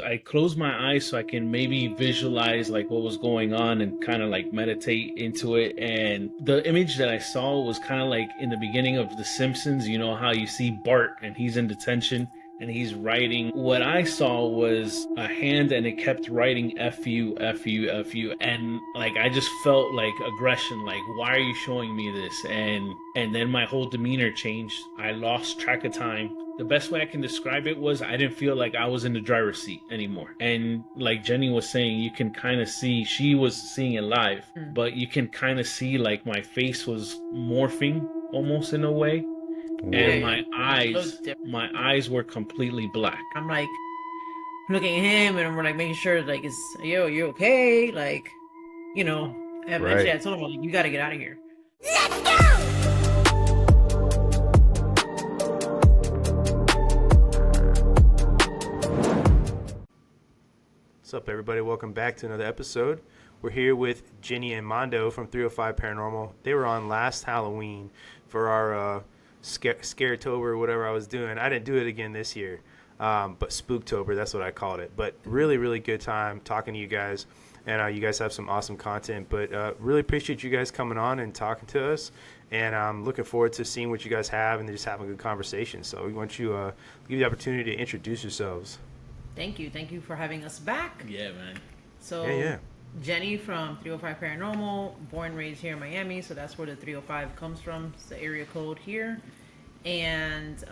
I closed my eyes so I can maybe visualize like what was going on and kind of like meditate into it. And the image that I saw was kind of like in the beginning of The Simpsons. You know how you see Bart and he's in detention and he's writing. What I saw was a hand and it kept writing F you, F you, F you. And like I just felt like aggression, like why are you showing me this? And then my whole demeanor changed. I lost track of time. The best way I can describe it was I didn't feel like I was in the driver's seat anymore. And like Jenny was saying, you can kind of see, she was seeing it live, but you can kind of see like my face was morphing almost in a way. And my eyes were completely black. I'm like looking at him and we're like making sure like, you okay? Like, you know, eventually I told him, like, you got to get out of here. Let's go! What's up, everybody? Welcome back to another episode. We're here with Jenny and Mondo from 305 Paranormal. They were on last Halloween for our Scaretober or whatever I was doing. I didn't do it again this year, but Spooktober, that's what I called it. But really, really good time talking to you guys, and you guys have some awesome content. But really appreciate you guys coming on and talking to us, and I'm looking forward to seeing what you guys have and just having a good conversation. So we want you to give you the opportunity to introduce yourselves. Thank you for having us back. Yeah, man. So, Jenny from 305 Paranormal, born and raised here in Miami, so that's where the 305 comes from. It's the area code here. And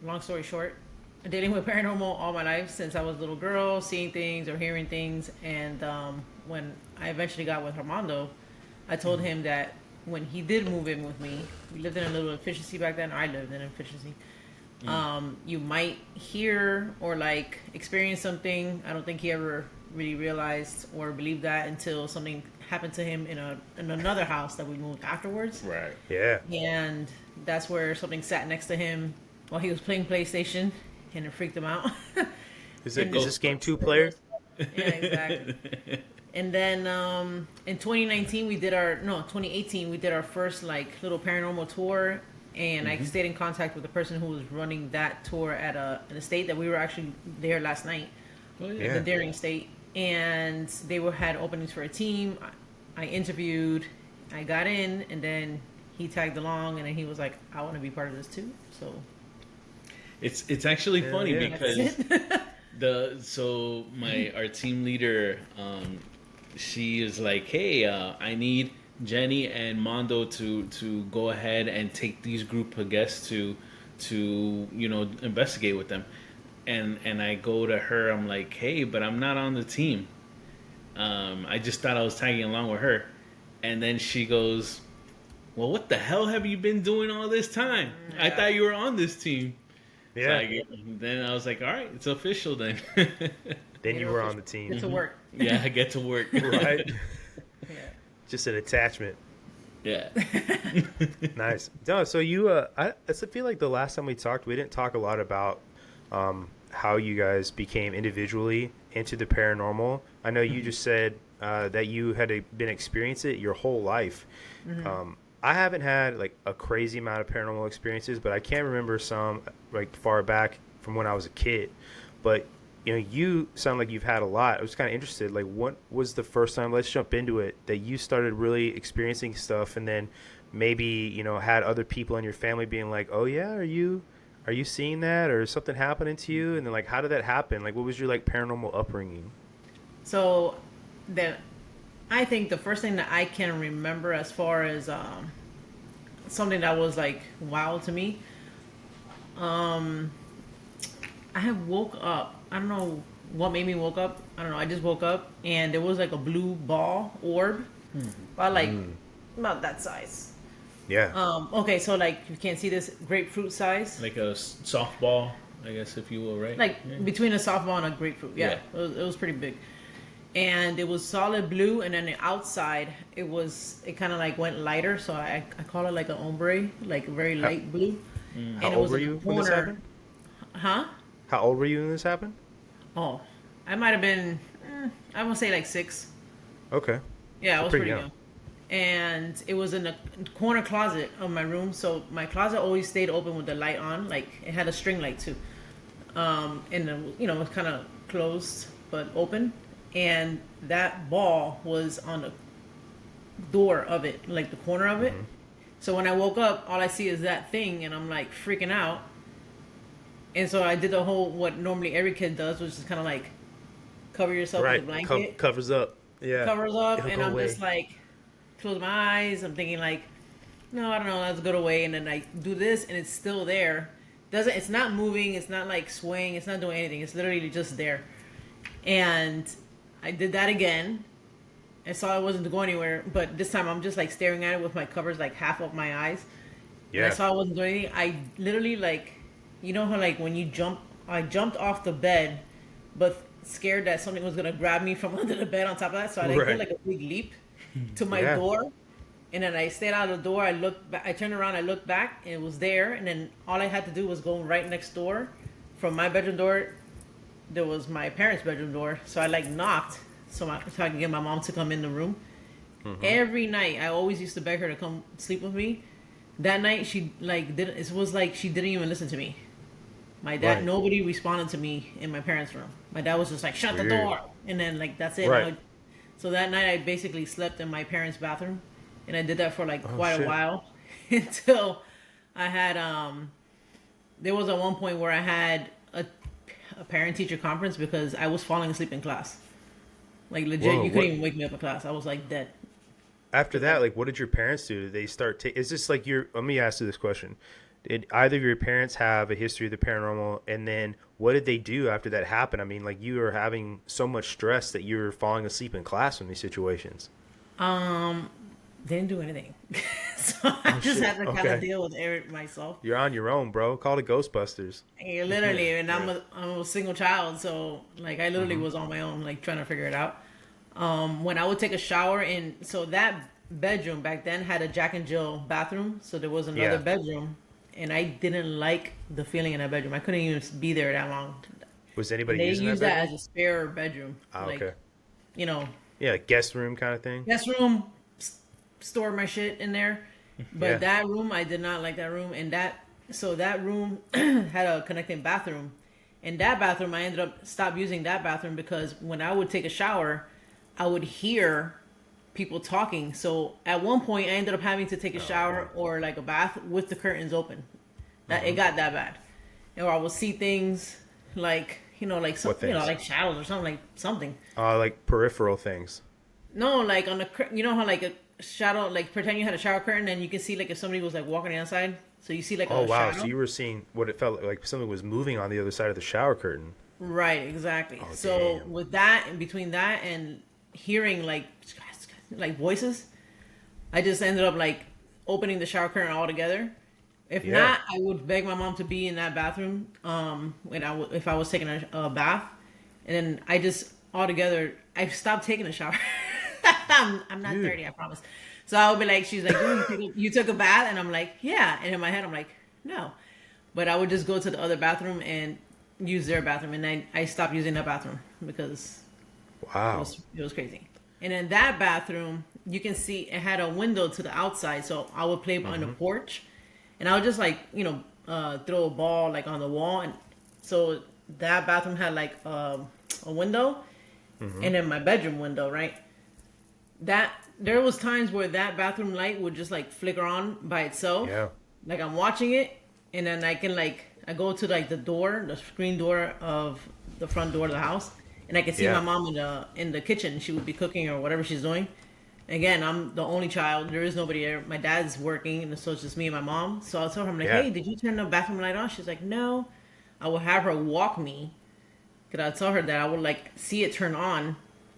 long story short, dealing with paranormal all my life since I was a little girl, seeing things or hearing things. And when I eventually got with Armando, I told him that when he did move in with me, we lived in a little efficiency back then. I lived in efficiency. You might hear or like experience something. I don't think he ever really realized or believed that until something happened to him in another house that we moved afterwards. Right. Yeah. And that's where something sat next to him while he was playing PlayStation, and it freaked him out. Is this game 2-player? Yeah, exactly. And then in 2018 we did our first like little paranormal tour. And I stayed in contact with the person who was running that tour at an estate that we were actually there last night. Oh, yeah. The Daring Estate. And they had openings for a team. I interviewed. I got in. And then he tagged along. And then he was like, I want to be part of this too. So It's actually funny because our team leader, she is like, hey, I need Jenny and Mondo to go ahead and take these group of guests to investigate with them, and I go to her, I'm like, hey, but I'm not on the team. I just thought I was tagging along with her, and then she goes, well, what the hell have you been doing all this time? I thought you were on this team. Yeah. So then I was like, all right, it's official then. Then you were on the team. Get to work. Yeah, I get to work. Right. Yeah. Just an attachment. Yeah. Nice. No, so you, I feel like the last time we talked, we didn't talk a lot about how you guys became individually into the paranormal. I know you just said that you had been experiencing it your whole life. I haven't had like a crazy amount of paranormal experiences, but I can remember some like far back from when I was a kid. But you sound like you've had a lot. I was kind of interested, like, what was the first time, let's jump into it, that you started really experiencing stuff, and then maybe, had other people in your family being like, oh yeah, are you seeing that, or something happening to you? And then, like, how did that happen? Like, what was your, like, paranormal upbringing? So, I think the first thing that I can remember as far as something that was, like, wild to me, I had woke up. I don't know what made me woke up. I don't know. I just woke up and there was like a blue ball orb, about that size. Yeah. Okay, so like you can't see this, grapefruit size. Like a softball, I guess, if you will, right? Like between a softball and a grapefruit. Yeah. It was pretty big. And it was solid blue, and then the outside it kind of like went lighter, so I call it like an ombre, like very light blue. How old were you when this happened? Huh? How old were you when this happened? Oh, I might have been, I want to say like 6. Okay. Yeah, I was pretty young. And it was in the corner closet of my room. So my closet always stayed open with the light on. Like, it had a string light too. and it was kind of closed but open, and that ball was on the door of it, like the corner of it. So when I woke up, all I see is that thing, and I'm like freaking out. And so I did the whole what normally every kid does, which is kind of like cover yourself with a blanket, Covers up. Yeah. covers up, It'll and go I'm away. just like close my eyes. I'm thinking like, no, I don't know, let's go away. And then I do this, and it's still there. It's not moving. It's not like swaying. It's not doing anything. It's literally just there. And I did that again. I saw it wasn't going anywhere, but this time I'm just like staring at it with my covers like half of my eyes. And I saw it wasn't doing anything. I literally like, you know how like when you jump, I jumped off the bed, but scared that something was gonna grab me from under the bed on top of that. So I like did like a big leap to my door, and then I stayed out of the door. I looked back, I turned around, I looked back, and it was there. And then all I had to do was go right next door, from my bedroom door. There was my parents' bedroom door, so I like knocked so I could get my mom to come in the room. Every night, I always used to beg her to come sleep with me. That night, she like didn't. It was like she didn't even listen to me. My dad, nobody responded to me in my parents' room. My dad was just like, "Shut the door," and then like that's it. So that night, I basically slept in my parents' bathroom, and I did that for like quite a while until I had There was at one point where I had a parent-teacher conference because I was falling asleep in class. Like legit, you couldn't even wake me up in class. I was like dead. After that, like, what did your parents do? Did they start is this like let me ask you this question. Did either of your parents have a history of the paranormal? And then what did they do after that happened? I mean, like, you were having so much stress that you were falling asleep in class in these situations. They didn't do anything. So I just had to kind of deal with it myself. You're on your own, bro. Call the Ghostbusters. Yeah, literally, and I'm a single child, so like I literally was on my own, like trying to figure it out. When I would take a shower, and so that bedroom back then had a Jack and Jill bathroom, so there was another bedroom, and I didn't like the feeling in that bedroom. I couldn't even be there that long. Was anybody they using used that that as a spare bedroom? Okay. Like, you know. Yeah, guest room kind of thing. Guest room, store my shit in there. But that room, I did not like that room. And that room had a connecting bathroom. And that bathroom, I ended up stopped using that bathroom because when I would take a shower, I would hear people talking. So at one point, I ended up having to take a shower or like a bath with the curtains open. It got that bad. Or I would see things like, like some, like shadows or something. Like peripheral things. No, like on the, how like a shadow, like pretend you had a shower curtain and you can see like if somebody was like walking on the outside. So you see like a shadow. So you were seeing what it felt like something was moving on the other side of the shower curtain. Right, exactly. So with that, and between that and hearing like voices, I just ended up like opening the shower curtain altogether. If not, I would beg my mom to be in that bathroom if I was taking a bath. And then I just altogether, I stopped taking a shower. I'm not 30, I promise. So I would be like, she's like, you took a bath? And I'm like, yeah. And in my head, I'm like, no. But I would just go to the other bathroom and use their bathroom. And I stopped using that bathroom because it was crazy. And in that bathroom, you can see it had a window to the outside. So I would play on the porch. And I would just like, throw a ball like on the wall. And so that bathroom had like a window. And then my bedroom window, right? There was times where that bathroom light would just like flicker on by itself. Yeah. Like I'm watching it, and then I can I go to like the screen door of the front door of the house, and I can see my mom in the kitchen. She would be cooking or whatever she's doing. Again, I'm the only child. There is nobody there. My dad's working, and so it's just me and my mom. So I'll tell her, I'm like, hey, did you turn the bathroom light on? She's like, no. I will have her walk me. Because I'll tell her that I would like see it turn on.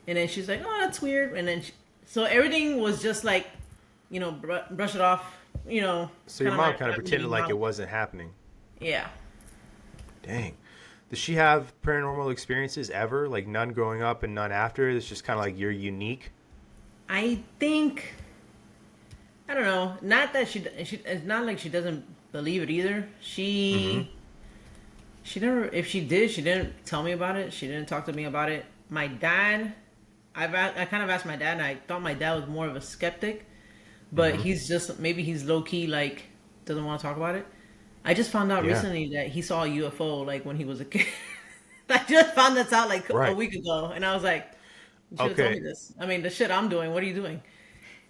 And then she's like, oh, that's weird. And then, so everything was just like, brush it off, So your mom kind of pretended like it wasn't happening. Yeah. Dang. Does she have paranormal experiences ever? Like none growing up and none after? It's just kind of like you're unique? I think, I don't know. Not that it's not like she doesn't believe it either. She never, if she did, she didn't tell me about it. She didn't talk to me about it. My dad, I kind of asked my dad, and I thought my dad was more of a skeptic, but he's just, maybe he's low key, like, doesn't want to talk about it. I just found out Yeah. recently that he saw a UFO like when he was a kid. I just found this out like a Right. week ago, and I was like, "You should have told me Okay. this." I mean, the shit I'm doing. What are you doing?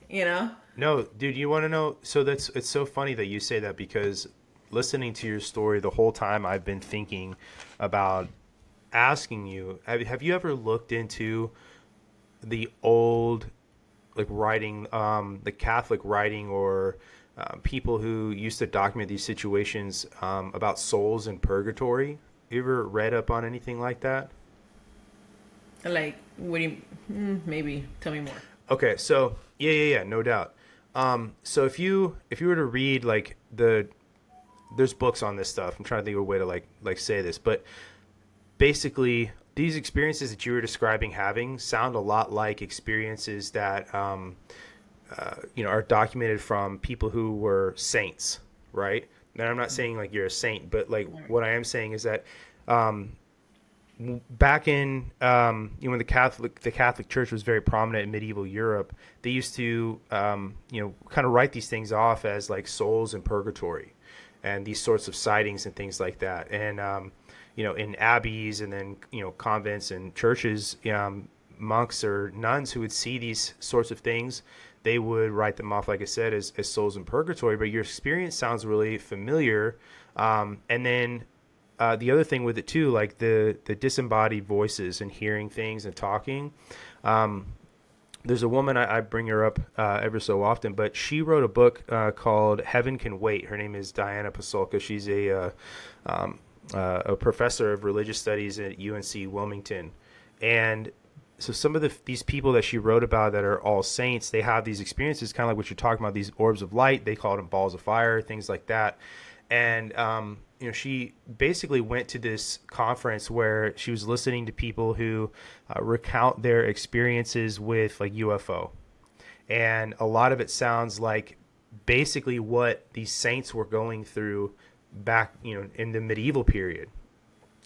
You know? No, dude, you want to know? So it's so funny that you say that because listening to your story the whole time I've been thinking about asking you, have you ever looked into the old like writing, the Catholic writing or people who used to document these situations about souls in purgatory? You ever read up on anything like that? Like, what do you? Maybe tell me more. Okay, so yeah, no doubt. So if you were to read like there's books on this stuff. I'm trying to think of a way to like say this, but basically these experiences that you were describing having sound a lot like experiences that are documented from people who were saints, right? And I'm not saying like you're a saint, but like what I am saying is that back in when the Catholic Church was very prominent in medieval Europe, they used to kind of write these things off as like souls in purgatory, and these sorts of sightings and things like that. And in abbeys and then convents and churches, monks or nuns who would see these sorts of things, they would write them off, like I said, as souls in purgatory. But your experience sounds really familiar. And then the other thing with it too, like the disembodied voices and hearing things and talking. There's a woman, I bring her up ever so often, but she wrote a book called Heaven Can Wait. Her name is Diana Pasulka. She's a professor of religious studies at UNC Wilmington. And so some of these people that she wrote about that are all saints, they have these experiences, kind of like what you're talking about, these orbs of light. They call them balls of fire, things like that. And she basically went to this conference where she was listening to people who recount their experiences with like UFO, and a lot of it sounds like basically what these saints were going through back in the medieval period.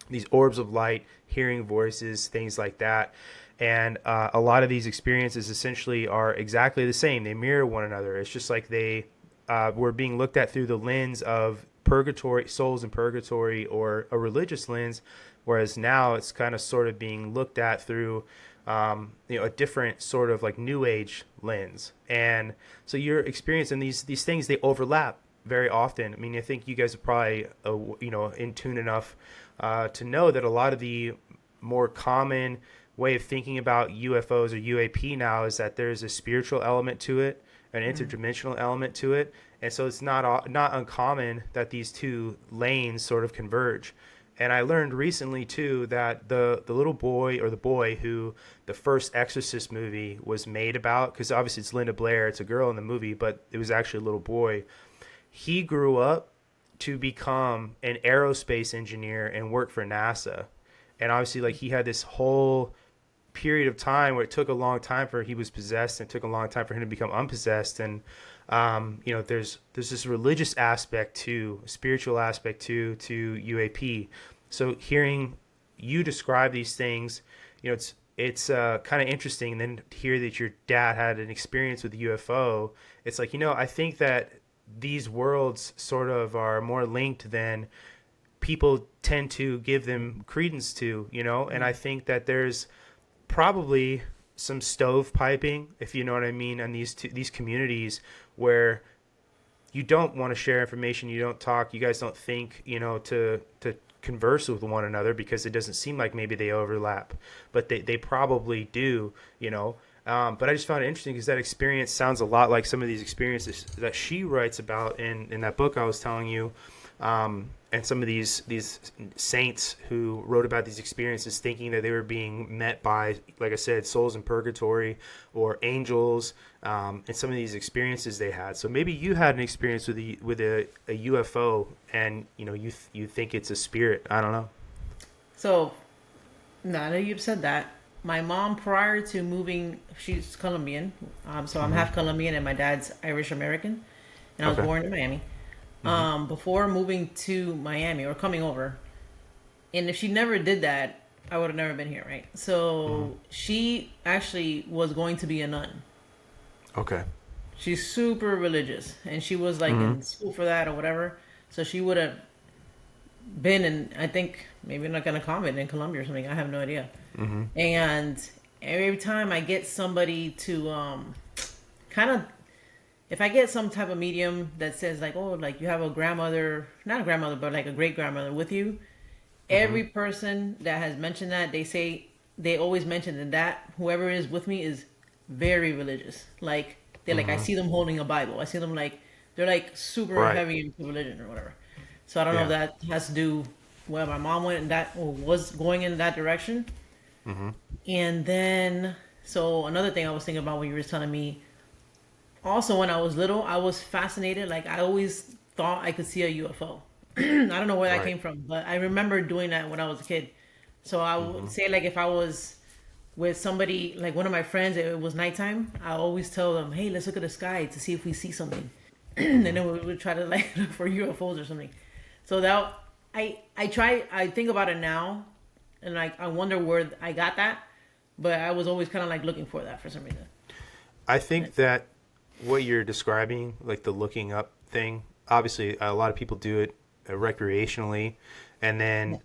These orbs of light, hearing voices, things like that. And a lot of these experiences essentially are exactly the same. They mirror one another. It's just like they were being looked at through the lens of purgatory, souls in purgatory, or a religious lens, whereas now it's kind of sort of being looked at through a different sort of like new age lens. And so your experience and these things, they overlap very often. I mean, I think you guys are probably in tune enough to know that a lot of the more common way of thinking about UFOs or UAP now is that there's a spiritual element to it, an interdimensional element to it. And so it's not uncommon that these two lanes sort of converge. And I learned recently too that the little boy, or the boy who the first Exorcist movie was made about, because obviously it's Linda Blair, it's a girl in the movie, but it was actually a little boy. He grew up to become an aerospace engineer and work for NASA. And obviously like he had this whole period of time where it took a long time for he was possessed, and it took a long time for him to become unpossessed. And there's this religious aspect to, spiritual aspect to UAP. So hearing you describe these things, it's kind of interesting. And then to hear that your dad had an experience with UFO, it's like, I think that these worlds sort of are more linked than people tend to give them credence to, and I think that there's probably some stovepiping, if you know what I mean, on these communities where you don't want to share information, you don't talk, you guys don't think, to converse with one another, because it doesn't seem like maybe they overlap, but they probably do, But I just found it interesting because that experience sounds a lot like some of these experiences that she writes about in that book I was telling you. And some of these saints who wrote about these experiences, thinking that they were being met by, like I said, souls in purgatory or angels, and some of these experiences they had. So maybe you had an experience with a UFO, and you think it's a spirit. I don't know. So now that you've said that, my mom, prior to moving, she's Colombian, so I'm half Colombian, and my dad's Irish American, and I was Okay. born in Miami. Before moving to Miami or coming over, and if she never did that, I would have never been here, right? So she actually was going to be a nun. Okay. She's super religious, and she was like in school for that or whatever. So she would have been in, I think, maybe not going to comment in Colombia or something. I have no idea. And every time I get somebody to kind of, if I get some type of medium that says like, oh, like you have a grandmother, not a grandmother, but like a great grandmother with you, every person that has mentioned that, they always mention that whoever is with me is very religious. Like they're like, I see them holding a Bible. I see them like, they're like super heavy into religion or whatever. So I don't know if that has to do where my mom went in that, or was going in that direction. And then, so another thing I was thinking about when you were telling me, also when I was little, I was fascinated. Like I always thought I could see a UFO. I don't know where that came from, but I remember doing that when I was a kid. So I would say like if I was with somebody, like one of my friends, it was nighttime, I always tell them, hey, let's look at the sky to see if we see something. And then we would try to like look for UFOs or something. So that I think about it now, and like I wonder where I got that, but I was always kind of like looking for that for some reason. I think that what you're describing, like the looking up thing, obviously a lot of people do it recreationally, and then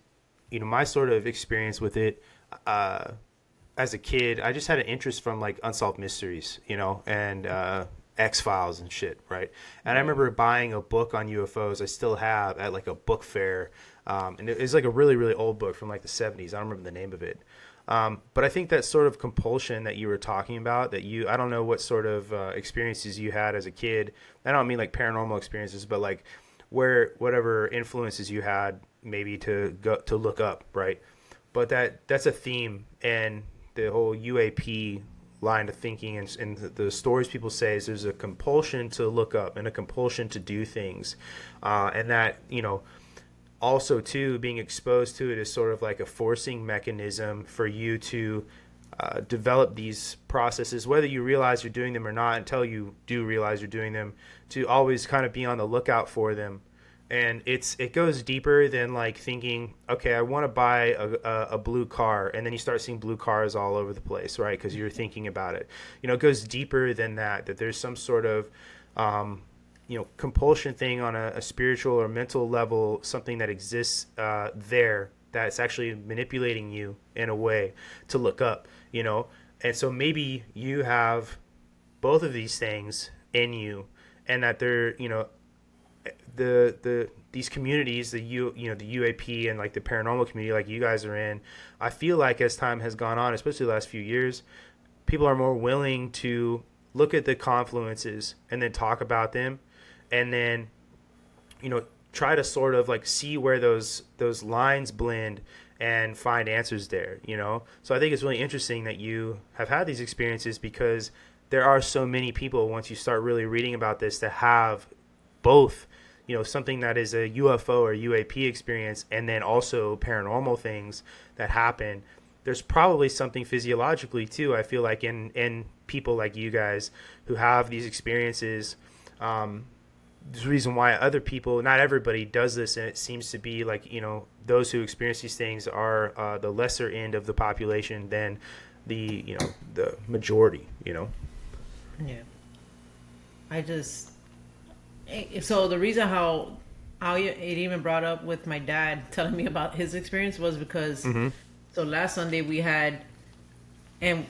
you know, my sort of experience with it as a kid, I just had an interest from like unsolved mysteries, you know, and X-Files and shit, right? And I remember buying a book on UFOs, I still have, at like a book fair, and it was like a really, really old book from like the 70s. I don't remember the name of it. But I think that sort of compulsion that you were talking about, that you, I don't know what sort of experiences you had as a kid. I don't mean like paranormal experiences, but like where whatever influences you had maybe to go to look up, right? But that's a theme, and the whole UAP line of thinking and the stories people say is there's a compulsion to look up and a compulsion to do things, and that, you know, also too being exposed to it is sort of like a forcing mechanism for you to develop these processes, whether you realize you're doing them or not, until you do realize you're doing them, to always kind of be on the lookout for them. And it goes deeper than like thinking, okay, I want to buy a blue car, and then you start seeing blue cars all over the place, right? Because you're thinking about it. You know, it goes deeper than that. That there's some sort of you know, compulsion thing on a spiritual or mental level, something that exists there that's actually manipulating you in a way to look up. You know, and so maybe you have both of these things in you, and that they're, you know, these communities, the UAP and like the paranormal community like you guys are in, I feel like as time has gone on, especially the last few years, people are more willing to look at the confluences and then talk about them, and then, you know, try to sort of like see where those lines blend and find answers there, you know. So I think it's really interesting that you have had these experiences, because there are so many people, once you start really reading about this, that have both, you know, something that is a UFO or UAP experience, and then also paranormal things that happen. There's probably something physiologically too, I feel like, in people like you guys who have these experiences. There's a reason why other people, not everybody does this, and it seems to be like, you know, those who experience these things are the lesser end of the population than the, you know, the majority, you know. Yeah. So the reason how it even brought up with my dad telling me about his experience was because so last Sunday we had, and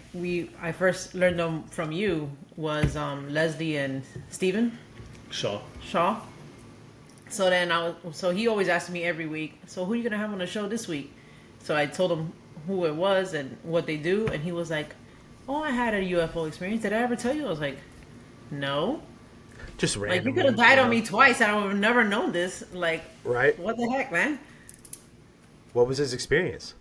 I first learned them from you, was Leslie and Steven Shaw. So then so he always asked me every week, so who are you gonna have on the show this week? So I told him who it was and what they do, and he was like, oh, I had a UFO experience. Did I ever tell you? I was like, no. Just random. Like, you could have died on me twice, and I would have never known this. Like, right? What the heck, man? What was his experience?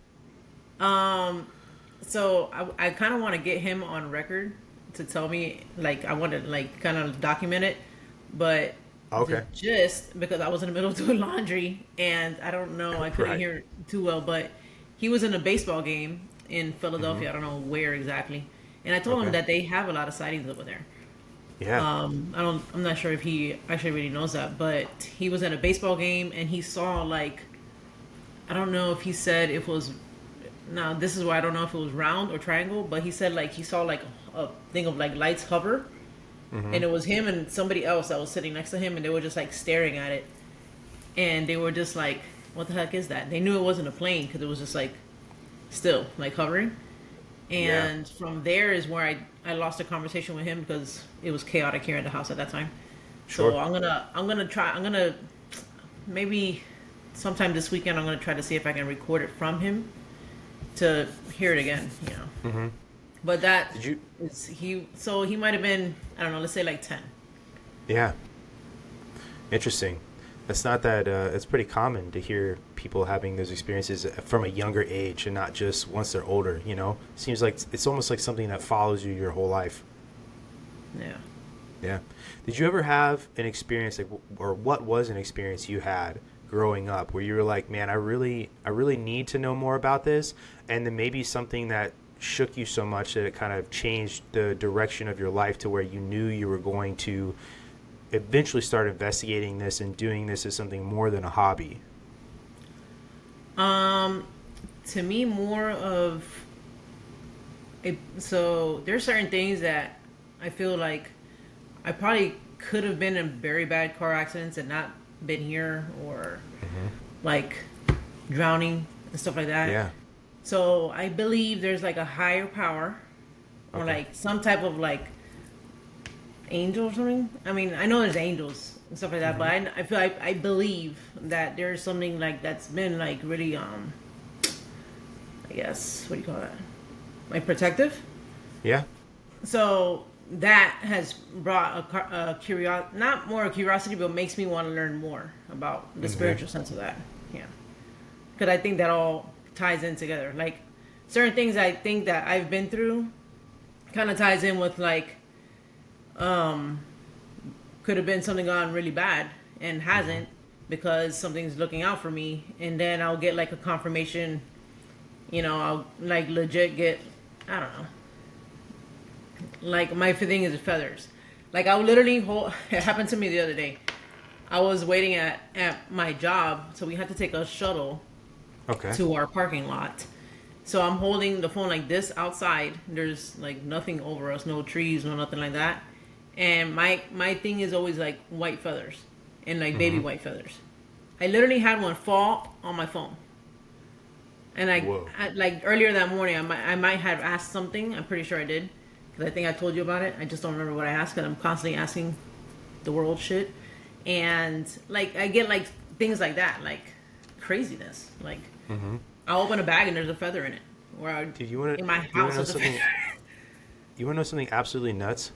So I kind of want to get him on record to tell me, like, I want to like kind of document it, but okay, just because I was in the middle of doing laundry and I don't know, I couldn't hear too well, but he was in a baseball game in Philadelphia. I don't know where exactly, and I told him that they have a lot of sightings over there. Yeah. I'm not sure if he actually really knows that, but he was at a baseball game and he saw, like, I don't know if he said it was, now this is why I don't know if it was round or triangle, but he said like he saw like a thing of like lights hover, and it was him and somebody else that was sitting next to him, and they were just like staring at it. and they were just like, "What the heck is that?" They knew it wasn't a plane because it was just like still like hovering. And from there is where I lost a conversation with him because it was chaotic here at the house at that time. Sure. So I'm gonna maybe sometime this weekend I'm gonna try to see if I can record it from him to hear it again. Mm-hmm. But that Did you? is he might have been, I don't know, let's say like 10. Yeah. Interesting. It's not that. It's pretty common to hear people having those experiences from a younger age and not just once they're older. Seems like it's almost like something that follows you your whole life. Yeah. Yeah. Did you ever have an experience, or what was an experience you had growing up where you were like, man, I really need to know more about this, and then maybe something that shook you so much that it kind of changed the direction of your life to where you knew you were going to eventually start investigating this and doing this as something more than a hobby? To me, more of it. So there's certain things that I feel like I probably could have been in very bad car accidents and not been here, or like drowning and stuff like that. Yeah. So I believe there's like a higher power, or like some type of like angel or something. I mean, I know there's angels and stuff like that, but I feel like I believe that there's something like that's been like really I guess, what do you call that? Like protective. Yeah. So that has brought a curiosity, not more a curiosity, but makes me want to learn more about the spiritual sense of that. Yeah. Because I think that all ties in together. Like certain things I think that I've been through kind of ties in with like, could have been something gone really bad and hasn't because something's looking out for me. And then I'll get like a confirmation, I'll like legit get, I don't know. Like my thing is feathers. Like I would literally hold. It happened to me the other day. I was waiting at my job, so we had to take a shuttle to our parking lot. So I'm holding the phone like this outside. There's like nothing over us, no trees, no nothing like that. And my thing is always like white feathers and like baby white feathers. I literally had one fall on my phone. And I like earlier that morning, I might have asked something. I'm pretty sure I did. Because I think I told you about it. I just don't remember what I asked. Because I'm constantly asking the world shit. And, like, I get, like, things like that. Like, craziness. Like, I'll open a bag and there's a feather in it. Or Dude, you wanna, in my house, there's a feather. You want to know something absolutely nuts?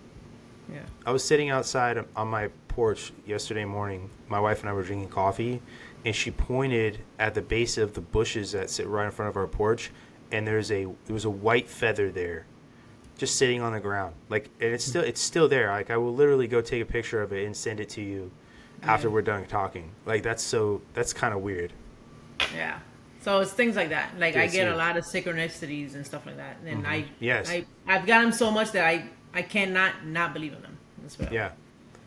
Yeah. I was sitting outside on my porch yesterday morning. My wife and I were drinking coffee. And she pointed at the base of the bushes that sit right in front of our porch. And there was a white feather there. Just sitting on the ground, like, and it's still there. Like, I will literally go take a picture of it and send it to you after we're done talking. Like, that's kind of weird. Yeah. So it's things like that. Like, I get a lot of synchronicities and stuff like that, and I've got them so much that I cannot not believe in them. Yeah.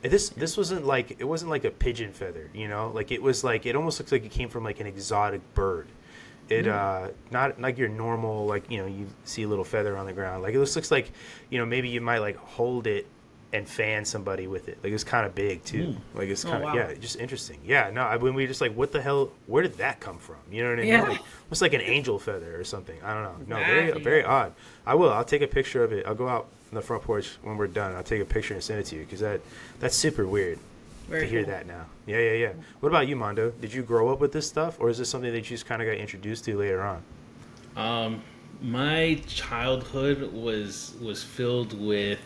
This wasn't like a pigeon feather, Like, it was like, it almost looks like it came from like an exotic bird. It not like your normal, like, you see a little feather on the ground. Like, it looks like, maybe you might like hold it and fan somebody with it. Like, it's kind of big too. Like, it's kind of just interesting. Yeah, no, when we just like, what the hell? Where did that come from? You know what I mean? Yeah. Like, almost like an angel feather or something. I don't know. No, very odd. I'll take a picture of it. I'll go out on the front porch when we're done. I'll take a picture and send it to you because that's super weird. Very hear cool. that now. Yeah. What about you, Mondo? Did you grow up with this stuff, or is this something that you just kind of got introduced to later on? My childhood was filled with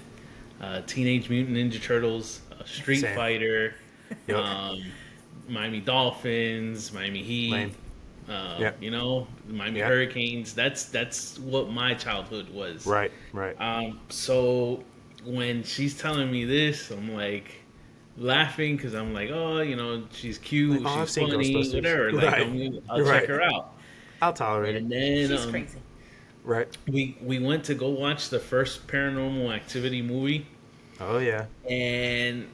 Teenage Mutant Ninja Turtles, Street Same. Fighter, Miami Dolphins, Miami Heat, Miami Hurricanes. That's what my childhood was. Right. So when she's telling me this, I'm like laughing because I'm like, she's cute, like, she's funny, whatever. Like, I'll check her out. I'll tolerate it. Then she's crazy. Right. We went to go watch the first Paranormal Activity movie. Oh yeah. And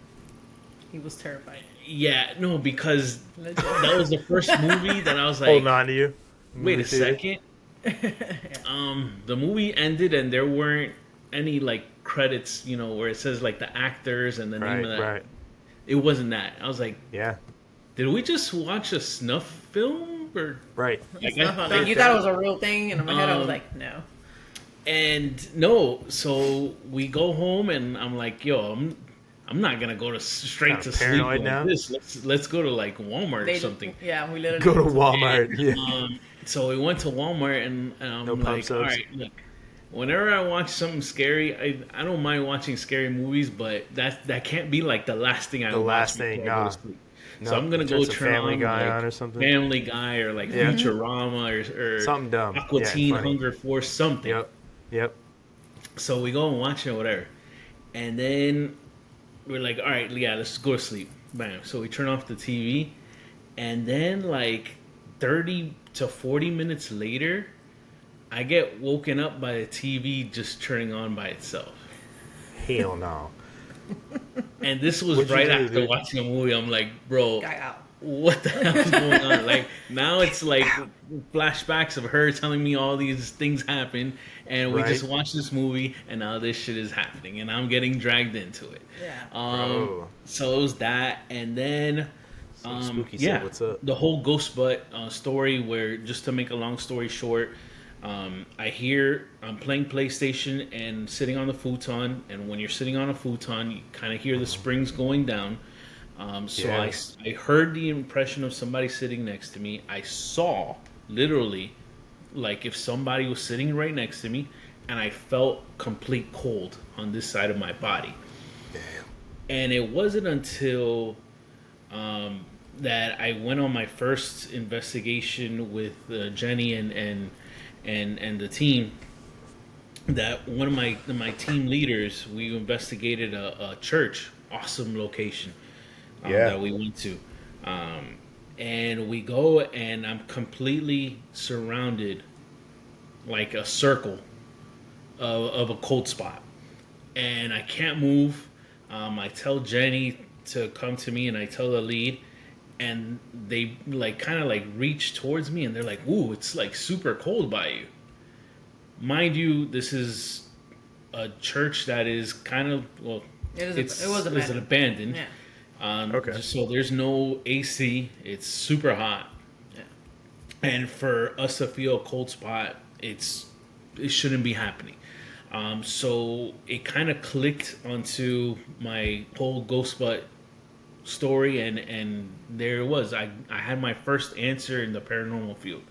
he was terrified. Yeah, no, because that was the first movie that I was like, holding on to you. Wait a second. The movie ended and there weren't any like credits, where it says like the actors and the name of that. Right. It wasn't that. I was like, yeah. did we just watch a snuff film or Right. like Like you thought it was a real thing, and in my head I was Um, like, no. and no, so we go home and I'm like, yo, I'm not gonna go to straight Kinda to sleep paranoid like now? this. Let's go to like Walmart or They, something. yeah, we literally Go to Walmart. Yeah. So we went to Walmart and I'm No pump like, all subs. right, look. Whenever I watch something scary, I don't mind watching scary movies, but that can't be like the last thing I The watch last thing, before I go nah. to sleep. No, So I'm gonna go turn some turn Family on Guy like on or something. Family Guy or like Yeah. Futurama or Something dumb. Aqua Yeah, Teen funny. Hunger Force something. Yep. So we go and watch it, whatever, and then we're like, all right, yeah, let's go to sleep. Bam. So we turn off the TV, and then like 30 to 40 minutes later, I get woken up by the TV just turning on by itself. Hell no. And this was What'd you right do, after dude? watching a movie. I'm like, bro, guy out. what the hell is going on? Like now it's like flashbacks of her telling me all these things happen, and we Right. just watched this movie, and now this shit is happening, and I'm getting dragged into it. Yeah. Bro. So it was that, and then Spooky said, yeah, "What's up?" the whole ghost butt story. Where just to make a long story short, I'm playing PlayStation and sitting on the futon, and when you're sitting on a futon, you kind of hear the springs going down. So Yeah. I heard the impression of somebody sitting next to me. I saw literally like if somebody was sitting right next to me, and I felt complete cold on this side of my body. Damn. And it wasn't until that I went on my first investigation with Jenny and the team, that one of my team leaders, we investigated a church, awesome location Yeah. that we went to, and we go and I'm completely surrounded like a circle of a cold spot, and I can't move. I tell Jenny to come to me, and I tell the lead, and they like kind of like reach towards me, and they're like, "Ooh, it's like super cold by you." Mind you, this is a church that is kind of well, It was abandoned. Yeah. Okay. Just so there's no AC. It's super hot, Yeah. and for us to feel a cold spot, it shouldn't be happening. So it kind of clicked onto my whole ghost butt story, and there it was. I had my first answer in the paranormal field.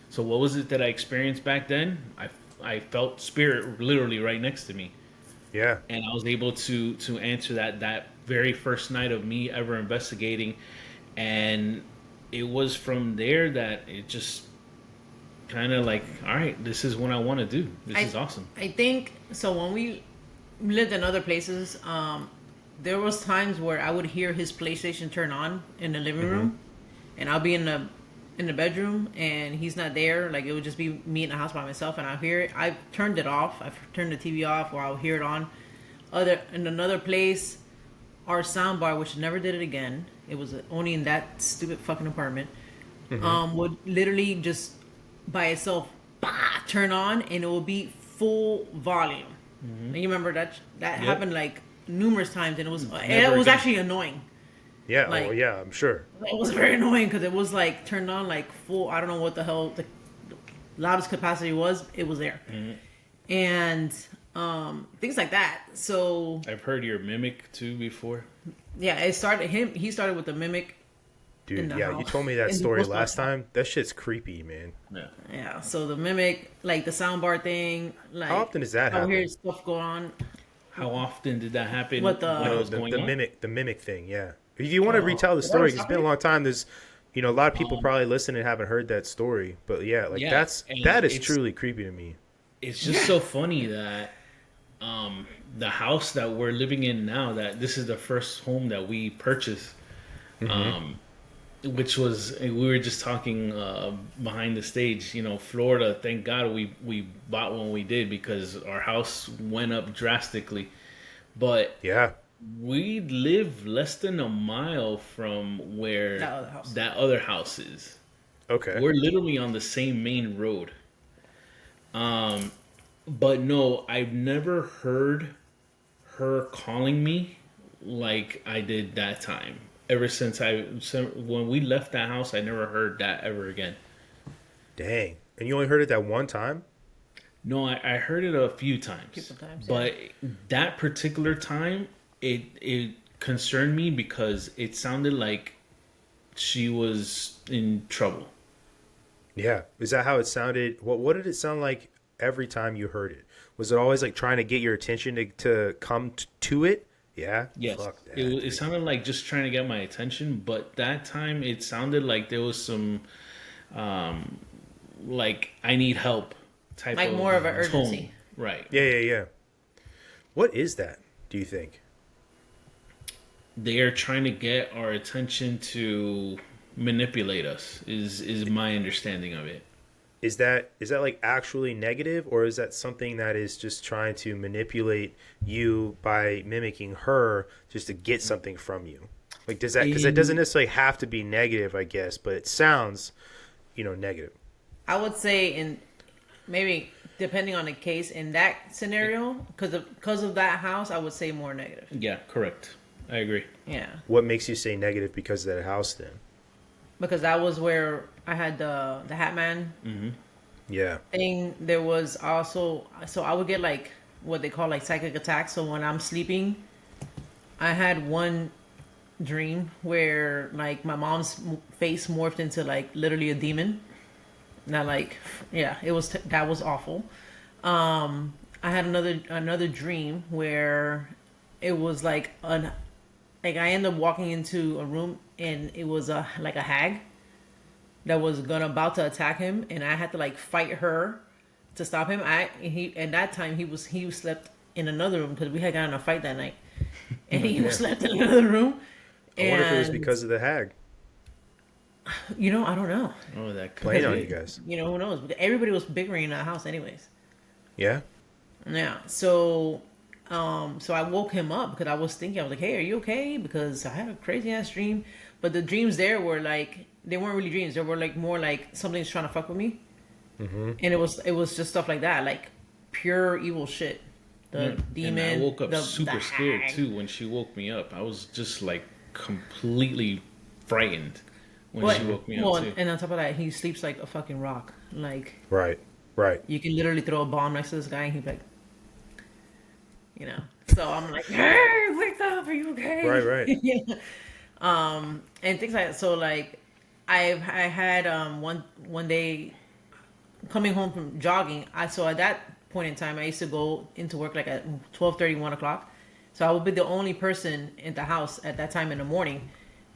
So what was it that I experienced back then? I felt spirit literally right next to me, Yeah. and I was able to answer that very first night of me ever investigating, and it was from there that it just kind of like, all right, this is what I want to do. This is awesome. I think so. When we lived in other places, there was times where I would hear his PlayStation turn on in the living room, and I'll be in the bedroom and he's not there. Like it would just be me in the house by myself, and I'll hear it. I've turned it off. I've turned the TV off, or I'll hear it on. In another place, our sound bar, which never did it again. It was only in that stupid fucking apartment. Would literally just by itself turn on, and it will be full volume. And you remember that Yep. happened like numerous times, and it was Never again. actually annoying. Yeah. Like- Oh, yeah. I'm sure. It was very annoying because it was like turned on like full. I don't know what the hell the loudest capacity was. It was there, and things like that. So I've heard your mimic too before. yeah, it started him. He started with the mimic. In Dude, the yeah, you house. told me that In the story Ghostbusters. last time. That shit's creepy, man. Yeah. Yeah, so the mimic, like the soundbar thing, like How often does that I happen? hear stuff going on. How often did that happen? What the- when it was the going on? mimic thing, yeah. If you want to retell the story, 'cause it's been a long time. There's, a lot of people probably listening and haven't heard that story. But yeah, like Yeah, and that is it's- truly creepy to me. It's just so funny that the house that we're living in now, that this is the first home that we purchased, which was, we were just talking behind the stage, Florida, thank God we bought when we did, because our house went up drastically. But Yeah. we live less than a mile from where That other house. is. Okay. We're literally on the same main road. But no, I've never heard her calling me like I did that time. ever since when we left that house, I never heard that ever again. Dang. And you only heard it that one time? No, I heard it a few times, but that particular time, it concerned me because it sounded like she was in trouble. Yeah. Is that how it sounded? What did it sound like every time you heard it? Was it always like trying to get your attention to come to it? Yeah. Yes, Fuck that, it sounded like just trying to get my attention, but that time it sounded like there was some, like I need help type like of more of an tone. urgency. Right. Yeah. What is that, do you think? They are trying to get our attention to manipulate us. Is my understanding of it. Is that like actually negative, or is that something that is just trying to manipulate you by mimicking her just to get something from you? Like, does that, because it doesn't necessarily have to be negative, I guess, but it sounds, negative. I would say maybe depending on the case in that scenario, because of that house, I would say more negative. Yeah, correct. I agree. Yeah. What makes you say negative because of that house then? Because that was where I had the Hatman Yeah. thing. There was also, so I would get like what they call like psychic attacks. So when I'm sleeping, I had one dream where like my mom's face morphed into like literally a demon. Not like, yeah, that was awful. I had another dream where it was like I ended up walking into a room and it was like a hag that was about to attack him, and I had to like fight her to stop him. At that time he slept in another room because we had gotten in a fight that night, and he slept in another room. I wonder if it was because of the hag. I don't know. Oh, that Playing on you guys. Who knows? But everybody was bickering in that house anyways. Yeah. Yeah. So I woke him up because I was thinking, I was like, hey, are you okay? Because I had a crazy ass dream. But the dreams there were like, they weren't really dreams. They were like more like something's trying to fuck with me. Mm-hmm. And it was just stuff like that, like pure evil shit. The demon. And I woke up the super scared hag. too when she woke me up. I was just like completely frightened when she woke me up too. And on top of that, he sleeps like a fucking rock. Like Right. you can literally throw a bomb next to this guy and he'd be like, So I'm like, hey, wake up, are you okay? Right. Yeah. And things like that. So like, I had one day coming home from jogging. So at that point in time, I used to go into work like at 12:30, 1 o'clock. So I would be the only person in the house at that time in the morning,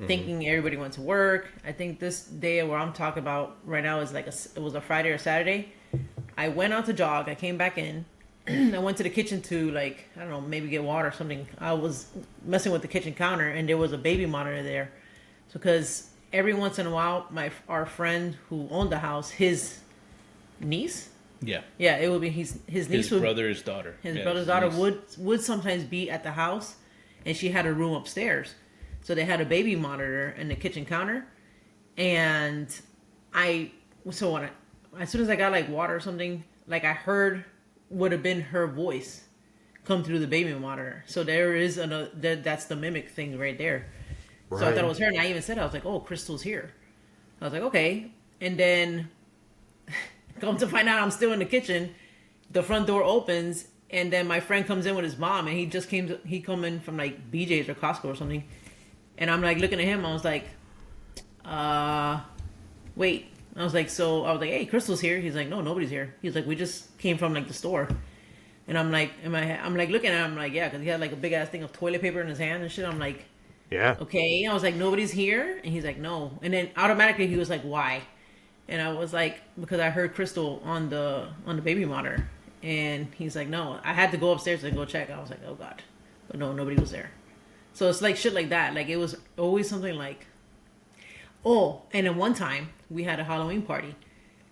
thinking everybody went to work. I think this day where I'm talking about right now is like it was a Friday or Saturday. I went out to jog. I came back in. I went to the kitchen to like, I don't know, maybe get water or something. I was messing with the kitchen counter and there was a baby monitor there. So because every once in a while, our friend who owned the house, his niece. Yeah, it would be his niece. His brother's daughter. His brother's daughter would sometimes be at the house, and she had a room upstairs. So they had a baby monitor in the kitchen counter, and as soon as I got like water or something, like I heard would have been her voice come through the baby monitor. So there is that's the mimic thing right there. Right. So I thought it was her, and I even said, I was like, oh, Crystal's here. I was like, okay. And then come to find out I'm still in the kitchen, the front door opens, and then my friend comes in with his mom, and he come in from like BJ's or Costco or something. And I'm like looking at him, I was like, wait. I was like, hey, Crystal's here. He's like, no, nobody's here. He's like, we just came from like the store. And I'm like, I'm like looking at him, like, yeah, because he had like a big ass thing of toilet paper in his hand and shit. I'm like, yeah, okay. I was like, nobody's here, and he's like, no. And then automatically he was like, why? And I was like, because I heard Crystal on the baby monitor. And he's like, no. I had to go upstairs and go check. I was like, oh god, but no, nobody was there. So it's like shit like that. Like it was always something like. Oh, and then one time we had a Halloween party.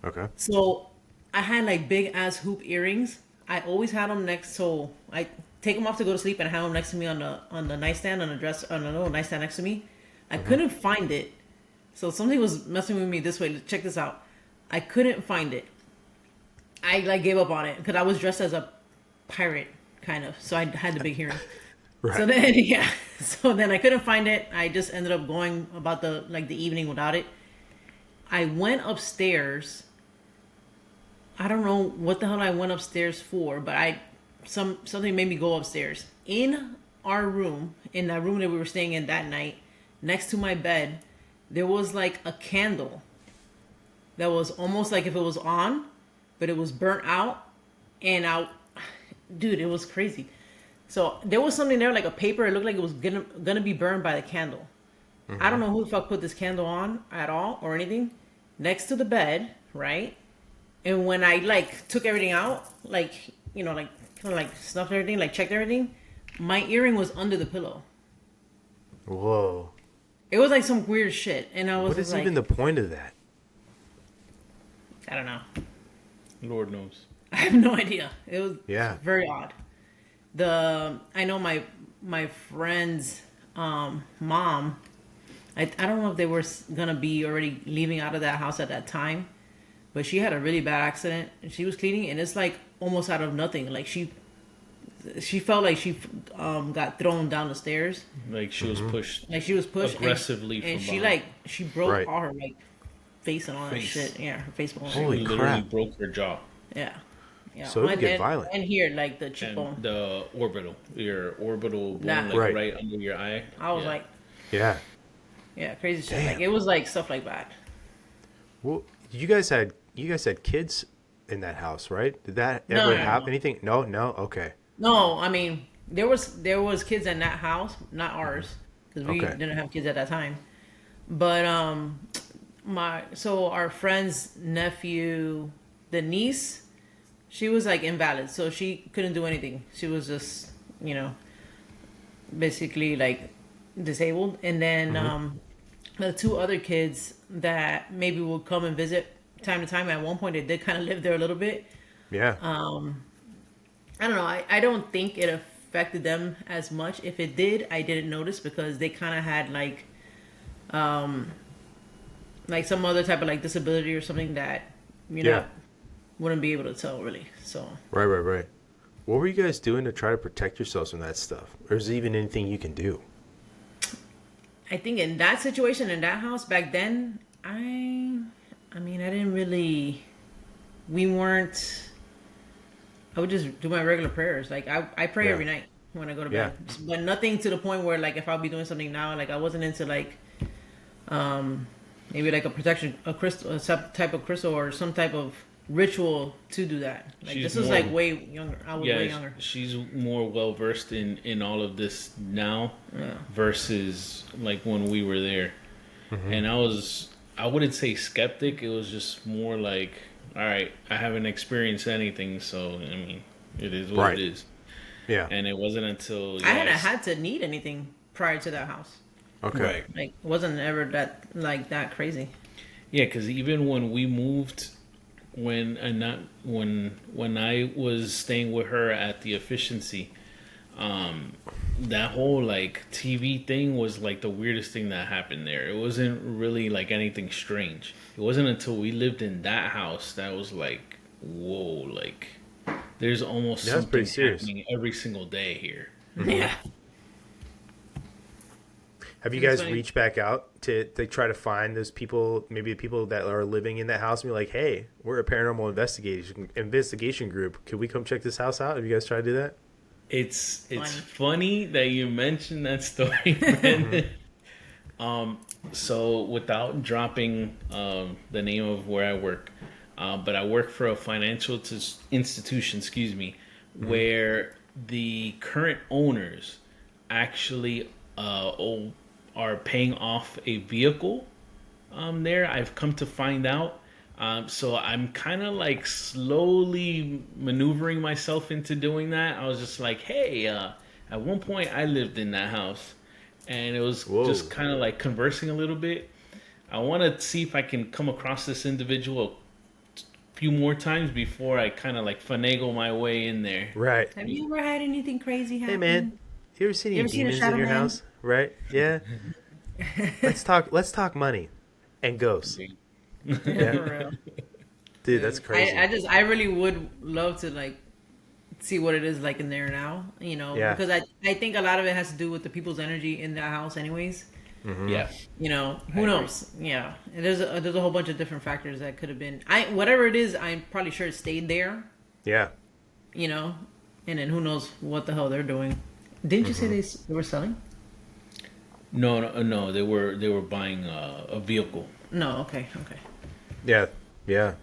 Okay. So I had like big ass hoop earrings. I always had them next, so I take them off to go to sleep and I have them next to me on the nightstand on the nightstand next to me. I couldn't find it, so something was messing with me this way. Check this out. I couldn't find it. I like gave up on it because I was dressed as a pirate kind of, so I had the big earrings. Right. So then, yeah. So then I couldn't find it. I just ended up going about the evening without it. I went upstairs. I don't know what the hell I went upstairs for, but something made me go upstairs. In our room, in that room that we were staying in that night, next to my bed, there was like a candle that was almost like if it was on, but it was burnt out. And dude, it was crazy. So there was something there, like a paper. It looked like it was gonna be burned by the candle. I don't know who the fuck put this candle on at all or anything. Next to the bed, right? And when I like took everything out, like like kind of like snuffed everything, like checked everything, my earring was under the pillow. Whoa. It was like some weird shit, and I was What is like, even the point of that? I don't know. Lord knows. I have no idea. It was very odd. I know my friend's mom. I don't know if they were gonna be already leaving out of that house at that time, but she had a really bad accident and she was cleaning, and it's like almost out of nothing. Like she felt like she got thrown down the stairs. Like she was pushed. Like she was pushed aggressively, and from she broke Right. all her like face and all that Face. shit. Yeah, her face bone. Holy literally crap. broke her jaw. Yeah. Yeah. So it would get violent. And here, like the cheekbone. And the your orbital bone, Nah. like Right. right under your eye. I was Yeah. like, Yeah. yeah, crazy shit. Damn. Like it was like stuff like that. Well, you guys had kids in that house, right? Did that No, ever no, happen? no. Anything? No. Okay. No, I mean there was kids in that house, not ours, because we Okay. didn't have kids at that time. But our friend's nephew, the niece, she was like invalid, so she couldn't do anything. She was just basically like disabled. And then the two other kids that maybe would come and visit time to time. At one point, they did kind of live there a little bit. Yeah. I don't know. I don't think it affected them as much. If it did, I didn't notice because they kind of had like some other type of like disability or something that Yeah. wouldn't be able to tell really. So Right. What were you guys doing to try to protect yourselves from that stuff? Or is there even anything you can do? I think in that situation in that house back then, I mean, I didn't really. We weren't. I would just do my regular prayers. Like I pray Yeah. every night when I go to bed, but nothing to the point where like if I'll be doing something now, like I wasn't into like, maybe like a crystal, some type of crystal or some type of ritual to do that. Like She's this was more- like way younger. I was way younger. She's more well versed in all of this now Yeah. versus like when we were there. And I wouldn't say skeptic. It was just more like, all right, I haven't experienced anything, so I mean, it is what Right. it is. Yeah. And it wasn't until I hadn't had to need anything prior to that house. Okay. Right. Like it wasn't ever that crazy. Yeah, because even when we moved, when I was staying with her at the efficiency, that whole like TV thing was like the weirdest thing that happened there. It wasn't really like anything strange. It wasn't until we lived in that house that was like, whoa, like there's almost That's something pretty serious. happening every single day here. Yeah. Have you It's guys funny. reached back out to try to find those people, maybe the people that are living in that house, and be like, hey, we're a paranormal investigation group. Could we come check this house out? Have you guys tried to do that? It's Funny. funny that you mentioned that story, Brandon. So without dropping the name of where I work, but I work for a financial institution, where the current owners actually are paying off a vehicle there. I've come to find out. So I'm kind of like slowly maneuvering myself into doing that. I was just like, hey, at one point I lived in that house, and it was Whoa. just kind of like conversing a little bit. I want to see if I can come across this individual a few more times before I kind of like finagle my way in there. Right. Have you ever had anything crazy happen? Hey, man, you ever seen You any ever seen a demons shadow in your man? house? Right? Yeah. Let's talk money and ghosts. Yeah, for real. Dude, that's crazy. I really would love to like see what it is like in there now, Yeah. because I think a lot of it has to do with the people's energy in that house anyways. Yeah. Who knows? Yeah. And there's a whole bunch of different factors that could have been. Whatever it is, I'm probably sure it stayed there. Yeah. And then who knows what the hell they're doing. Didn't you say they were selling? No. They were buying a vehicle. No. Okay. Yeah. Yeah.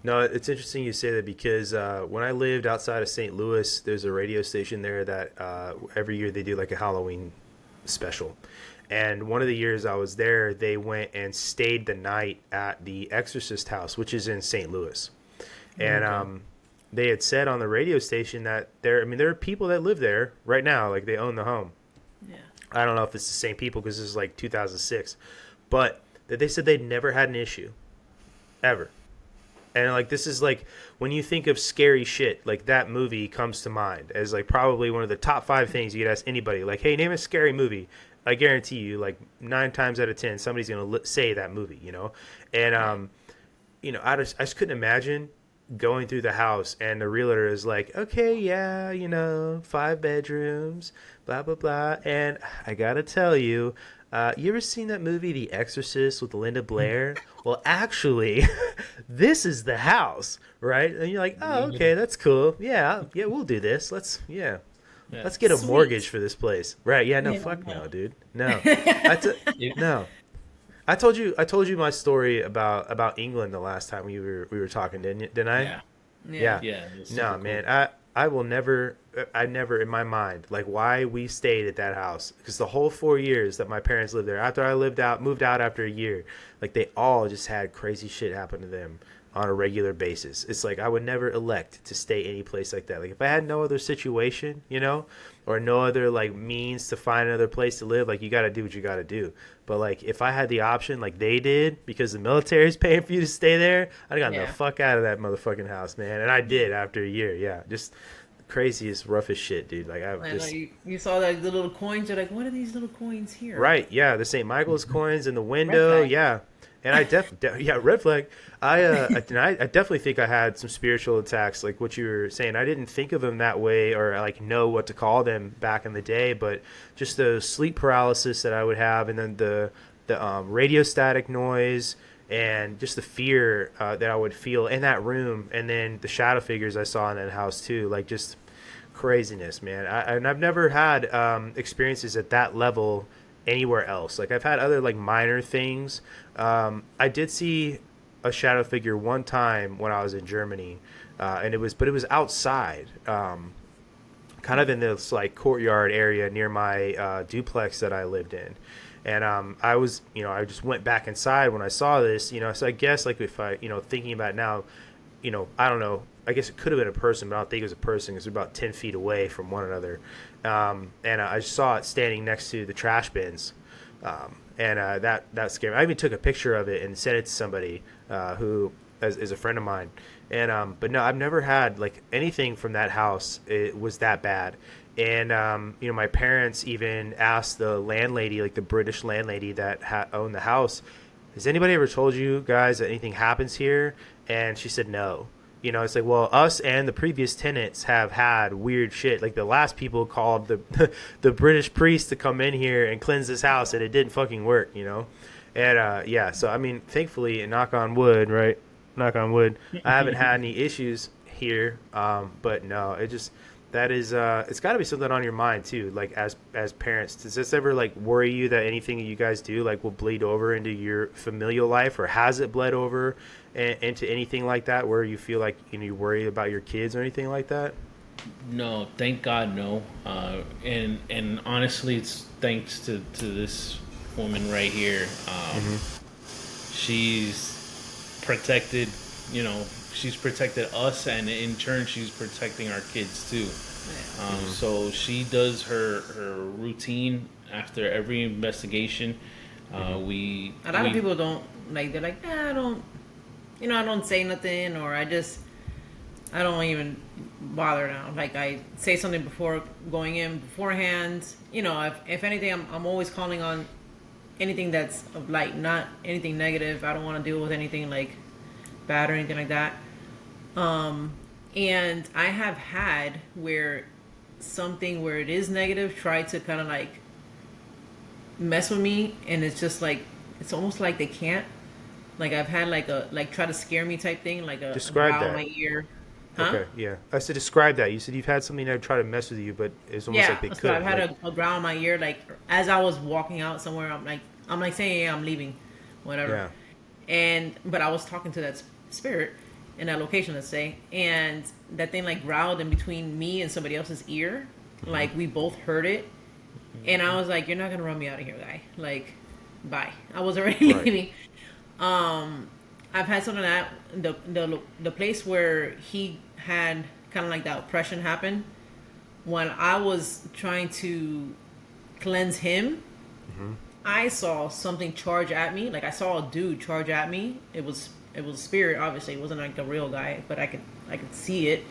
No, it's interesting you say that because when I lived outside of St. Louis, there's a radio station there that every year they do like a Halloween special. And one of the years I was there, they went and stayed the night at the Exorcist house, which is in St. Louis. And they had said on the radio station that there are people that live there right now, like they own the home. Yeah. I don't know if it's the same people because this is like 2006, but that they said they'd never had an issue, ever. And like this is like when you think of scary shit, like that movie comes to mind as like probably one of the top 5 things you could ask anybody. Like, hey, name a scary movie. I guarantee you, like 9 times out of 10, somebody's gonna say that movie, And I just couldn't imagine going through the house and the realtor is like, okay, yeah, 5 bedrooms, blah blah blah. And I gotta tell you. You ever seen that movie, The Exorcist, with Linda Blair? Well, actually, this is the house, right? And you're like, oh, okay, that's cool. Yeah, we'll do this. Let's get a Sweet. mortgage for this place, right? Yeah, no, fuck no, dude, no. No. I told you my story about England the last time we were talking, didn't I? Yeah. Yeah. It's No, super man. I will never, I never in my mind, like why we stayed at that house. Because the whole 4 years that my parents lived there, after I moved out after a year, like they all just had crazy shit happen to them on a regular basis. It's like I would never elect to stay any place like that. Like if I had no other situation, or no other like means to find another place to live, like you got to do what you got to do. But like if I had the option like they did because the military's paying for you to stay there, I'd gotten the fuck out of that motherfucking house, man. And I did after a year. Yeah, just craziest, roughest shit, dude. Like you saw that the little coins. You're like, what are these little coins here? Right? Yeah, the St. Michael's coins in the window. Yeah. And I red flag. I definitely think I had some spiritual attacks, like what you were saying. I didn't think of them that way or like know what to call them back in the day, but just the sleep paralysis that I would have, and then the radio static noise, and just the fear that I would feel in that room, and then the shadow figures I saw in that house too, like just craziness, man. And I've never had experiences at that level anywhere else. Like I've had other like minor things. I did see a shadow figure one time when I was in Germany, and it was outside, kind of in this like courtyard area near my duplex that I lived in. And I was, I just went back inside when I saw this, so I guess like if I, thinking about it now, I don't know, I guess it could have been a person, but I don't think it was a person because they're about 10 feet away from one another. And I just saw it standing next to the trash bins. And that scared me. I even took a picture of it and sent it to somebody who is a friend of mine. And but no, I've never had like anything from that house. It was that bad. And my parents even asked the landlady, like the British landlady that owned the house, has anybody ever told you guys that anything happens here? And she said no. It's like, well, us and the previous tenants have had weird shit. Like the last people called the British priest to come in here and cleanse this house, and it didn't fucking work, And so I mean, thankfully, and knock on wood, right? Knock on wood, I haven't had any issues here. But no, it's got to be something on your mind too. Like as parents, does this ever like worry you that anything you guys do like will bleed over into your familial life, or has it bled over into anything like that where you feel like you worry about your kids or anything like that? No, thank God, no. And honestly, it's thanks to this woman right here. She's protected, she's protected us, and in turn, she's protecting our kids too. So she does her routine after every investigation. A lot of people don't like. They're like, I don't. I don't say nothing, or I don't even bother now. Like I say something before going in beforehand. If anything, I'm always calling on anything that's of light, not anything negative. I don't want to deal with anything like bad or anything like that. And I have had where something where it is negative try to kind of like mess with me, and it's just like it's almost like they can't. Like I've had like a like try to scare me type thing, like a Describe growl in that. my ear. Huh? Okay, yeah. I said describe that. You said you've had something that try to mess with you, but it's almost Yeah. like they So I've could. had Like, a growl in my ear, like as I was walking out somewhere. I'm like saying, yeah, I'm leaving, whatever. yeah. And but I was talking to that spirit in that location, let's say, and that thing like growled in between me and somebody else's ear, like we both heard it, and I was like, "You're not gonna run me out of here, guy. Like, bye." I was already Right. leaving. I've had something that the place where he had kind of like that oppression happen when I was trying to cleanse him. I saw something charge at me. Like I saw a dude charge at me. It was a spirit. Obviously, it wasn't like a real guy, but I could see it.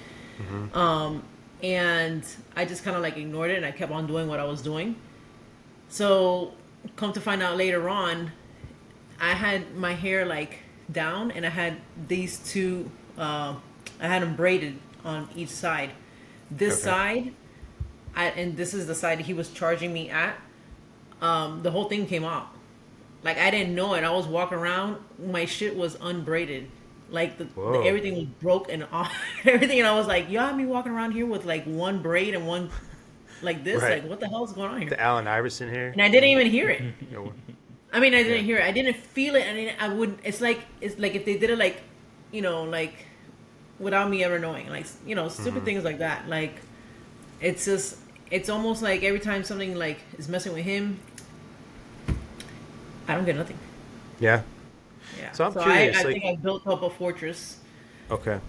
And I just kind of like ignored it, and I kept on doing what I was doing. So, come to find out later on, I had my hair like down, and I had these two. I had them braided on each side. This Okay. side, and this is the side he was charging me at. The whole thing came off. Like I didn't know it. I was walking around, my shit was unbraided. Like Whoa. everything was broke and off, everything, and I was like, "You have me walking around here with like one braid and one like this. Right. Like what the hell is going on here?" The Allen Iverson hair. And I didn't even hear it. You know, I mean, I didn't Yeah. hear it. I didn't feel it, and I wouldn't. It's like if they did it like, like without me ever knowing, like stupid things like that. Like it's just it's almost like every time something like is messing with him, I don't get nothing. yeah. Yeah. So I'm I curious, like- think I built up a fortress Okay.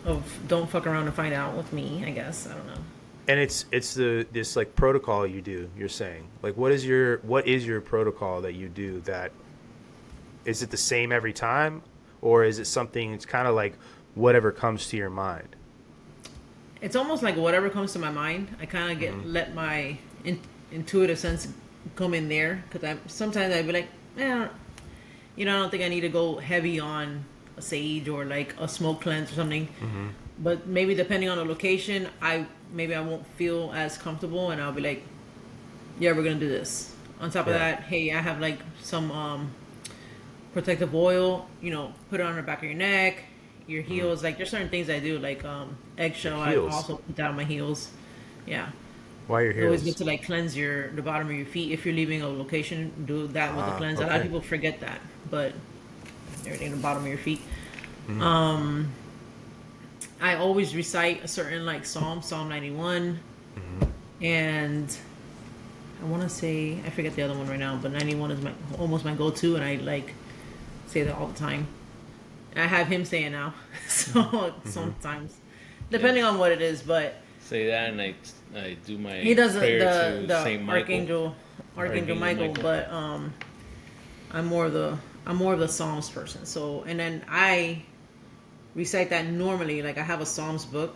of don't fuck around and find out with me. I guess I don't know. And it's this like protocol you do. You're saying like what is your protocol that you do? That is it the same every time, or is it something? It's kind of like whatever comes to your mind. It's almost like whatever comes to my mind. I kind of get let my intuitive sense come in there because sometimes I'd be like, I don't think I need to go heavy on a sage or like a smoke cleanse or something. But maybe depending on the location, I won't feel as comfortable, and I'll be like, yeah, we're gonna do this. On top of Yeah. that, hey, I have like some protective oil. Put it on the back of your neck, your heels. Like there's certain things I do, like eggshell. Your I heels? also put that on my heels. Yeah. Why you're It's here? always good to like cleanse the bottom of your feet if you're leaving a location. Do that with the cleanse. A lot of okay. people forget that, but everything at the bottom of your feet. I always recite a certain like Psalm 91, and I want to say I forget the other one right now, but 91 is almost my go-to, and I like say that all the time. I have him saying now, so sometimes, depending on what it is, but. Say that, and I do my He does prayer to the Saint Michael. Archangel Michael, but I'm more of the Psalms person. So and then I recite that normally. Like I have a Psalms book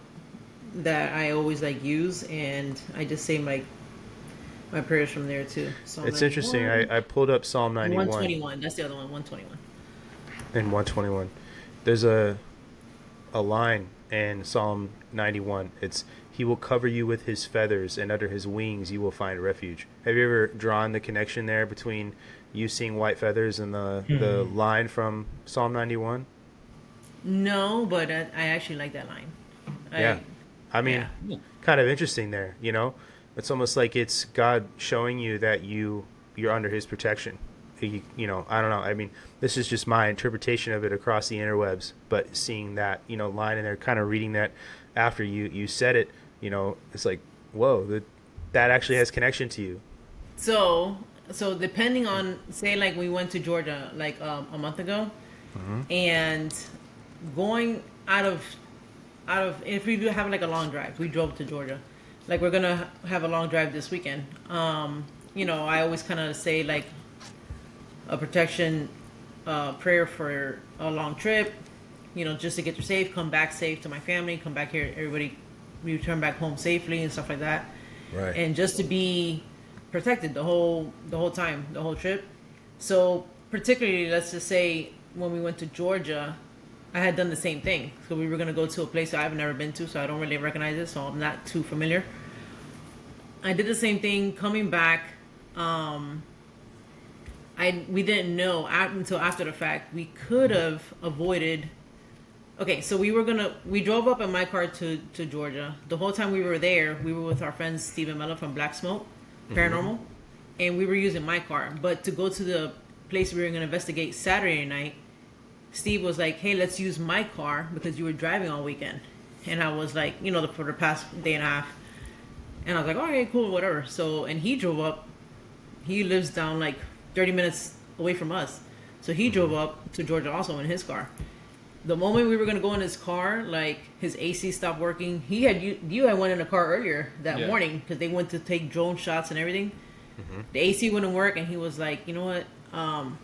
that I always like use, and I just say my prayers from there too. Psalm It's interesting. 91, I pulled up Psalm 91 121. That's the other one. 121. and 121. There's a line in Psalm 91. It's he will cover you with his feathers, and under his wings you will find refuge. Have you ever drawn the connection there between you seeing white feathers and the line from Psalm 91? No, but I actually like that line. Yeah. I mean, kind of interesting there, It's almost like it's God showing you that you're under his protection. I don't know. I mean, this is just my interpretation of it across the interwebs, but seeing that, line in there, kind of reading that after you said it, it's like, whoa, that actually has connection to you. So depending on, say, like we went to Georgia like a month ago, and going out of if we do have like a long drive, we drove to Georgia, like we're gonna have a long drive this weekend. I always kind of say like a protection prayer for a long trip, just to get you safe, come back safe to my family, come back here, everybody return back home safely and stuff like that. Right. And just to be protected the whole time, the whole trip. So particularly, let's just say when we went to Georgia, I had done the same thing. So we were gonna go to a place that I've never been to, so I don't really recognize it, so I'm not too familiar. I did the same thing coming back. We didn't know until after the fact. We could have avoided. Okay, so we drove up in my car to Georgia. The whole time we were there, we were with our friend Stephen Mella from Black Smoke Paranormal, and we were using my car. But to go to the place we were going to investigate Saturday night, Steve was like, "Hey, let's use my car because you were driving all weekend." And I was like, for the past day and a half, and I was like, "All right, cool, whatever." So, and he drove up. He lives down like 30 minutes away from us, so he drove up to Georgia also in his car. The moment we were gonna go in his car, like his AC stopped working. You had went in the car earlier that morning because they went to take drone shots and everything. The AC wouldn't work, and he was like, "You know what?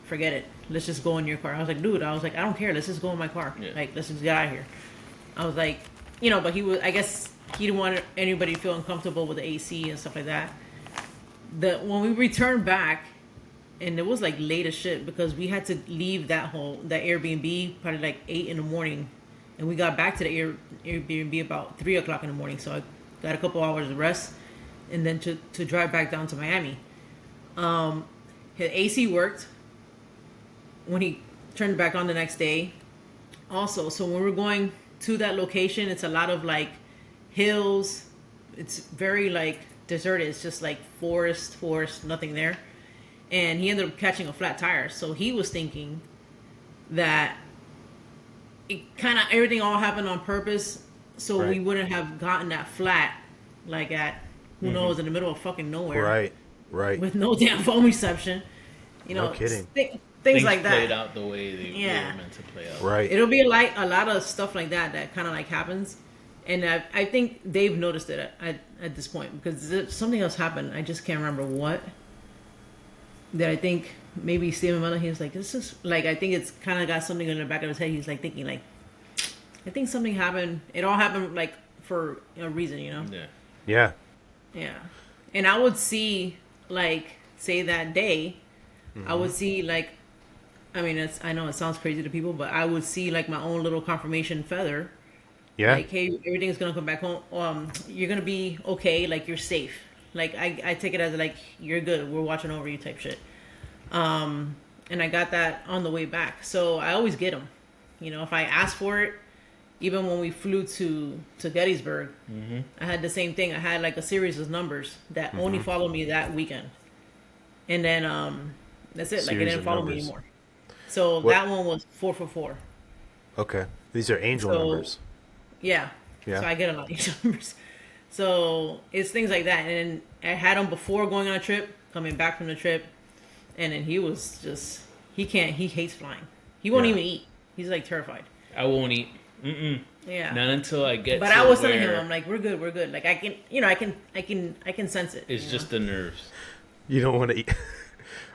Forget it. Let's just go in your car." I was like, "Dude," I don't care. Let's just go in my car. Yeah. Like, let's just get out of here. I was like, but I guess he didn't want anybody to feel uncomfortable with the AC and stuff like that. When we returned back, and it was like late as shit because we had to leave that Airbnb probably like 8 a.m, and we got back to the Airbnb about 3 o'clock in the morning. So I got a couple hours of rest, and then to drive back down to Miami. His AC worked when he turned it back on the next day. Also, so when we're going to that location, it's a lot of like hills. It's very like deserted. It's just like forest, nothing there. And he ended up catching a flat tire. So he was thinking that it kind of everything all happened on purpose, so we wouldn't have gotten that flat, like at who knows, in the middle of fucking nowhere. Right. With no damn phone reception. No kidding. Things like that. Played out the way they were meant to play out. Right. It'll be like a lot of stuff like that kind of like happens. And I think Dave noticed it at this point because something else happened. I just can't remember what. That I think maybe Stephen Miller, he was like, this is like, I think it's kind of got something in the back of his head. He's like thinking like, I think something happened. It all happened like for a reason, Yeah. And I would see like, say that day, I would see like, I mean, I know it sounds crazy to people, but I would see like my own little confirmation feather. Yeah. Like, hey, everything's going to come back home. You're going to be okay. Like, you're safe. Like, I take it as, like, you're good. We're watching over you type shit. And I got that on the way back. So I always get them. If I ask for it, even when we flew to Gettysburg, I had the same thing. I had, like, a series of numbers that only followed me that weekend. And then that's it. Like, it didn't follow me anymore. So that one was 444. Okay. These are angel numbers. Yeah. So I get a lot of angel numbers. So it's things like that. And then I had him before going on a trip, coming back from the trip. And then he was just, he hates flying. He won't even eat. He's like terrified. I won't eat. Yeah. Not until I get. But I was telling him, I'm like, we're good. Like I can sense it. It's just the nerves. You don't want to eat.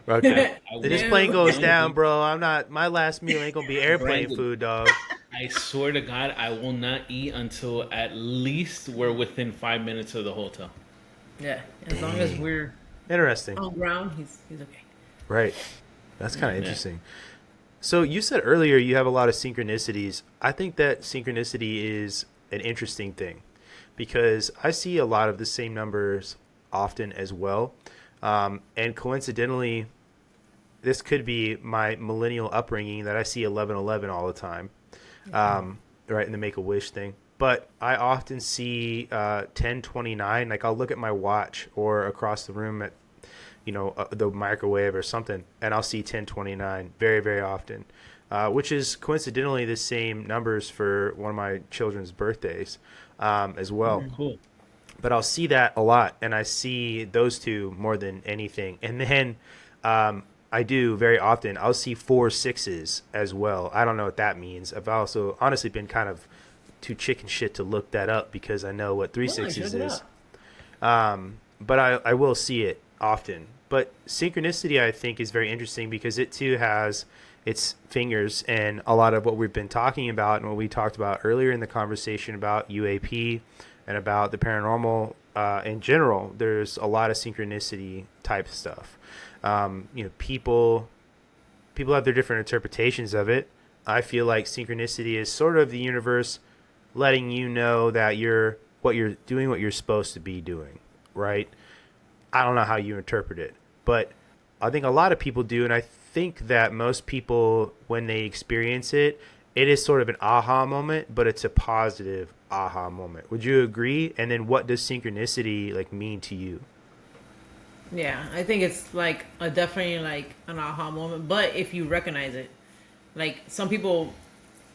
Okay. If this plane goes down, bro, my last meal ain't gonna be airplane food, dog. I swear to God, I will not eat until at least we're within 5 minutes of the hotel. Yeah, as long as we're interesting on ground, he's okay. Right, that's kind of interesting. So you said earlier you have a lot of synchronicities. I think that synchronicity is an interesting thing because I see a lot of the same numbers often as well, and coincidentally, this could be my millennial upbringing that I see 1111 all the time. Right in the Make-A-Wish thing. But I often see 1029. Like I'll look at my watch or across the room at, the microwave or something, and I'll see 1029 very, very often, which is coincidentally the same numbers for one of my children's birthdays as well. Cool. But I'll see that a lot, and I see those two more than anything. And then I do very often. I'll see 4 6s as well. I don't know what that means. I've also honestly been kind of too chicken shit to look that up because I know what 3 6s is. But I will see it often. But synchronicity, I think, is very interesting because it too has its fingers, and a lot of what we've been talking about and what we talked about earlier in the conversation about UAP and about the paranormal in general. There's a lot of synchronicity type stuff. People have their different interpretations of it. I feel like synchronicity is sort of the universe letting you know that you're doing what you're supposed to be doing, right? I don't know how you interpret it, but I think a lot of people do, and I think that most people, when they experience it, it is sort of an aha moment, but it's a positive aha moment. Would you agree? And then what does synchronicity like mean to you? Yeah, I think it's like a definitely like an aha moment. But if you recognize it, like some people,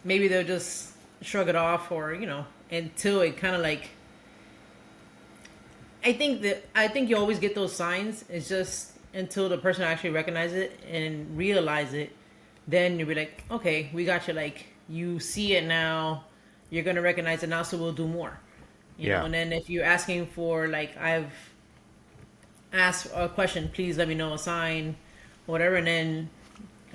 maybe they'll just shrug it off, or until it kind of like. I think you always get those signs. It's just until the person actually recognizes it and realize it, then you'll be like, okay, we got you. Like you see it now, you're gonna recognize it now, so we'll do more. You know, and then if you're asking for like I've asked a question, please let me know a sign, whatever, and then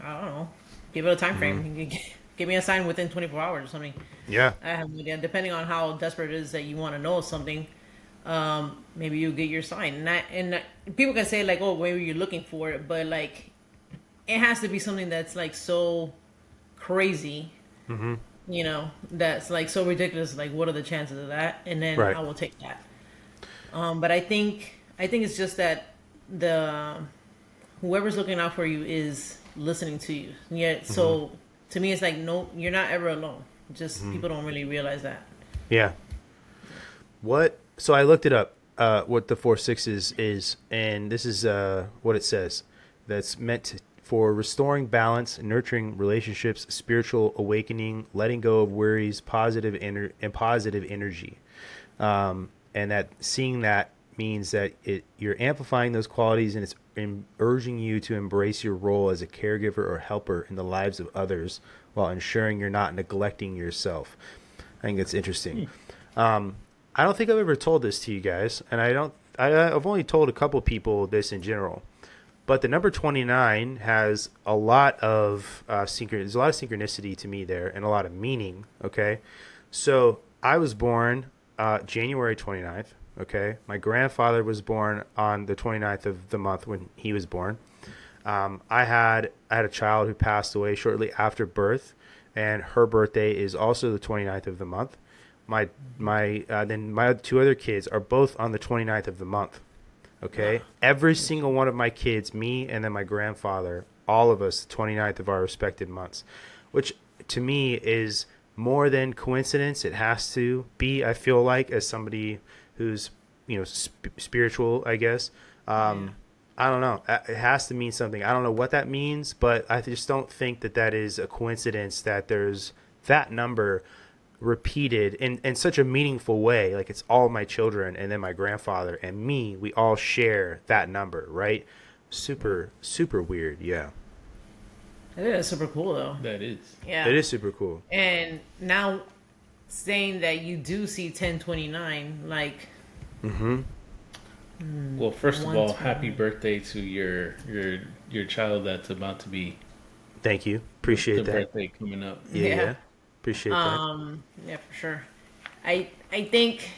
I don't know, give it a time frame. Give me a sign within 24 hours or something. Yeah. I have no idea. Depending on how desperate it is that you want to know something, maybe you get your sign. And people can say like, oh, maybe you're looking for it, but like, it has to be something that's like so crazy, that's like so ridiculous. Like, what are the chances of that? And then Right. I will take that. But I think it's just that the whoever's looking out for you is listening to you. Yeah. So to me, it's like, no, you're not ever alone. Just people don't really realize that. Yeah. What? So I looked it up. What the 4-6 is, and this is what it says. That's meant for restoring balance, nurturing relationships, spiritual awakening, letting go of worries, positive energy, and that seeing that means that you're amplifying those qualities, and it's urging you to embrace your role as a caregiver or helper in the lives of others while ensuring you're not neglecting yourself. I think it's interesting. I don't think I've ever told this to you guys, and I've only told a couple people this in general, but the number 29 has a lot of there's a lot of synchronicity to me there, and a lot of meaning. Okay, so I was born January 29th. Okay, my grandfather was born on the 29th of the month when he was born. I had a child who passed away shortly after birth, and her birthday is also the 29th of the month. Then my two other kids are both on the 29th of the month. Okay, every single one of my kids, me and then my grandfather, all of us, the 29th of our respective months, which to me is more than coincidence. It has to be. I feel like, as somebody who's spiritual, I guess. I don't know. It has to mean something. I don't know what that means, but I just don't think that is a coincidence that there's that number repeated in such a meaningful way. Like, it's all my children and then my grandfather and me. We all share that number, right? Super, super weird. Yeah. It is super cool though. That is. Yeah. It is super cool. And now saying that you do see 1029, like. Well, first of all, happy birthday to your child that's about to be. Thank you. Appreciate the that. birthday coming up. Yeah. Appreciate that. Yeah, for sure. I think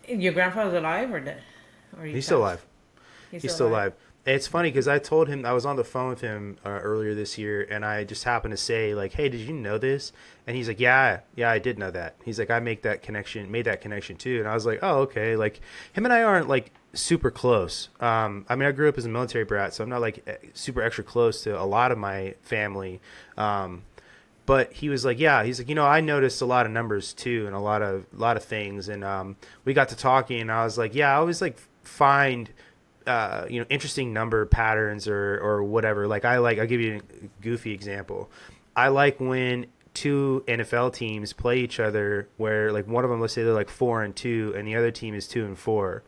your grandfather's alive or dead? Or He's still alive. He's still alive. It's funny because I told him, I was on the phone with him earlier this year, and I just happened to say, like, hey, did you know this? And he's like, yeah, I did know that. He's like, I made that connection too. And I was like, oh, okay. Like, him and I aren't like super close. I mean, I grew up as a military brat, so I'm not like super extra close to a lot of my family. But he was like, yeah, he's like, I noticed a lot of numbers too, and a lot of things. And we got to talking, and I was like, yeah, I always like find interesting number patterns or whatever. Like, I'll give you a goofy example. I like when two NFL teams play each other where, like, one of them, let's say they're like 4-2 and the other team is 2-4.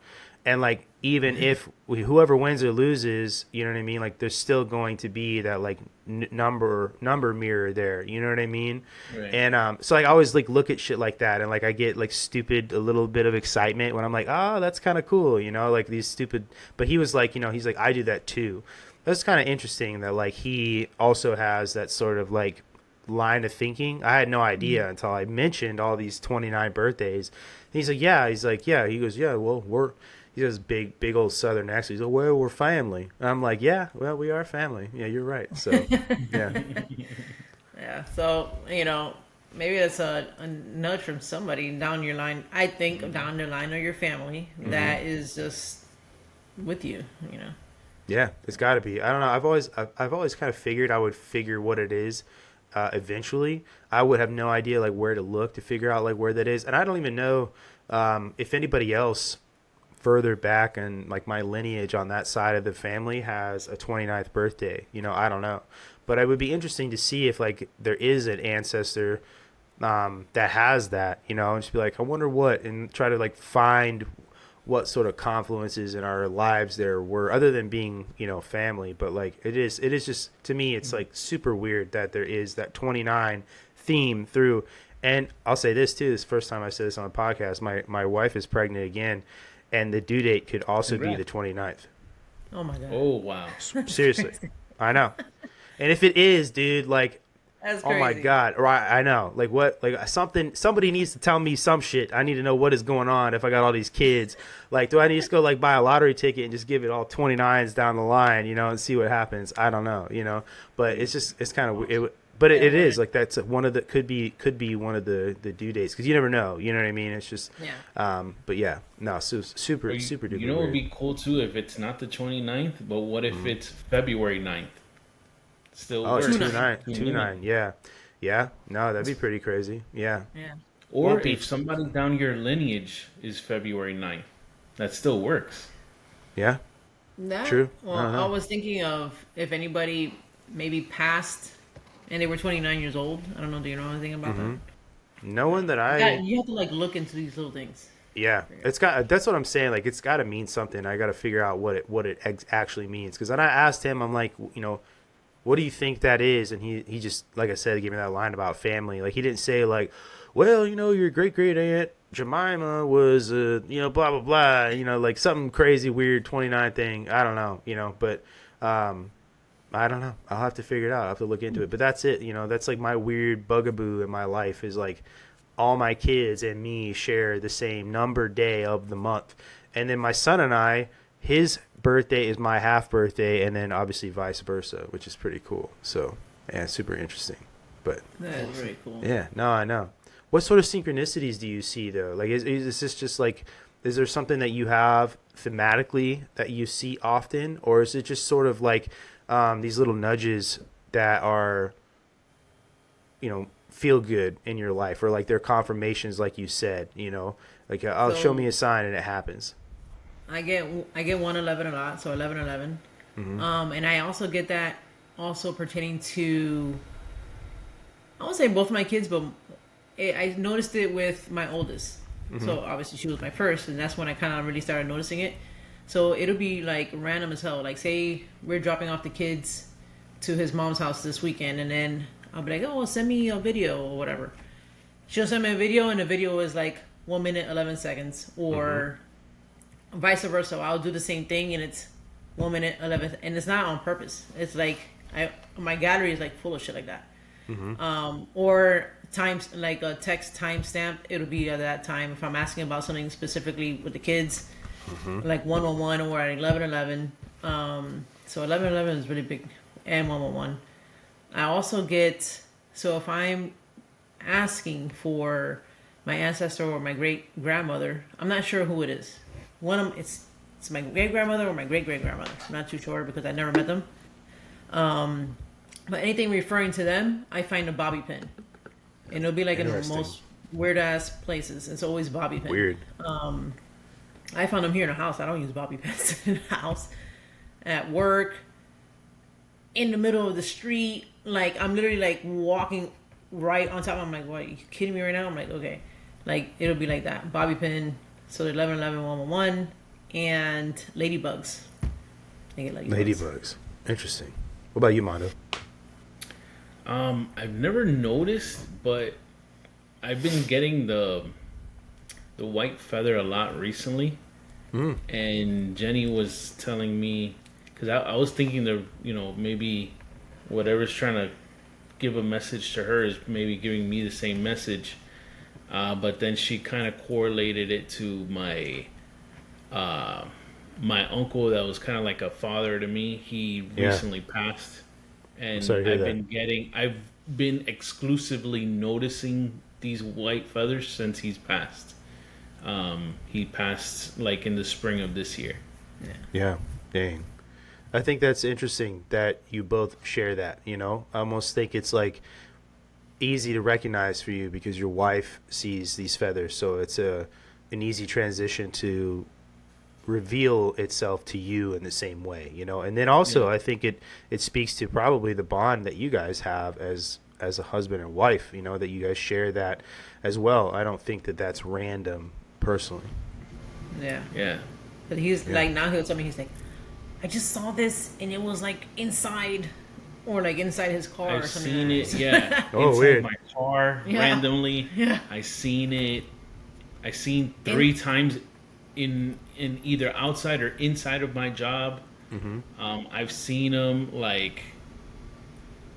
And like, even if whoever wins or loses, you know what I mean? Like, there's still going to be that like number mirror there. You know what I mean? Right. And so I always like look at shit like that, and like I get like a little bit of excitement when I'm like, oh, that's kind of cool, like these stupid. But he was like, he's like, I do that too. That's kind of interesting that like he also has that sort of like line of thinking. I had no idea until I mentioned all these 29 birthdays. And he's like, yeah. He goes, yeah. Well, he has big old Southern accent. He's like, well, we're family. And I'm like, yeah, well, we are family. Yeah, you're right. So, yeah. Yeah. So, maybe that's a nudge from somebody down your line. I think down the line of your family that is just with you. Yeah, it's got to be. I don't know. I've always kind of figured I would figure what it is. Eventually, I would have no idea like where to look to figure out like where that is, and I don't even know if anybody else further back in like my lineage on that side of the family has a 29th birthday. I don't know, but it would be interesting to see if like there is an ancestor that has that. And just be like, I wonder what, and try to like find what sort of confluences in our lives there were other than being family. But like it is just, to me, it's like super weird that there is that 29 theme through. And I'll say this too, this is the first time I said this on a podcast, my wife is pregnant again, and the due date could also be the 29th. Oh my god. Oh wow. Seriously. I know. And if it is, dude, like, That's crazy. oh my god, right? I know. Like what? Like somebody needs to tell me some shit. I need to know what is going on if I got all these kids. Like, do I need to just go like buy a lottery ticket and just give it all 29s down the line, and see what happens? I don't know, But it's kind of but it is like that's one of the could be one of the due dates, because you never know. You know what I mean? It's just But yeah, no, super duper. It would be cool too if it's not the 29th, but what if it's February 9th? Still it's works. 2-9. Yeah. No, that'd be pretty crazy. Yeah. Or if somebody down your lineage is February 9th, that still works. Yeah. That, True. Well, I was thinking of if anybody maybe passed and they were 29 years old. I don't know. Do you know anything about that? No one that You have to like look into these little things. Yeah, that's what I'm saying. Like, it's got to mean something. I got to figure out what it actually means. Because then I asked him, I'm like, what do you think that is? And he just, like I said, gave me that line about family. Like, he didn't say like, well, your great aunt Jemima was, blah blah blah. Like something crazy weird 29 thing. I don't know. But I don't know. I'll have to figure it out. I'll have to look into it. But that's it. That's like my weird bugaboo in my life is like all my kids and me share the same number day of the month. And then my son and I, his birthday is my half birthday, and then obviously vice versa, which is pretty cool. So, yeah, super interesting. But that's very cool. Yeah, no, I know. What sort of synchronicities do you see though? Like, is this just like, is there something that you have thematically that you see often, or is it just sort of like these little nudges that are, feel good in your life, or like they're confirmations, like you said, like show me a sign and it happens. I get 111 a lot, so 1111. And I also get that also pertaining to, I won't say both my kids, but I noticed it with my oldest. So obviously she was my first, and that's when I kind of really started noticing it. So it'll be like random as hell. Like, say we're dropping off the kids to his mom's house this weekend, and then I'll be like, oh, send me a video or whatever. She'll send me a video, and the video is like 1 minute 11 seconds, or vice versa. I'll do the same thing, and it's 1 minute 11, and it's not on purpose. It's like my gallery is like full of shit like that. Or times like a text timestamp. It'll be at that time if I'm asking about something specifically with the kids, like 111 or at 1111. So 1111 is really big, and 111. I also get, so if I'm asking for my ancestor or my great grandmother, I'm not sure who it is. One of them, it's my great grandmother or my great great grandmother. I'm not too sure because I never met them. But anything referring to them, I find a bobby pin, and it'll be like in the most weird ass places. It's always bobby pin. Weird. I found them here in the house. I don't use bobby pins in the house. At work, in the middle of the street, like I'm literally like walking right on top. I'm like, what? Are you kidding me right now? I'm like, okay, like it'll be like that. Bobby pin. So 1111 111 and ladybugs. I get Ladybugs. Interesting. What about you, Mondo? I've never noticed, but I've been getting the white feather a lot recently. And Jenny was telling me, because I was thinking that, maybe whatever's trying to give a message to her is maybe giving me the same message. But then she kind of correlated it to my my uncle that was kind of like a father to me. He recently passed, and I've been exclusively noticing these white feathers since he's passed. He passed like in the spring of this year. Yeah. Dang. I think that's interesting that you both share that, you know? I almost think it's like easy to recognize for you because your wife sees these feathers, so it's an easy transition to reveal itself to you in the same way, you know? And then also I think it speaks to probably the bond that you guys have as a husband and wife, you know, that you guys share that as well. I don't think that that's random personally. Yeah. But he's like, now he'll tell me, he's like, I just saw this and it was like inside, or like inside his car or I've something. seen like it, yeah. Oh, inside weird. my car randomly. Yeah. I seen it. I seen 3 times in either outside or inside of my job. I've seen them like.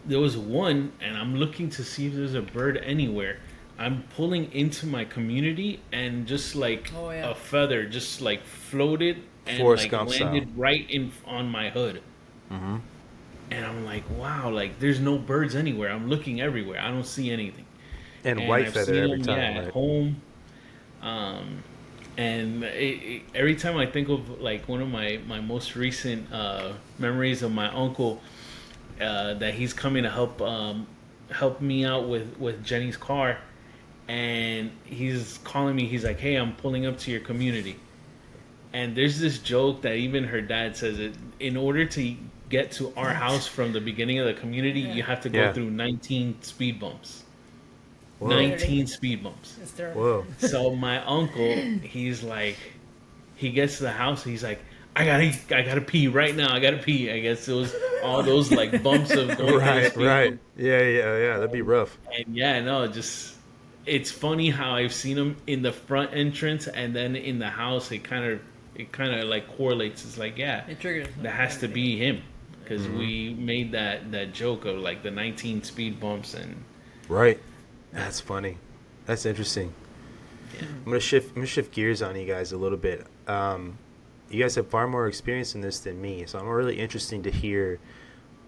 There was one, and I'm looking to see if there's a bird anywhere. I'm pulling into my community, and just like a feather just like floated and Forrest like Gump landed style. right in on my hood. And I'm like, wow, like there's no birds anywhere. I'm looking everywhere. I don't see anything. And white I've feather seen every them, time, at right? home. And every time I think of like one of my most recent memories of my uncle, that he's coming to help me out with Jenny's car, and he's calling me. He's like, "Hey, I'm pulling up to your community." And there's this joke that even her dad says it. In order to get to our house from the beginning of the community, you have to go through 19 speed bumps. Whoa. 19 speed bumps. It's terrible. Whoa. So my uncle, he's like, he gets to the house, he's like, I gotta pee right now. I gotta pee. I guess it was all those like bumps of going through the speed bump. Yeah. That'd be rough. And it's funny how I've seen him in the front entrance, and then in the house, it kind of like correlates. It's like, It triggers. that has to be him, because we made that joke of like the 19 speed bumps. And Right. That's funny. That's interesting. I'm gonna shift gears on you guys a little bit. You guys have far more experience in this than me, so I'm really interested to hear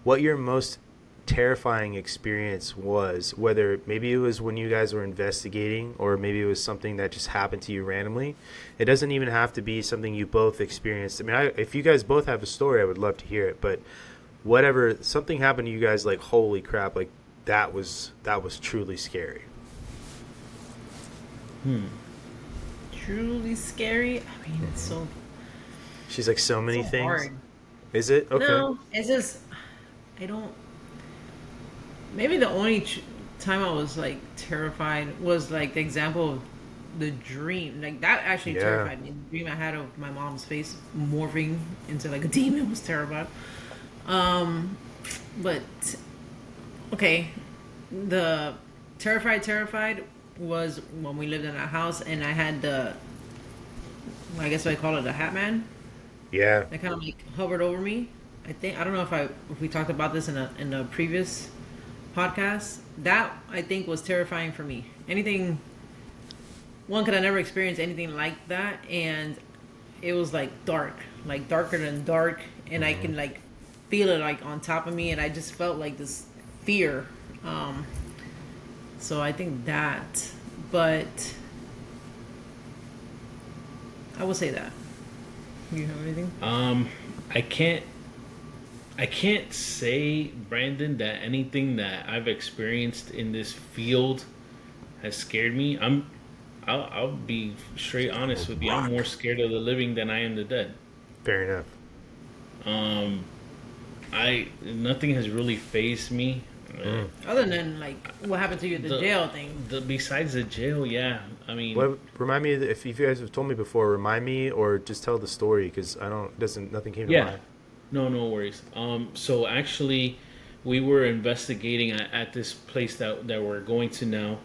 what your most terrifying experience was. Whether maybe it was when you guys were investigating, or maybe it was something that just happened to you randomly. It doesn't even have to be something you both experienced. I mean, if you guys both have a story, I would love to hear it. But whatever, something happened to you guys, like holy crap, like that was truly scary. Truly scary. I mean, it's so. She's like, so many so things. hard. Is it? Okay. No, it's just I don't. Maybe the only time I was like terrified was like the example of the dream. Like that actually terrified me. The dream I had of my mom's face morphing into like a demon was terrified. But okay, the terrified was when we lived in a house and I had I guess I call it a Hatman. Yeah. That kind of like hovered over me. I don't know if we talked about this in a previous podcast. That I think was terrifying for me. Anything, one, could I never experience anything like that, and it was like dark, like darker than dark, and I can like feel it like on top of me, and I just felt like this fear. So I think that, but I will say that. You have anything? I can't say, Brandon, that anything that I've experienced in this field has scared me. I'll be straight honest with you. I'm more scared of the living than I am the dead. Fair enough. Nothing has really fazed me. Other than like what happened to you at the jail thing. Besides the jail, yeah. I mean, Remind me, if you guys have told me before, remind me, or just tell the story, because nothing came to mind. No worries. So actually, we were investigating at this place that we're going to now.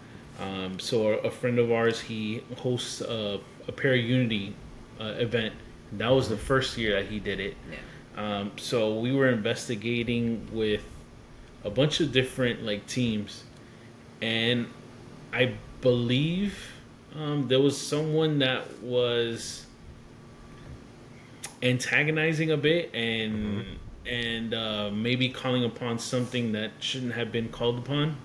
So a friend of ours, he hosts a Para-Unity event. That was the first year that he did it. Yeah. So we were investigating with a bunch of different like teams, and I believe there was someone that was antagonizing a bit and maybe calling upon something that shouldn't have been called upon.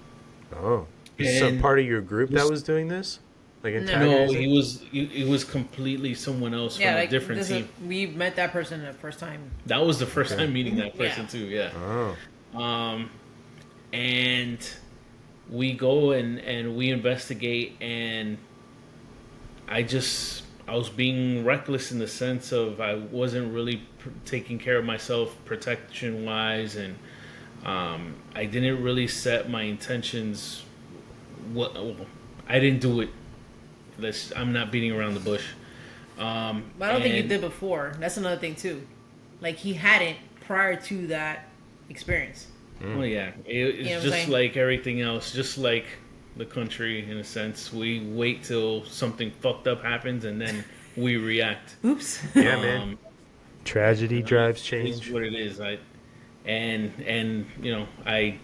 Oh, is some And part of your group that this, was doing this? Like No. no, antagonizing? he was completely someone else Yeah, from a like different this is, team. we met that person the first time. That was the first Okay. time meeting that Yeah. person too. Yeah. Oh, Um, and we go and we investigate, and I was being reckless in the sense of I wasn't really taking care of myself protection wise, and I didn't really set my intentions. What I didn't do it. I'm not beating around the bush. But I don't think you did before. That's another thing too. Like he hadn't prior to that experience. Well, yeah, You know it's what I'm just saying? like everything else. Just like the country, in a sense, we wait till something fucked up happens and then we react. Oops. yeah, man. Tragedy drives It is change. what it is. And you know, I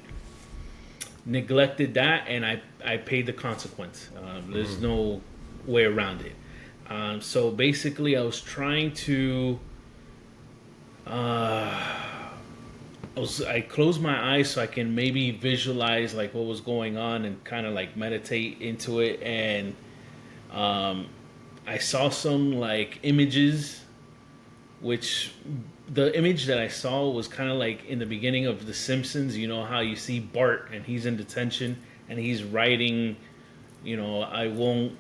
neglected that, and I paid the consequence. There's no way around it. So basically, I was trying to. I closed my eyes so I can maybe visualize like what was going on and kind of like meditate into it, and I saw some like images, which the image that I saw was kind of like in the beginning of The Simpsons. You know how you see Bart and he's in detention and he's writing, you know, I won't,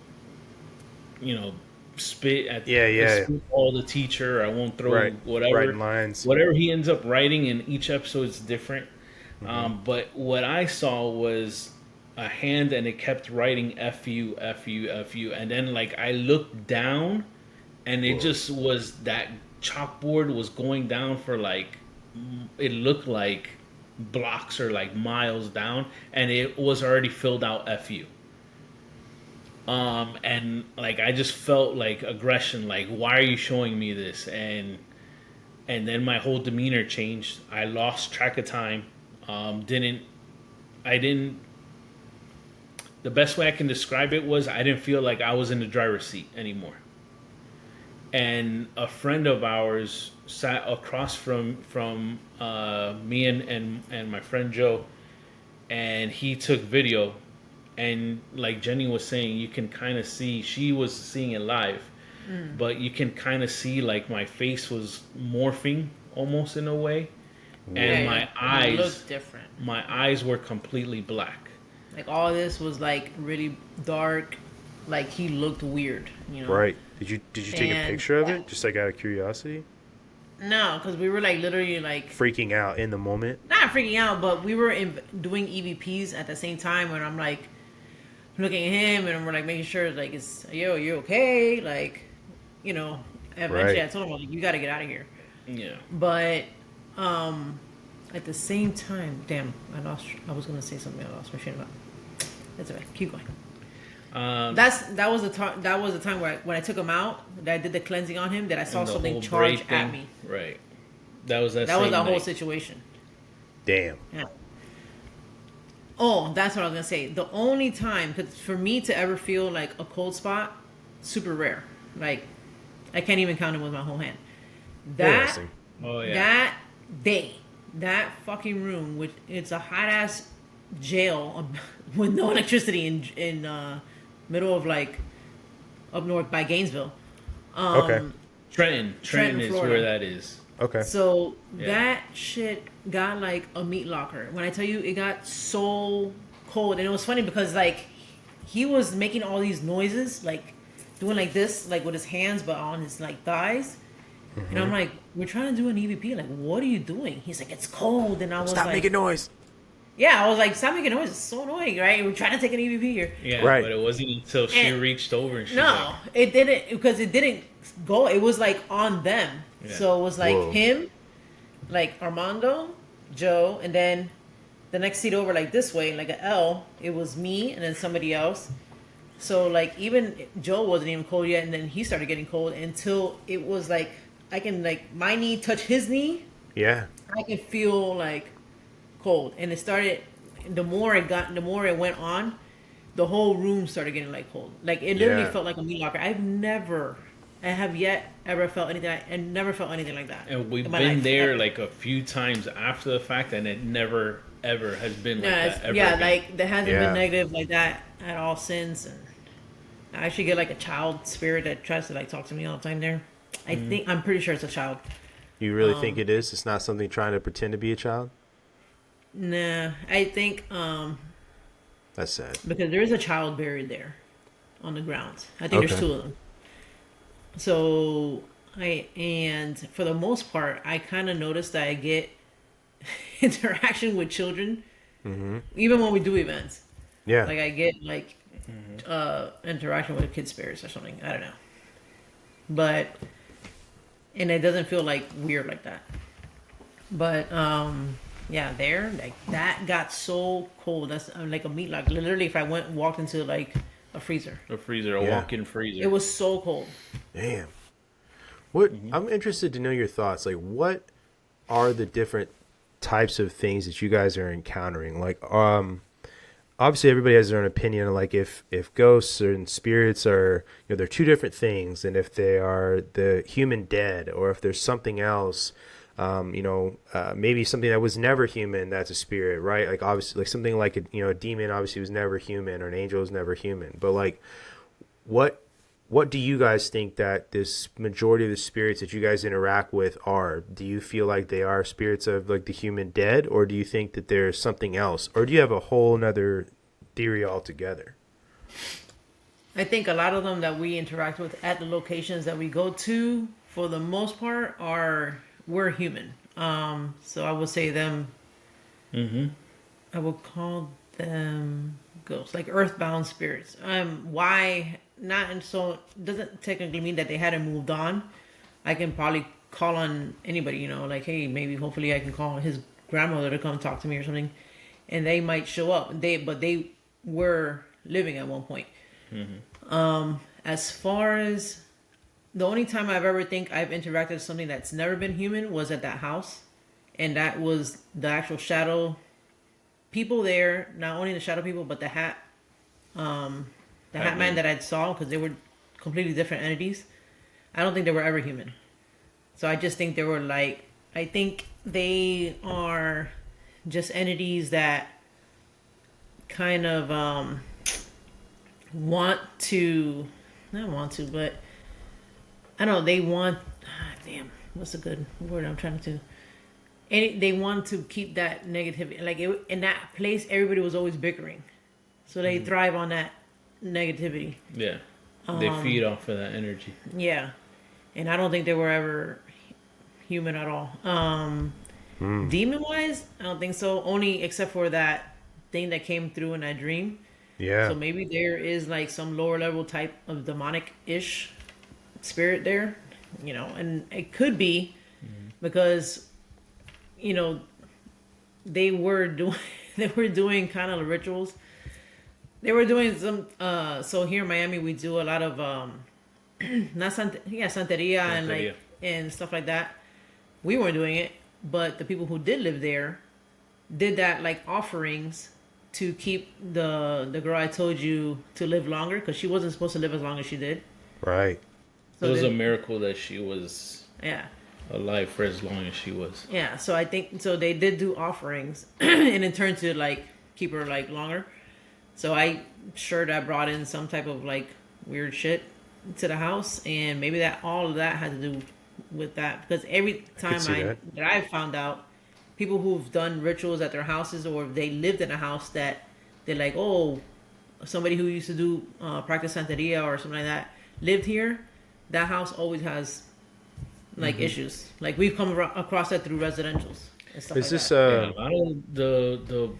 you know, spit at spit all the teacher. I won't throw Right. whatever Writing lines. whatever he ends up writing, and each episode is different. But what I saw was a hand, and it kept writing "f you, f you, f you," and then like I looked down, and it just was that chalkboard was going down for like it looked like blocks or like miles down, and it was already filled out "f you." And like I just felt like aggression, like why are you showing me this? And then my whole demeanor changed. I lost track of time. Didn't I didn't the best way I can describe it was I didn't feel like I was in the driver's seat anymore. And a friend of ours sat across from me and my friend Joe, and he took video. And like Jenny was saying, you can kind of see, she was seeing it live, but you can kind of see like my face was morphing almost in a way, and It looked different. my eyes were completely black. Like all this was like really dark. Like he looked weird, you know. Right. Did you take a And- picture of it? Just like out of curiosity? No, because we were like literally like Freaking out in the moment? not freaking out, but we were doing EVPs at the same time, and I'm like looking at him, and we're like making sure like it's you okay, like you know. Eventually, Right. I told him like you got to get out of here. Yeah. But at the same time, damn, I was gonna say something. I lost my train of thought. That's alright. Keep going. That was the time. That was the time where when I took him out, that I did the cleansing on him. That I saw And the something whole charge braid at thing. me. Right. That was that That was same the whole night. situation. Damn. Yeah. Oh, that's what I was gonna say. The only time, because for me to ever feel like a cold spot, super rare. Like, I can't even count it with my whole hand. That Interesting. Oh yeah. that day, that fucking room, which it's a hot ass jail with no electricity in middle of like up north by Gainesville. Okay. Trenton is Florida. where that is. Okay. So Yeah. that shit got like a meat locker. When I tell you, it got so cold, and it was funny because like he was making all these noises, like doing like this, like with his hands, but on his like thighs. And I'm like, we're trying to do an EVP. Like, what are you doing? He's like, it's cold. And I was Stop like, making noise. yeah, I was like, stop making noise. It's so annoying, right? We're trying to take an EVP here. Yeah. Right. But it wasn't until she And- reached over and she's No, like, it didn't, because it didn't go. It was like on them. Yeah. So it was like Whoa. him, like Armando, Joe, and then the next seat over, like this way, like an L, it was me and then somebody else. So like even Joe wasn't even cold yet, and then he started getting cold until it was like I can like my knee touch his knee. Yeah. I can feel like cold, and it started. The more it went on, the whole room started getting like cold. Like it literally Yeah. felt like a meat locker. I have yet ever felt anything. I never felt anything like that. and we've in my been life, there ever. like a few times after the fact, and it never ever has been like Yeah, that ever yeah, again. like there hasn't Yeah. been negative like that at all since. And I actually get like a child spirit that tries to like talk to me all the time. There, I'm pretty sure it's a child. You really think it is? It's not something trying to pretend to be a child? Nah, I think That's sad. because there is a child buried there on the grounds. I think there's Okay. two of them. So and for the most part, I kind of noticed that I get interaction with children, even when we do events. Yeah. Like I get like interaction with kid spirits or something. I don't know, but and it doesn't feel like weird like that. But yeah, there like that got so cold. That's like a meat lock. Literally, if I walked into like a freezer, A freezer, a Yeah. walk-in freezer. it was so cold. Damn. What I'm interested to know your thoughts. Like, what are the different types of things that you guys are encountering? Like, obviously everybody has their own opinion. Like, if ghosts and spirits are, they're two different things, and if they are the human dead, or if there's something else, maybe something that was never human that's a spirit, right? Like, obviously, like something like a demon obviously was never human, or an angel was never human. But like, what do you guys think that this majority of the spirits that you guys interact with are? Do you feel like they are spirits of like the human dead, or do you think that there's something else, or do you have a whole nother theory altogether? I think a lot of them that we interact with at the locations that we go to, for the most part, we're human. So I would say them. I would call them ghosts, like earthbound spirits. Why not? And so it doesn't technically mean that they hadn't moved on. I can probably call on anybody, like, hey, maybe hopefully I can call his grandmother to come talk to me or something, and they might show up. But they were living at one point. As far as the only time I've ever think I've interacted with something that's never been human was at that house, and that was the actual shadow people there. Not only the shadow people, but the Hatman that I saw, because they were completely different entities. I don't think they were ever human. So I just think they were like, I think they are just entities that kind of but I don't know, they want, damn, what's a good word I'm trying to, they want to keep that negativity. Like in that place, everybody was always bickering. So they thrive on that negativity. Yeah. They feed off of that energy. Yeah. And I don't think they were ever human at all. Demon wise, I don't think so. Only except for that thing that came through in that dream. Yeah. So maybe there is like some lower level type of demonic-ish spirit there, and it could be because, they were doing kind of rituals. They were doing some, so here in Miami, we do a lot of, Santeria and like, and stuff like that. We weren't doing it, but the people who did live there did that, like offerings to keep the girl I told you to live longer, because she wasn't supposed to live as long as she did. Right. So It was then- a miracle that she was yeah. alive for as long as she was. Yeah, so I think so they did do offerings and in turn to like keep her like longer. So I sure that brought in some type of like weird shit to the house, and maybe that all of that had to do with that, because every time that I've found out, people who've done rituals at their houses, or they lived in a house that they're like, oh, somebody who used to do practice Santeria or something like that lived here, that house always has like issues. Like we've come across that through residentials and stuff Is like this that. Yeah, I don't,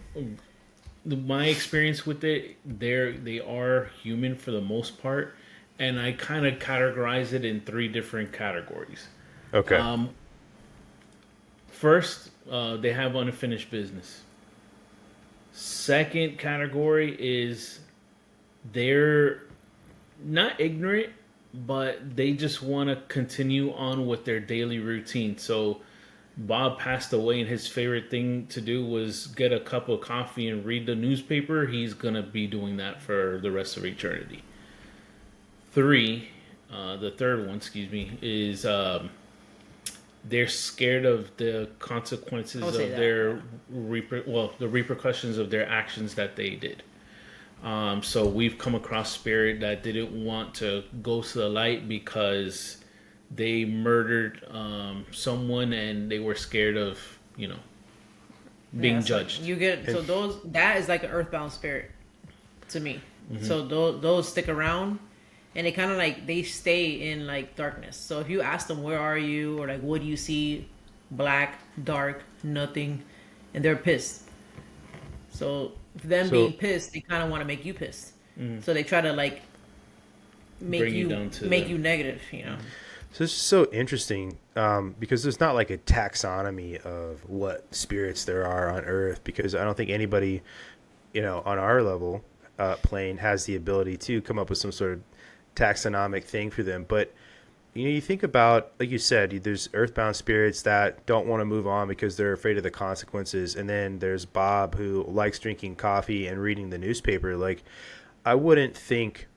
my experience with it, they are human for the most part, and I kind of categorize it in 3 different categories. okay? First, they have unfinished business. Second category is they're not ignorant, but they just want to continue on with their daily routine. So Bob passed away, and his favorite thing to do was get a cup of coffee and read the newspaper. He's going to be doing that for the rest of eternity. The third one, is they're scared of the I consequences would say of that. their Yeah. the repercussions of their actions that they did. So we've come across spirit that didn't want to go to the light because they murdered someone and they were scared of, you know, Yeah, being so judged. you get And so those that is like an earthbound spirit to me. So those stick around, and they kind of like they stay in like darkness. So if you ask them where are you or like what do you see, black, dark, nothing, and they're pissed. So them being so pissed, they kind of want to make you pissed. So they try to like Bring you down to make the- you negative. You know. So this is so interesting because there's not like a taxonomy of what spirits there are on Earth, because I don't think anybody, on our level plane has the ability to come up with some sort of taxonomic thing for them. But you think about, like you said, there's earthbound spirits that don't want to move on because they're afraid of the consequences, and then there's Bob who likes drinking coffee and reading the newspaper. Like, I wouldn't think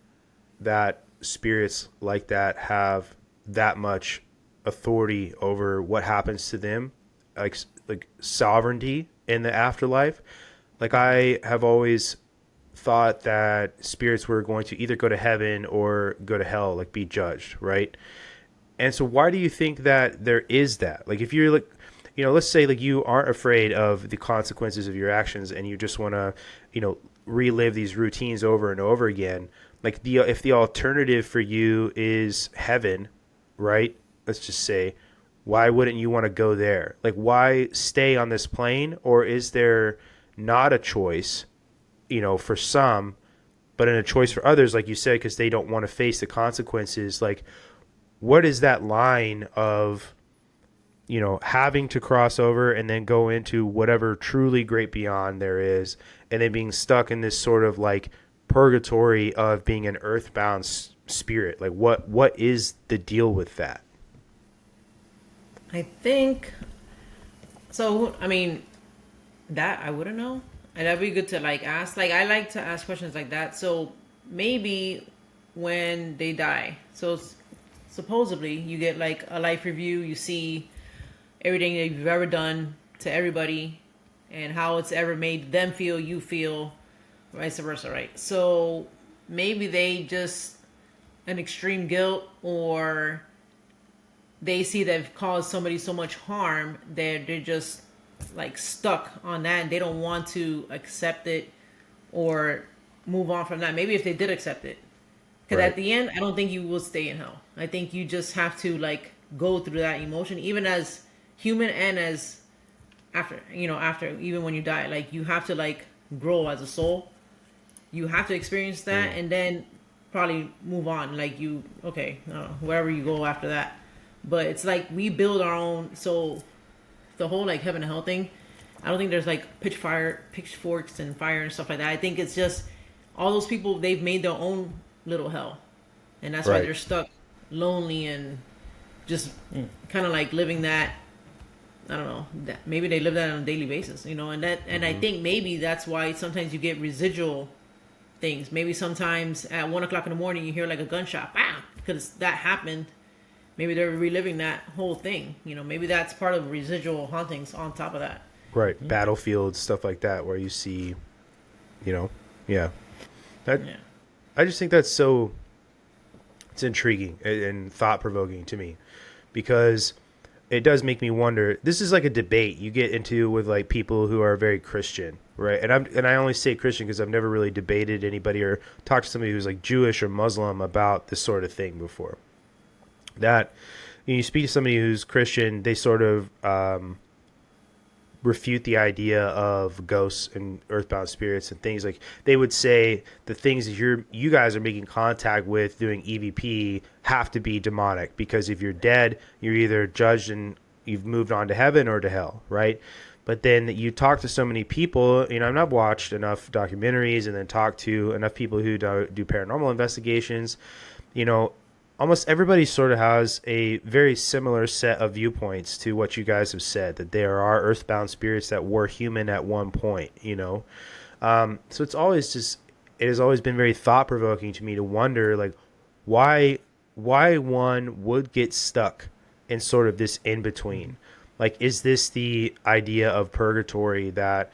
that spirits like that have that much authority over what happens to them, like sovereignty in the afterlife. Like, I have always thought that spirits were going to either go to heaven or go to hell, like be judged, right? And so why do you think that there is that? Like, if you're like, let's say like you aren't afraid of the consequences of your actions and you just want to, relive these routines over and over again. Like, if the alternative for you is heaven, right? Let's just say, why wouldn't you want to go there? Like, why stay on this plane? Or is there not a choice, for some, but in a choice for others, like you said, because they don't want to face the consequences? Like, what is that line of, having to cross over and then go into whatever truly great beyond there is, and then being stuck in this sort of like purgatory of being an earthbound spirit? Like, what is the deal with that? I think so. I mean, that I wouldn't know, and that'd be good to like ask. Like, I like to ask questions like that. So maybe when they die, supposedly you get like a life review. You see everything that you've ever done to everybody, and how it's ever made them feel, you feel, vice versa, right? So maybe they just an extreme guilt, or they see they've caused somebody so much harm that they're just like stuck on that and they don't want to accept it or move on from that. Maybe if they did accept it, because Right. at the end I don't think you will stay in hell. I think you just have to like go through that emotion, even as human and as after even when you die, like you have to like grow as a soul. You have to experience that and then probably move on, like you okay, wherever you go after that. But it's like we build our own. So the whole like heaven and hell thing, I don't think there's like pitchforks and fire and stuff like that. I think it's just all those people, they've made their own little hell, and that's why Right. they're stuck lonely and just kind of like living that. I don't know, that maybe they live that on a daily basis, and I think maybe that's why sometimes you get residual things. Maybe sometimes at 1 o'clock in the morning you hear like a gunshot, bam, because that happened. Maybe they're reliving that whole thing. Maybe that's part of residual hauntings on top of that. Right. Battlefields, stuff like that, where you see, yeah. That Yeah. I just think it's intriguing and thought provoking to me, because it does make me wonder. This is like a debate you get into with like people who are very Christian, right? And I only say Christian because I've never really debated anybody or talked to somebody who's like Jewish or Muslim about this sort of thing before. That you speak to somebody who's Christian, they sort of refute the idea of ghosts and earthbound spirits and things. Like, they would say the things that you guys are making contact with doing EVP have to be demonic, because if you're dead, you're either judged and you've moved on to heaven or to hell, right? But then you talk to so many people, and I've watched enough documentaries and then talked to enough people who do paranormal investigations, almost everybody sort of has a very similar set of viewpoints to what you guys have said, that there are earthbound spirits that were human at one point, So it has always been very thought provoking to me to wonder, like, why one would get stuck in sort of this in between? Like, is this the idea of purgatory that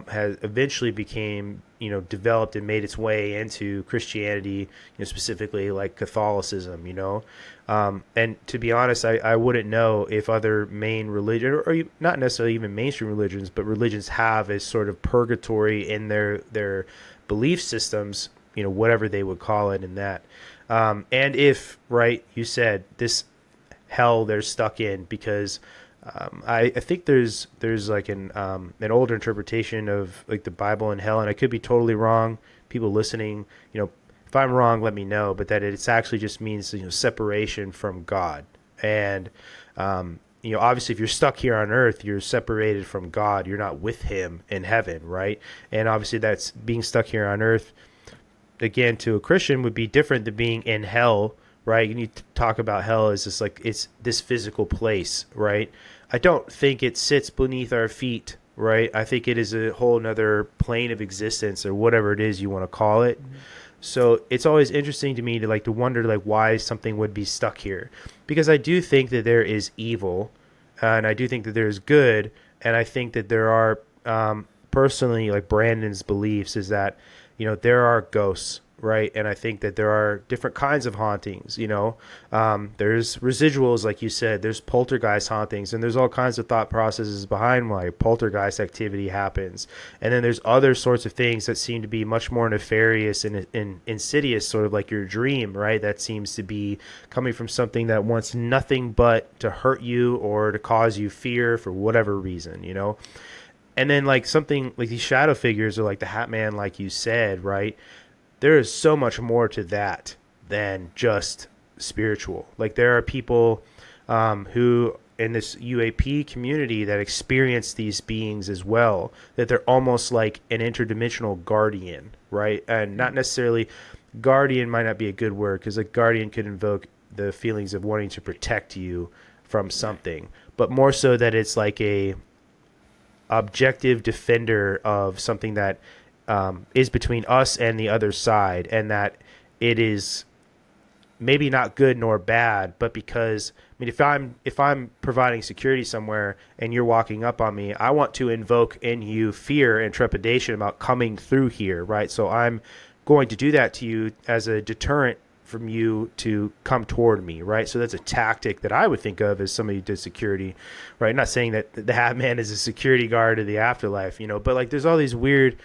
has eventually became, developed and made its way into Christianity, specifically like Catholicism, and to be honest, I wouldn't know if other main religion, or not necessarily even mainstream religions, but religions have a sort of purgatory in their belief systems, whatever they would call it in that. And if, right, you said this hell they're stuck in because I think there's like an older interpretation of like the Bible and hell, and I could be totally wrong. People listening, if I'm wrong, let me know. But that it's actually just means separation from God, and obviously if you're stuck here on earth, you're separated from God. You're not with Him in heaven, right? And obviously that's being stuck here on earth. Again, to a Christian would be different than being in hell, right? You need to talk about hell as just like it's this physical place, right? I don't think it sits beneath our feet, right? I think it is a whole nother plane of existence or whatever it is you want to call it. Mm-hmm. So it's always interesting to me to wonder why something would be stuck here, because I do think that there is evil, and I do think that there's good, and I think that there are personally, like Brandon's beliefs is that there are ghosts, right? And I think that there are different kinds of hauntings, there's residuals, like you said, there's poltergeist hauntings, and there's all kinds of thought processes behind why poltergeist activity happens. And then there's other sorts of things that seem to be much more nefarious and insidious, sort of like your dream, right? That seems to be coming from something that wants nothing but to hurt you or to cause you fear for whatever reason, And then like something like these shadow figures or like the Hatman, like you said, right? There is so much more to that than just spiritual. Like there are people who in this UAP community that experience these beings as well, that they're almost like an interdimensional guardian, right? And not necessarily, guardian might not be a good word, because a guardian could invoke the feelings of wanting to protect you from something, but more so that it's like a objective defender of something that is between us and the other side, and that it is maybe not good nor bad, but because if I'm providing security somewhere and you're walking up on me, I want to invoke in you fear and trepidation about coming through here, right? So I'm going to do that to you as a deterrent from you to come toward me, right? So that's a tactic that I would think of as somebody who does security, right? Not saying that the Hatman is a security guard of the afterlife, but like there's all these weird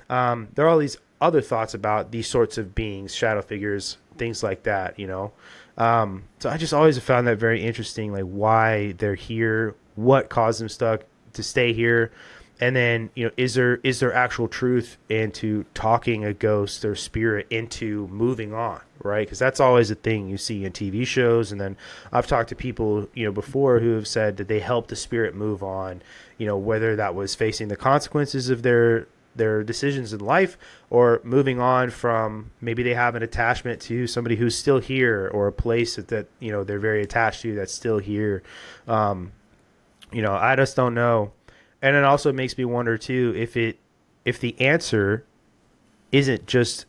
there are all these other thoughts about these sorts of beings, shadow figures, things like that, So I just always have found that very interesting, like why they're here, what caused them to stay here, and then is there actual truth into talking a ghost or spirit into moving on, right? Because that's always a thing you see in TV shows, and then I've talked to people before who have said that they helped the spirit move on, whether that was facing the consequences of their decisions in life, or moving on from, maybe they have an attachment to somebody who's still here, or a place that they're very attached to that's still here. I just don't know. And it also makes me wonder too if the answer isn't just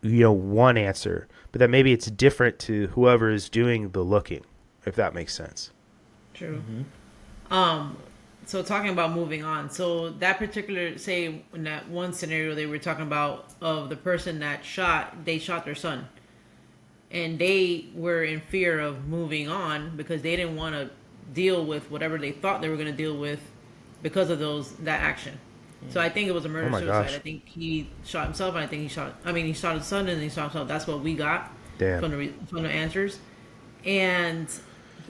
one answer, but that maybe it's different to whoever is doing the looking, if that makes sense. True. Mm-hmm. So talking about moving on, so that particular, say in that one scenario they were talking about of the person that shot their son, and they were in fear of moving on because they didn't want to deal with whatever they thought they were going to deal with because of that action. So I think it was a murder suicide. Gosh. I think he shot himself, and I think he shot his son and he shot himself. That's what we got from the answers. And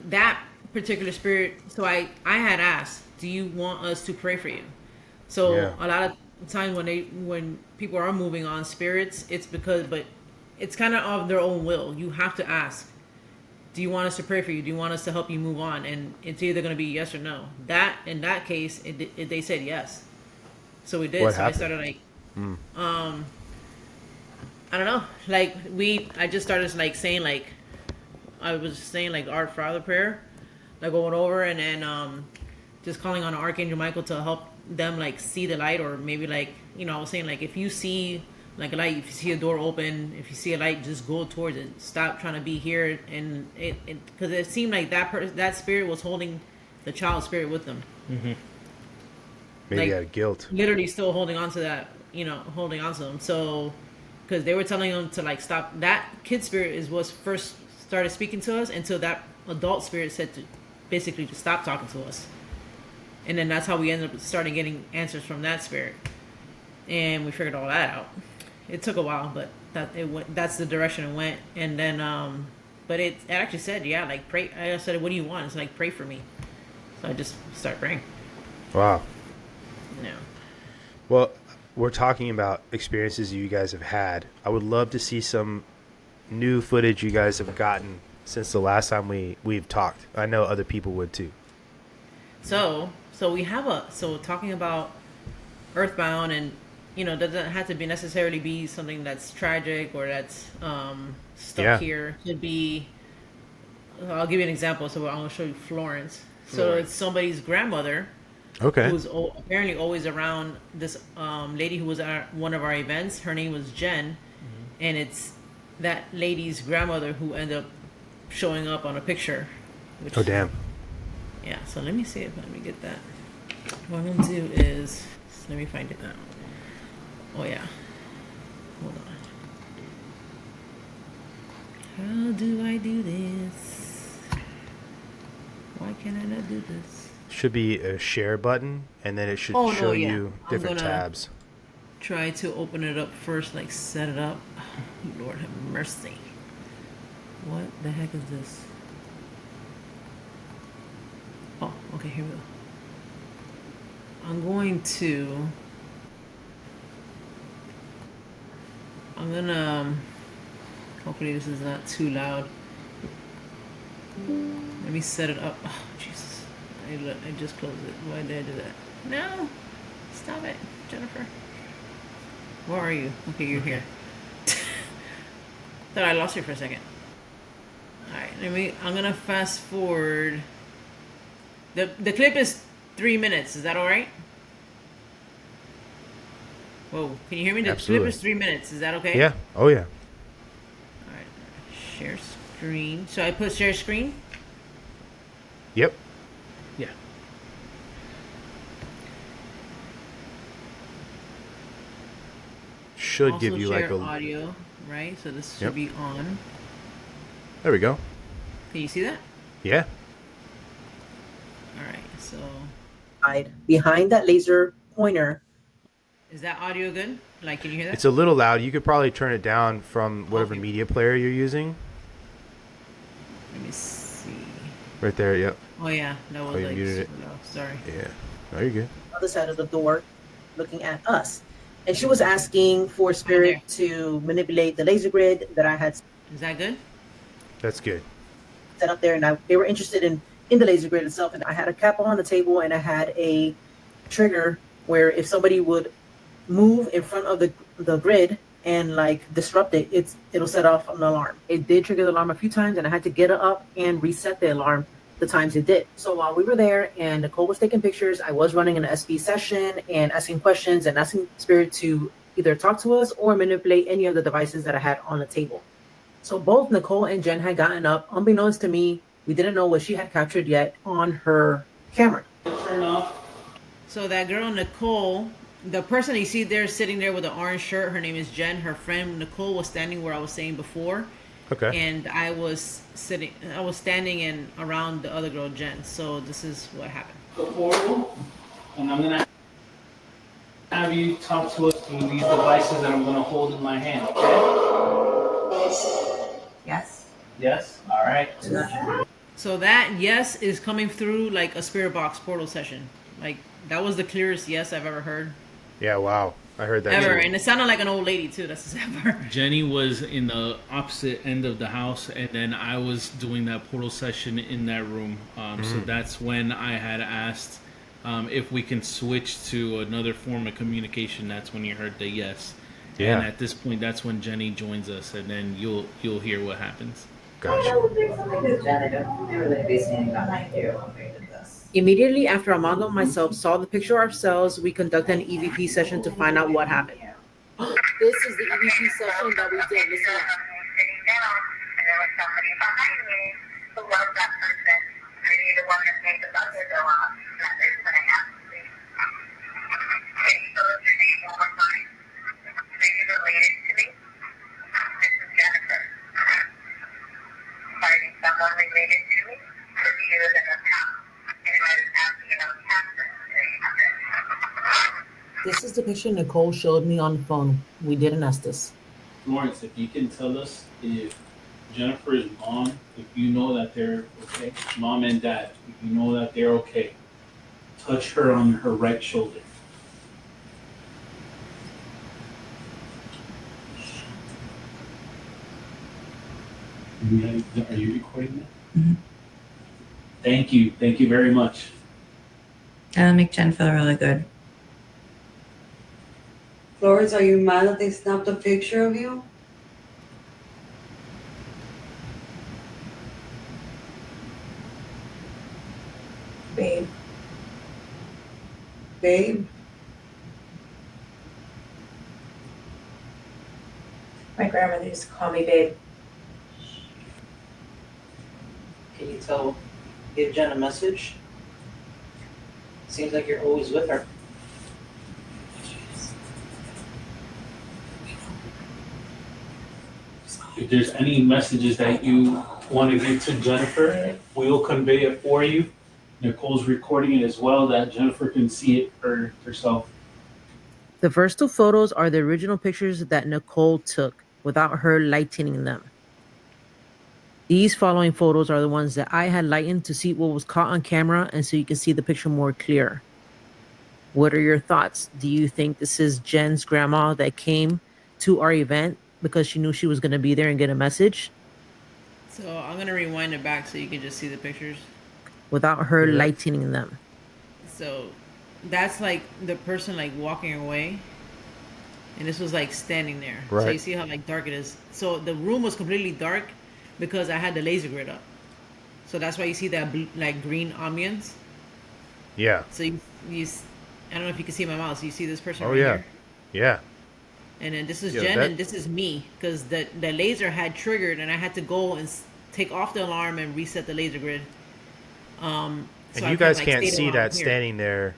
that particular spirit, so I had asked, do you want us to pray for you? So a lot of times when people are moving on spirits, it's because, but it's kind of their own will. You have to ask, do you want us to pray for you? Do you want us to help you move on? And it's either going to be yes or no. That, in that case, they said yes. So we did. What so happened? I started I don't know. I just started saying I was saying Our Father prayer, going over, and then just calling on Archangel Michael to help them see the light, or maybe I was saying if you see like a light. If you see a door open, if you see a light, just go towards it. Stop trying to be here. And because it seemed like that spirit was holding the child spirit with them. Mm-hmm. Maybe Like, out of guilt. literally still holding on to that, holding on to them. So, because they were telling them to like stop. That kid spirit is what first started speaking to us until that adult spirit said to basically to stop talking to us. And then that's how we ended up starting getting answers from that spirit. And we figured all that out. It took a while, but that's the direction it went. And then, but it actually said, yeah, like pray. I said, what do you want? It's like, pray for me. So I just started praying. Wow. Yeah. Well, we're talking about experiences you guys have had. I would love to see some new footage you guys have gotten since the last time we've talked. I know other people would too. So we have talking about Earthbound, and doesn't have to be necessarily be something that's tragic or that's stuck here. It could be. I'll give you an example. So I'm gonna show you Florence. So it's somebody's grandmother. Okay. Who's apparently always around this lady who was at one of our events. Her name was Jen, and it's that lady's grandmother who ended up showing up on a picture. Oh damn. Yeah. So let me see if let me get that. What I'm gonna do is let me find it now. Oh yeah. Hold on. How do I do this? Why can I not do this? Should be a share button, and then it should show you different tabs. Try to open it up first, like set it up. Oh, Lord have mercy. What the heck is this? Oh, okay, here we go. I'm gonna hopefully this is not too loud. Let me set it up. Oh, Jesus. I just closed it. Why did I do that? No! Stop it, Jennifer. Where are you? Okay, you're here. Thought I lost you for a second. Alright, I'm gonna fast forward. The clip is 3 minutes. Is that alright? Whoa, can you hear me? The Absolutely. clip is 3 minutes. Is that okay? Yeah. Oh yeah. Alright. Share screen. So I put share screen? Yep. Yeah. Should Also give you like a audio, right? So this should be on. There we go. Can you see that? Yeah. All right. So behind that laser pointer. is that audio good? Like, can you hear that? It's a little loud. You could probably turn it down from whatever Okay. media player you're using. Let me see. Right there. Yep. Oh yeah, that was you like muted it. super loud. Sorry. Yeah. No, you're good. Other side of the door, looking at us, and she was asking for spirit to manipulate the laser grid that I had Is that good? That's good. set up there, and they were interested in the laser grid itself. And I had a cap on the table, and I had a trigger where if somebody would move in front of the grid and like disrupt it, it'll set off an alarm. It did trigger the alarm a few times, and I had to get it up and reset the alarm the times it did. So while we were there and Nicole was taking pictures, I was running an SB session and asking questions and asking spirit to either talk to us or manipulate any of the devices that I had on the table. So both Nicole and Jen had gotten up. Unbeknownst to me, we didn't know what she had captured yet on her camera. Turn off. So that girl Nicole, the person you see there sitting there with the orange shirt, her name is Jen. Her friend Nicole was standing where I was saying before. Okay. And I was standing in around the other girl, Jen. So this is what happened. The portal, and I'm gonna have you talk to us through these devices that I'm gonna hold in my hand. Okay? Yes. Yes. All right. So that yes is coming through like a spirit box portal session. Like that was the clearest yes I've ever heard. Yeah. Wow. I heard that Ever. too. And it sounded like an old lady too. That's ever. Jenny was in the opposite end of the house, and then I was doing that portal session in that room. So that's when I had asked if we can switch to another form of communication. That's when you heard the yes. Yeah. And at this point, that's when Jenny joins us, and then you'll hear what happens. Gotcha. Immediately after Armando and myself saw the picture ourselves, we conducted an EVP session to find out what happened. This is the EVP session that we did. Listen up. Sitting down, and there was somebody behind me who loved that person. I needed one to make the buzzer go off. That is what I have to do. Can you spell your name one more time? Are you related to me? This is Jennifer. Are you someone related to me? Or do you live in the town? And I was asking about Catherine. This is the picture Nicole showed me on the phone. We didn't ask this. Florence, if you can tell us if Jennifer's mom, if you know that they're okay, mom and dad, if you know that they're okay, touch her on her right shoulder. Are you recording that? Mhm. Thank you. Thank you very much. That'll make Jen feel really good. Florence, are you mad that they snapped a picture of you? Babe. Babe? My grandmother used to call me babe. Can you give Jen a message? Seems like you're always with her. If there's any messages that you want to give to Jennifer, we will convey it for you. Nicole's recording it as well, that Jennifer can see it for herself. The first two photos are the original pictures that Nicole took without her lightening them. These following photos are the ones that I had lightened to see what was caught on camera and so you can see the picture more clear. What are your thoughts? Do you think this is Jen's grandma that came to our event because she knew she was going to be there and get a message? So I'm going to rewind it back so you can just see the pictures. Without her Yeah. lightening them. So that's like the person like walking away. And this was like standing there. So you Right. see how like dark it is. So the room was completely dark because I had the laser grid up. So that's why you see that like green ambience. Yeah. So I don't know if you can see my mouse. You see this person Oh, right yeah. here? Yeah. And then this is Yeah, Jen that- and this is me because the laser had triggered and I had to go and take off the alarm and reset the laser grid. So And I you guys like, can't stayed see around that here. standing there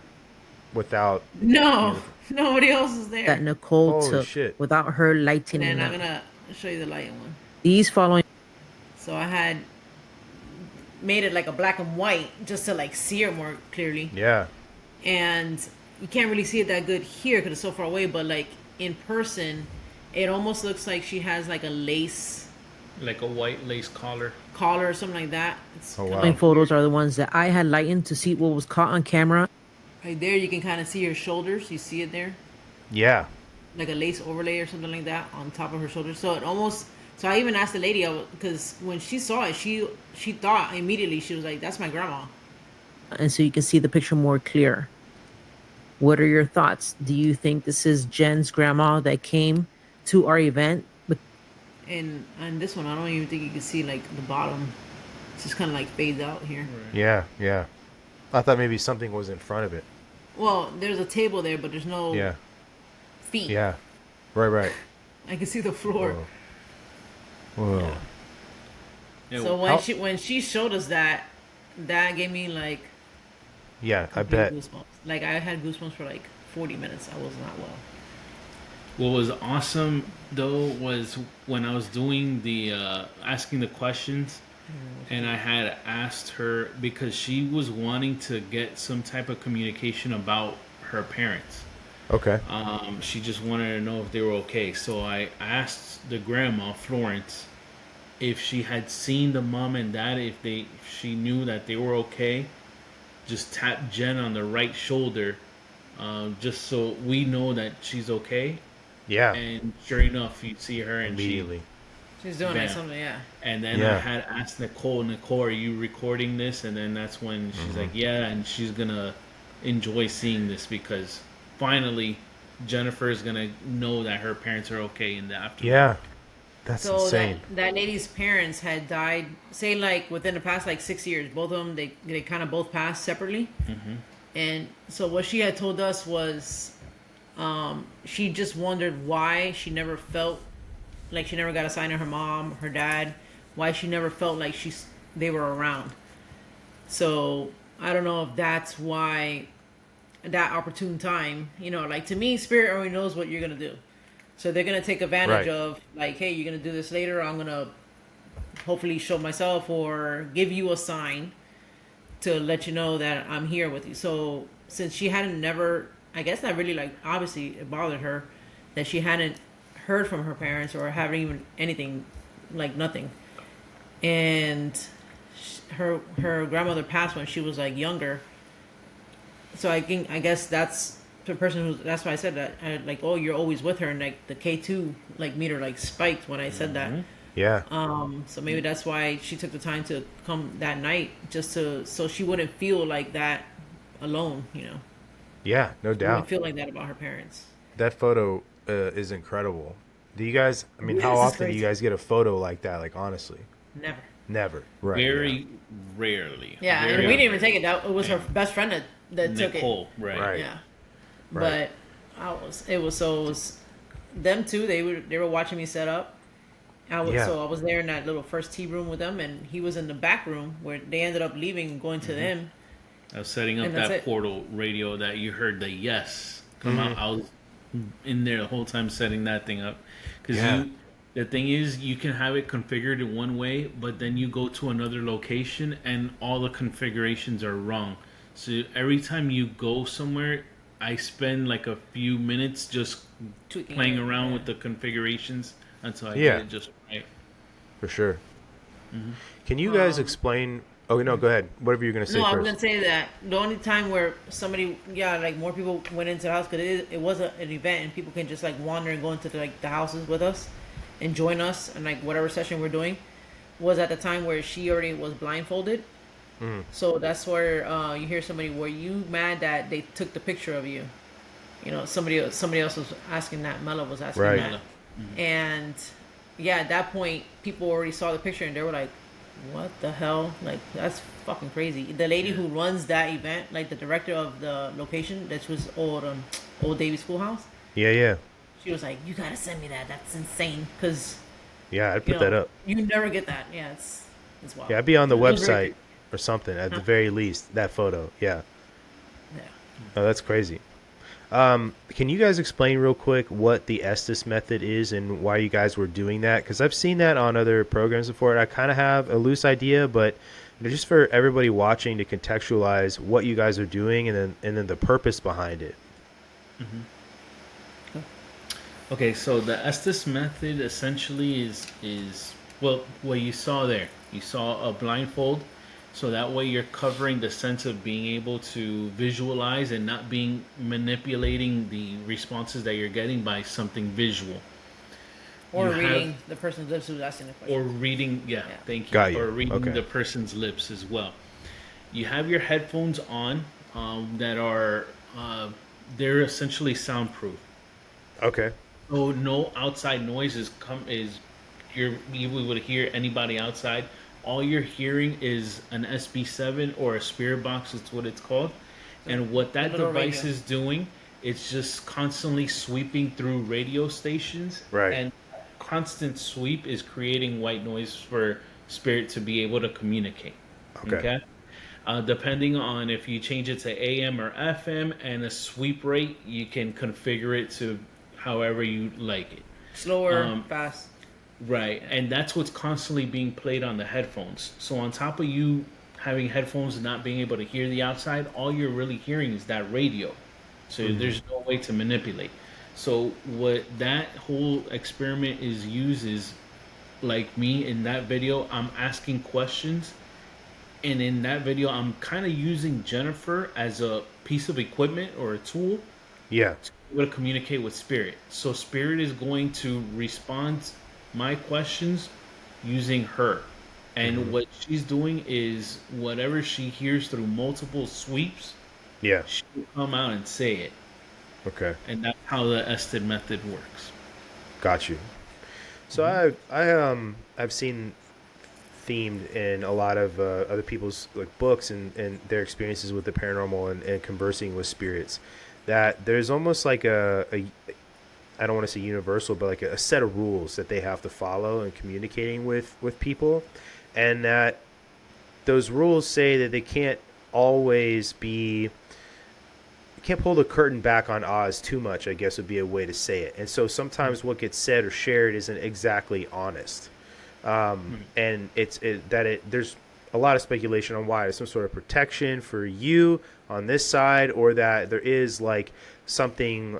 without. No, nobody else is there. That Nicole Holy took shit. without her And lightening then I'm them. gonna show you the light one. These following So I had made it like a black and white just to like see it more clearly. Yeah. And you can't really see it that good here because it's so far away. But like in person, it almost looks like she has like a lace Like a white lace collar. collar or something like that. It's Oh, wow. kinda photos are the ones that I had lightened to see what was caught on camera. right there. You can kind of see her shoulders. You see it there, Yeah. like a lace overlay or something like that on top of her shoulders. So it almost. So I even asked the lady because when she saw it, she thought immediately, she was like, "That's my grandma." And so you can see the picture more clear. What are your thoughts? Do you think this is Jen's grandma that came to our event? And on this one, I don't even think you can see like the bottom. It's just kind of like fades out here. Yeah. Yeah. I thought maybe something was in front of it. Well, there's a table there, but there's no Yeah. feet. Yeah. Right. I can see the floor. Whoa. Yeah, So How- when she showed us that gave me like Yeah, I complete bet. goosebumps. Like I had goosebumps for like 40 minutes. I was not well. What was awesome though was when I was doing the asking the questions, and I had asked her because she was wanting to get some type of communication about her parents. Okay. She just wanted to know if they were okay. So I asked the grandma Florence if she had seen the mom and dad, if she knew that they were okay. Just tap Jen on the right shoulder, just so we know that she's okay. Yeah. And sure enough, you see her and Immediately. She's doing like Bam. something, yeah. And then Yeah. I had asked Nicole, are you recording this? And then that's when she's like, yeah, and she's gonna enjoy seeing this because finally Jennifer is gonna know that her parents are okay in the aftermath. Yeah. That's So insane. that lady's parents had died, say like within the past like 6 years. Both of them, they kind of both passed separately. Mm-hmm. And so what she had told us was She just wondered why she never felt like she never got a sign of her mom, her dad, why she never felt like they were around. So I don't know if that's why that opportune time, like to me, spirit already knows what you're gonna do. So they're gonna take advantage Right. of like, hey, you're gonna do this later. I'm gonna hopefully show myself or give you a sign to let you know that I'm here with you. So since she hadn't never, I guess that really like obviously it bothered her that she hadn't heard from her parents or haven't even anything, like nothing. And her grandmother passed when she was like younger. So I guess that's the person who. That's why I said that. Like, oh, you're always with her, and like the K2 like meter like spiked when I said that. Yeah. So maybe that's why she took the time to come that night, just so she wouldn't feel like that alone. Yeah, no She wouldn't doubt. feel like that about her parents. That photo is incredible. Do you guys, I mean, Yes, how it's often do you crazy. guys get a photo like that? Like, honestly? Never. Never. Right. Very rarely. Yeah, Very and we didn't even rarely. take it. That it was her best friend that took it. Nicole, right. Right. Yeah. Right. But it was them two. They were watching me set up. Yeah. So I was there in that little first tea room with them, and he was in the back room where they ended up leaving and going to them. I was setting up And that's that it. portal radio that you heard the yes come Mm-hmm. out. I was in there the whole time setting that thing up. Because Yeah. the thing is, you can have it configured in one way, but then you go to another location and all the configurations are wrong. So every time you go somewhere, I spend like a few minutes just Tweaking playing it, around yeah. with the configurations until I Yeah. get it just right. For sure. Mm-hmm. Can you guys explain? Oh, no, go ahead. Whatever you're going to say No, I was first. gonna say that the only time where somebody, like more people went into the house because it was an event and people can just like wander and go into the houses with us and join us and like whatever session we're doing was at the time where she already was blindfolded. Mm. So that's where you hear somebody, were you mad that they took the picture of you? Somebody else was asking that. Mela was asking Right. that. And yeah, at that point, people already saw the picture and they were like, what the hell? Like, that's fucking crazy. The lady who runs that event, like the director of the location, that was old Davy Schoolhouse, Yeah, yeah. she was like, you gotta send me that. That's insane. Because, Yeah, I'd put that up. You never get that. Yeah, it's wild. Yeah, I'd be on the It was very website or something at the very least. That photo. Yeah. Yeah. Oh, that's crazy. Can you guys explain real quick what the Estes method is and why you guys were doing that? Because I've seen that on other programs before, and I kind of have a loose idea, but just for everybody watching to contextualize what you guys are doing and then the purpose behind it. Okay, so the Estes method essentially is well, what you saw there. You saw a blindfold, so that way you're covering the sense of being able to visualize and not being manipulating the responses that you're getting by something visual. Or You have- reading the person's lips who's asking the question. Or reading, yeah, thank you. Got you. Or reading Okay. the person's lips as well. You have your headphones on that are they're essentially soundproof. Okay. So no outside noise you would hear anybody outside. All you're hearing is an SB7 or a spirit box. It's what it's called. And what that little device radio. is doing, it's just constantly sweeping through radio stations. Right. And constant sweep is creating white noise for spirit to be able to communicate. Okay. Depending on if you change it to AM or FM and a sweep rate, you can configure it to however you like it. Slower, fast. Right, and that's what's constantly being played on the headphones. So on top of you having headphones and not being able to hear the outside, all you're really hearing is that radio. So there's no way to manipulate. So what that whole experiment is used is, like me in that video, I'm asking questions, and in that video I'm kind of using Jennifer as a piece of equipment or a tool Yeah. to be able to communicate with spirit. So spirit is going to respond my questions using her, and what she's doing is whatever she hears through multiple sweeps, Yeah. she'll come out and say it, Okay. and that's how the Ested method works. Got you. So I've seen themed in a lot of other people's like books and their experiences with the paranormal and conversing with spirits. that there's almost like a I don't want to say universal, but like a set of rules that they have to follow in communicating with people, and that those rules say that they can't always be can't pull the curtain back on Oz too much, I guess would be a way to say it. And so sometimes what gets said or shared isn't exactly honest. And there's a lot of speculation on why. There's some sort of protection for you on this side, or that there is like something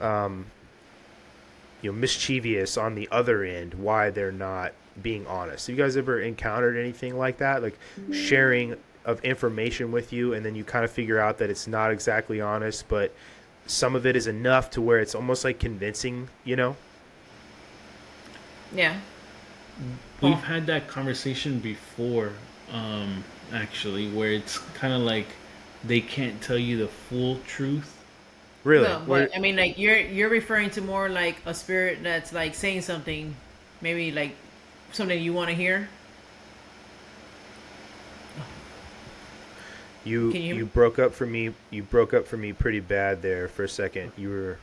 mischievous on the other end, why they're not being honest. Have you guys ever encountered anything like that, like sharing of information with you, and then you kind of figure out that it's not exactly honest, but some of it is enough to where it's almost like convincing, Yeah. We've had that conversation before, actually, where it's kind of like they can't tell you the full truth. Really? No, but I mean, like you're referring to more like a spirit that's like saying something, maybe like something you want to hear. You broke up for me. You broke up for me pretty bad there for a second. Do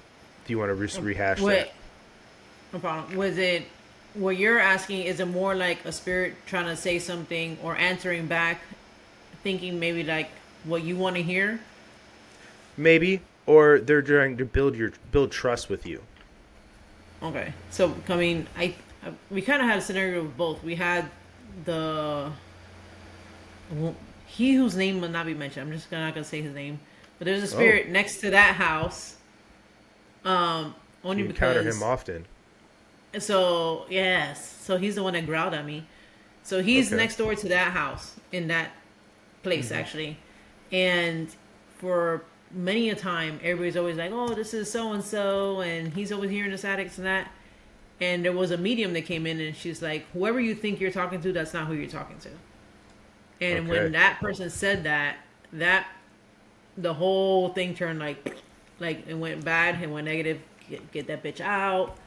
you want to rehash that? No problem. Was it what you're asking? Is it more like a spirit trying to say something or answering back, thinking maybe like what you want to hear? Maybe, or they're trying to build trust with you. Okay, so I mean, we kind of had a scenario of both. We had he whose name will not be mentioned. I'm just not gonna say his name, but there's a spirit next to that house. Only you because encounter him often. So yes, so he's the one that growled at me. So he's next door to that house in that place actually, and for many a time, everybody's always like, "Oh, this is so and so," and he's over here in this attic and that. And there was a medium that came in, and she's like, "Whoever you think you're talking to, that's not who you're talking to." And when that person said that the whole thing turned like it went bad and went negative. Get that bitch out.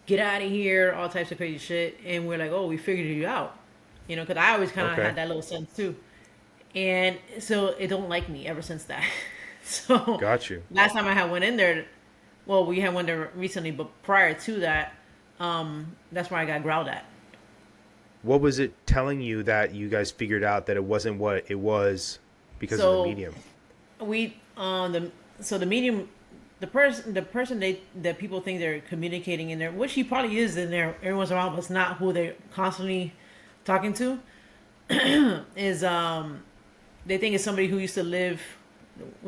Get out of here. All types of crazy shit. And we're like, oh, we figured you out. Because I always kind of had that little sense too. And so it don't like me ever since that. So got you. Last time I had went in there, well, we had went there recently, but prior to that, that's where I got growled at. What was it telling you that you guys figured out that it wasn't what it was because of the medium? The medium, the person that people think they're communicating in there, which he probably is in there every once in a while, but it's not who they're constantly talking to, is they think it's somebody who used to live.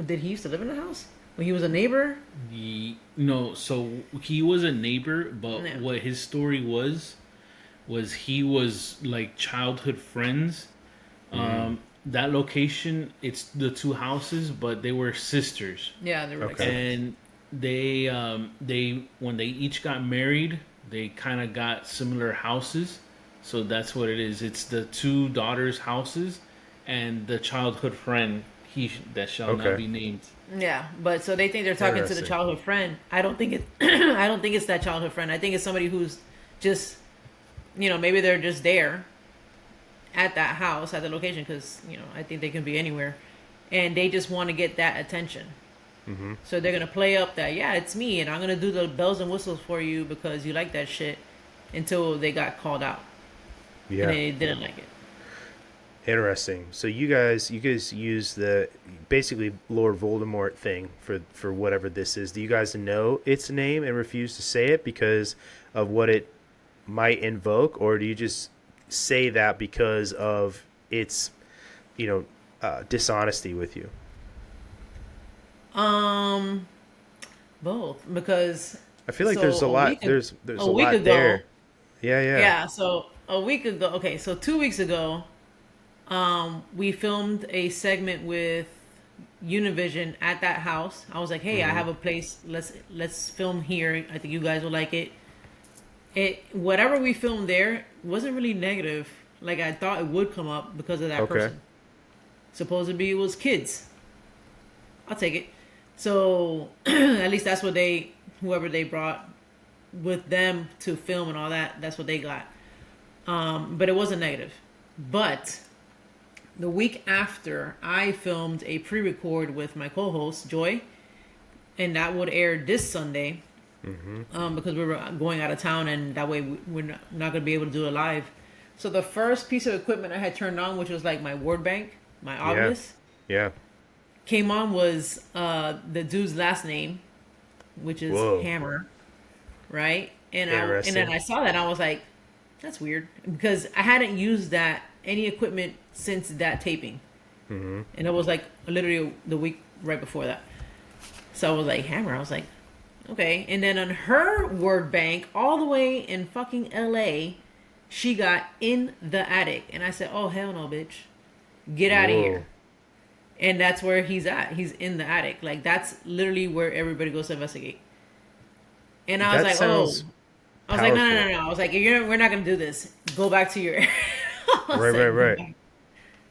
Did he used to live in the house when he was a neighbor? No, so he was a neighbor, but what his story was he was like childhood friends. That location, it's the two houses, but they were sisters. Yeah, they were. And they when they each got married, they kind of got similar houses. So that's what it is. It's the two daughters' houses and the childhood friend, that shall not be named. Yeah, but so they think they're talking to the childhood friend. I don't think it's that childhood friend. I think it's somebody who's just, maybe they're just there at that house, at the location, because, I think they can be anywhere. And they just want to get that attention. Mm-hmm. So they're going to play up that, yeah, it's me, and I'm going to do the bells and whistles for you because you like that shit, until they got called out. Yeah. And they didn't like it. Interesting. So you guys use the basically Lord Voldemort thing for whatever this is. Do you guys know its name and refuse to say it because of what it might invoke, or do you just say that because of its dishonesty with you? Both, because I feel like there's a lot. There's a lot ago, there. Yeah. Yeah. So a week ago. Okay. So 2 weeks ago, we filmed a segment with Univision at that house. I was like, hey, I have a place. Let's film here. I think you guys will like it. Whatever we filmed there wasn't really negative. Like I thought it would come up because of that person. Supposedly it was kids. I'll take it. So at least that's what whoever they brought with them to film and all that, that's what they got. But it wasn't negative. But the week after, I filmed a pre-record with my co-host, Joy. and that would air this Sunday. Mm-hmm. Because we were going out of town, and that way we're not going to be able to do it live. So the first piece of equipment I had turned on, which was like my word bank, my obelisk, Yeah. came on was the dude's last name, which is Whoa. Hammer, right? And Interesting. then I saw that and I was like, that's weird, because I hadn't used that any equipment since that taping, Mm-hmm. and it was like literally the week right before that. So I was like, Hammer. I was like, okay. And then on her word bank, all the way in fucking LA, she got in the attic. And I said, oh, hell no, bitch. Get out of Whoa. here. And that's where he's at. He's in the attic. Like, that's literally where everybody goes to investigate. And I was That like, sounds I was like, no. powerful. I was like, we're not going to do this. Go back to your... I was Right, like, right, "Go right. back."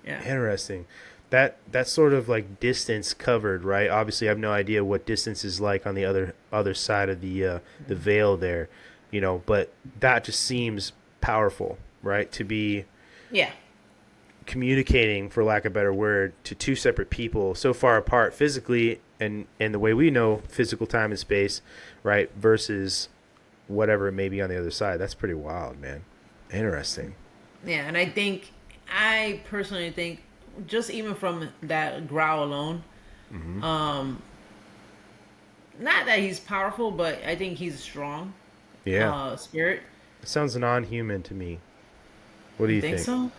Yeah. Interesting. That's sort of like distance covered, right? Obviously, I have no idea what distance is like on the other side of the veil there, you know. But that just seems powerful, right? To be Yeah. communicating, for lack of a better word, to two separate people so far apart physically, and the way we know physical time and space, right? Versus whatever it may be on the other side. That's pretty wild, man. Interesting. Yeah, and I personally think, just even from that growl alone, not that he's powerful, but I think he's a strong Yeah. spirit. It sounds non-human to me. What do you think? So?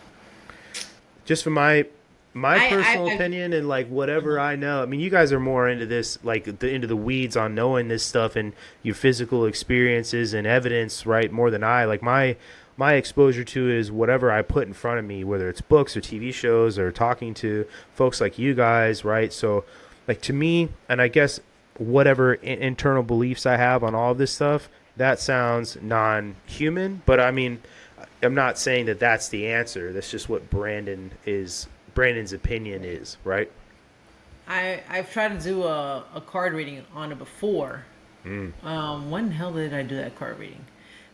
Just from my personal I- opinion and like whatever I know. I mean, you guys are more into this, like into the weeds on knowing this stuff and your physical experiences and evidence, right? More than I. Like my exposure to is whatever I put in front of me, whether it's books or TV shows or talking to folks like you guys, right? So, like, to me, and I guess whatever internal beliefs I have on all of this stuff, that sounds non-human. But I mean, I'm not saying that that's the answer. That's just what Brandon's opinion is, right? I've tried to do a card reading on it before. When the hell did I do that card reading?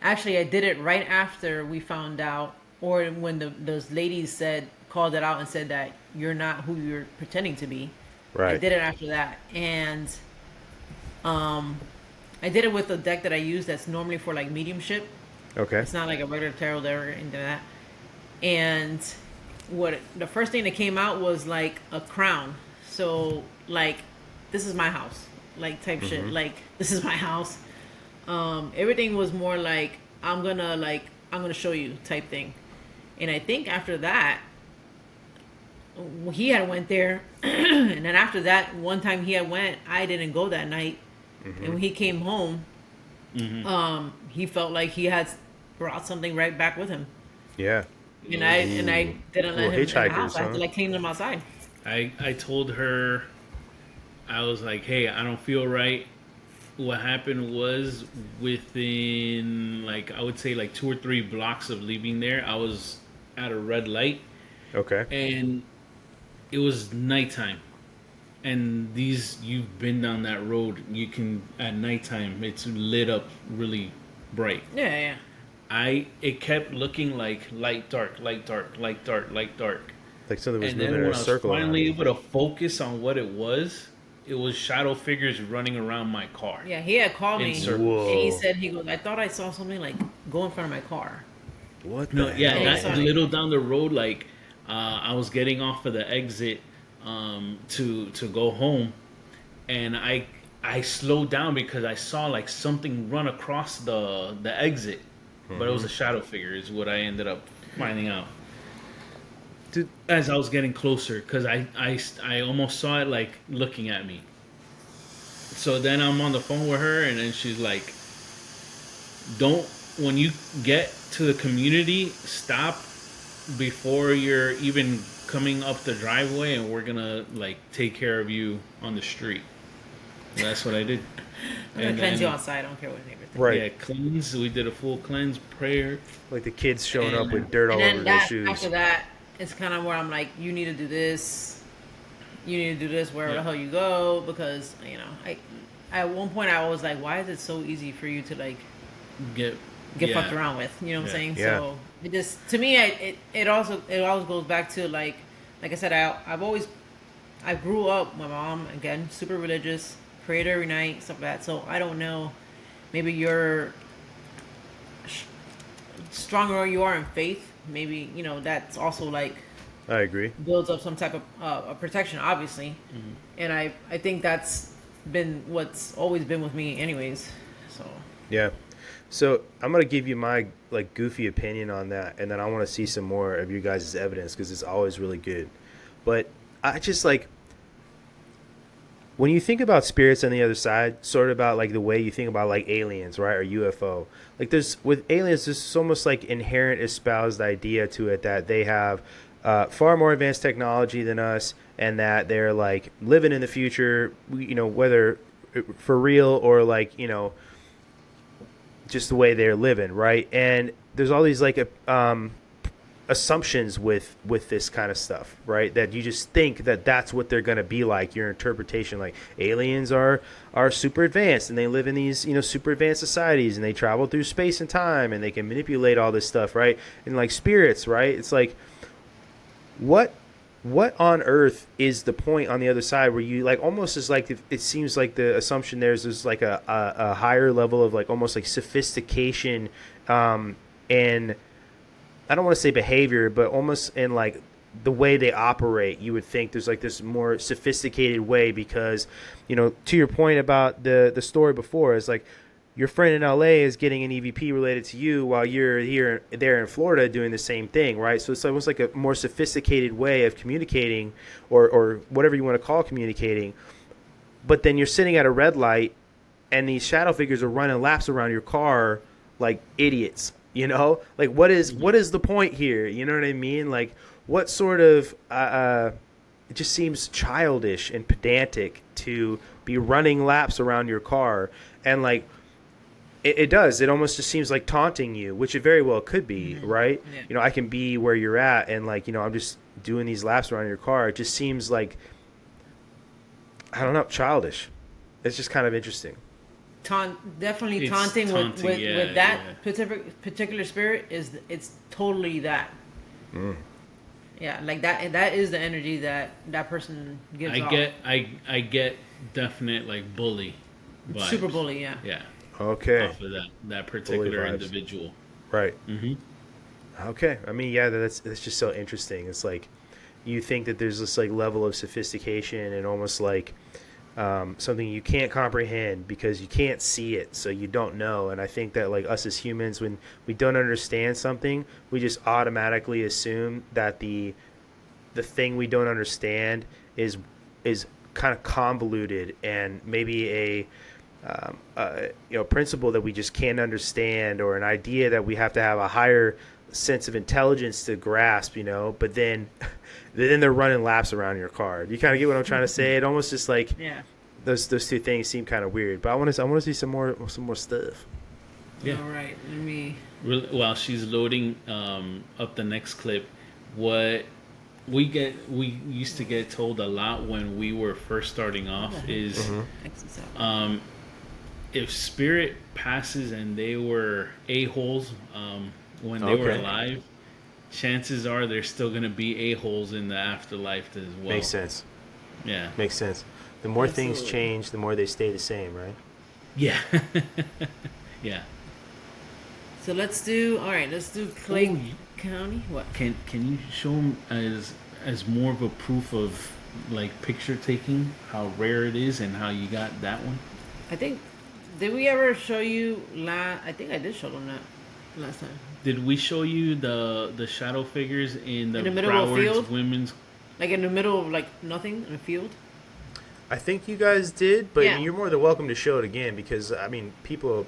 Actually, I did it right after we found out, or when those ladies called it out and said that you're not who you're pretending to be. Right. I did it after that, and I did it with a deck that I use that's normally for like mediumship. Okay. It's not like a regular tarot deck or anything like that. And the first thing that came out was like a crown. So like, this is my house, like type shit. Like, this is my house. Everything was more like, I'm gonna show you type thing. And I think after that, he had went there, and then after that, one time he had went, I didn't go that night. And when he came home, he felt like he had brought something right back with him. Yeah. And I didn't let him in the hitchhikers, house. I had to huh? like clean them outside. I told her, I was like, hey, I don't feel right. What happened was within, like, I would say like 2 or 3 blocks of leaving there, I was at a red light Okay. and it was nighttime. And you've been down that road, you can, at nighttime, it's lit up really bright. Yeah. It kept looking like light, dark, light, dark, light, dark, light, dark. Like something was And moving then in when a I was circle. around finally you. able to focus on what it was shadow figures running around my car. Yeah, he had called In me, circles. and he Whoa. said, I thought I saw something like go in front of my car. What? No, the yeah, hell? Yeah, that sorry. little down the road, like I was getting off of the exit to go home, and I slowed down because I saw like something run across the exit, but it was a shadow figure, is what I ended up finding out. Dude. As I was getting closer, because I almost saw it like looking at me. So then I'm on the phone with her, and then she's like, when you get to the community, stop before you're even coming up the driveway, and we're gonna like take care of you on the street. And that's what I did. I'm gonna And cleanse you then, outside. I don't care what neighbors think. Right. yeah, cleanse. We did a full cleanse prayer. Like the kids showing up And- with dirt all And over then their shoes. after that, it's kind of where I'm like, you need to do this. You need to do this wherever Yeah. the hell you go, because I at one point I was like, why is it so easy for you to like Get yeah. fucked around with? You know what I'm Yeah. saying? Yeah. So it just, to me, it always goes back to like I said, I grew up. My mom, again, super religious, Prayer every night, stuff like that. So I don't know. Maybe you're stronger you are in faith. Maybe that's also like I agree. builds up some type of protection, obviously. And I think that's been what's always been with me, anyways. So Yeah. So I'm gonna give you my like goofy opinion on that, and then I want to see some more of you guys' evidence because it's always really good. But I just like when you think about spirits on the other side, sort of about like the way you think about like aliens, right, or UFO. Like there's with aliens, there's almost like inherent espoused idea to it that they have far more advanced technology than us, and that they're like living in the future, whether for real or like just the way they're living, right? And there's all these like assumptions with this kind of stuff, right? That you just think that that's what they're going to be like. Your interpretation, like aliens are super advanced and they live in these super advanced societies and they travel through space and time and they can manipulate all this stuff, right? And like spirits, right? It's like what on earth is the point on the other side where you like almost is like it seems like the assumption there's like a higher level of like almost like sophistication and I don't want to say behavior, but almost in like the way they operate. You would think there's like this more sophisticated way because to your point about the story before is like your friend in LA is getting an EVP related to you while you're there in Florida doing the same thing, right? So it's almost like a more sophisticated way of communicating or whatever you want to call communicating. But then you're sitting at a red light and these shadow figures are running laps around your car like idiots, Like what is the point here? You know what I mean? Like what sort of it just seems childish and pedantic to be running laps around your car and like it does. It almost just seems like taunting you, which it very well could be, right? Yeah. I can be where you're at, and like I'm just doing these laps around your car. It just seems like I don't know, childish. It's just kind of interesting. Definitely taunting with that particular spirit it's totally that. Yeah, like that is the energy that person gives off. I get definite like bully vibes. Super bully, yeah. Yeah. Okay. Off of that particular individual. Right. Mm-hmm. Okay. I mean, yeah, that's just so interesting. It's like you think that there's this like level of sophistication and almost like something you can't comprehend because you can't see it, so you don't know. And I think that like us as humans, when we don't understand something, we just automatically assume that the thing we don't understand is kind of convoluted and maybe a principle that we just can't understand, or an idea that we have to have a higher sense of intelligence to grasp, but then they're running laps around your car. You kind of get what I'm trying to say? It almost just like those two things seem kind of weird, but I want to see some more stuff. Yeah. All right, let me. While she's loading up the next clip, what we used to get told a lot when we were first starting off is if spirit passes and they were a-holes when they were alive, chances are there's still going to be a-holes in the afterlife as well. Makes sense. Yeah. Makes sense. The more things change, the more they stay the same, right? Yeah. Yeah. So let's do Clay County. What? Can you show them as more of a proof of like picture taking, how rare it is and how you got that one? I think, did we ever show you I think I did show them that last time. Did we show you the shadow figures in the middle of a field? Women's? Like in the middle of like nothing in a field? I think you guys did, but you're more than welcome to show it again because I mean people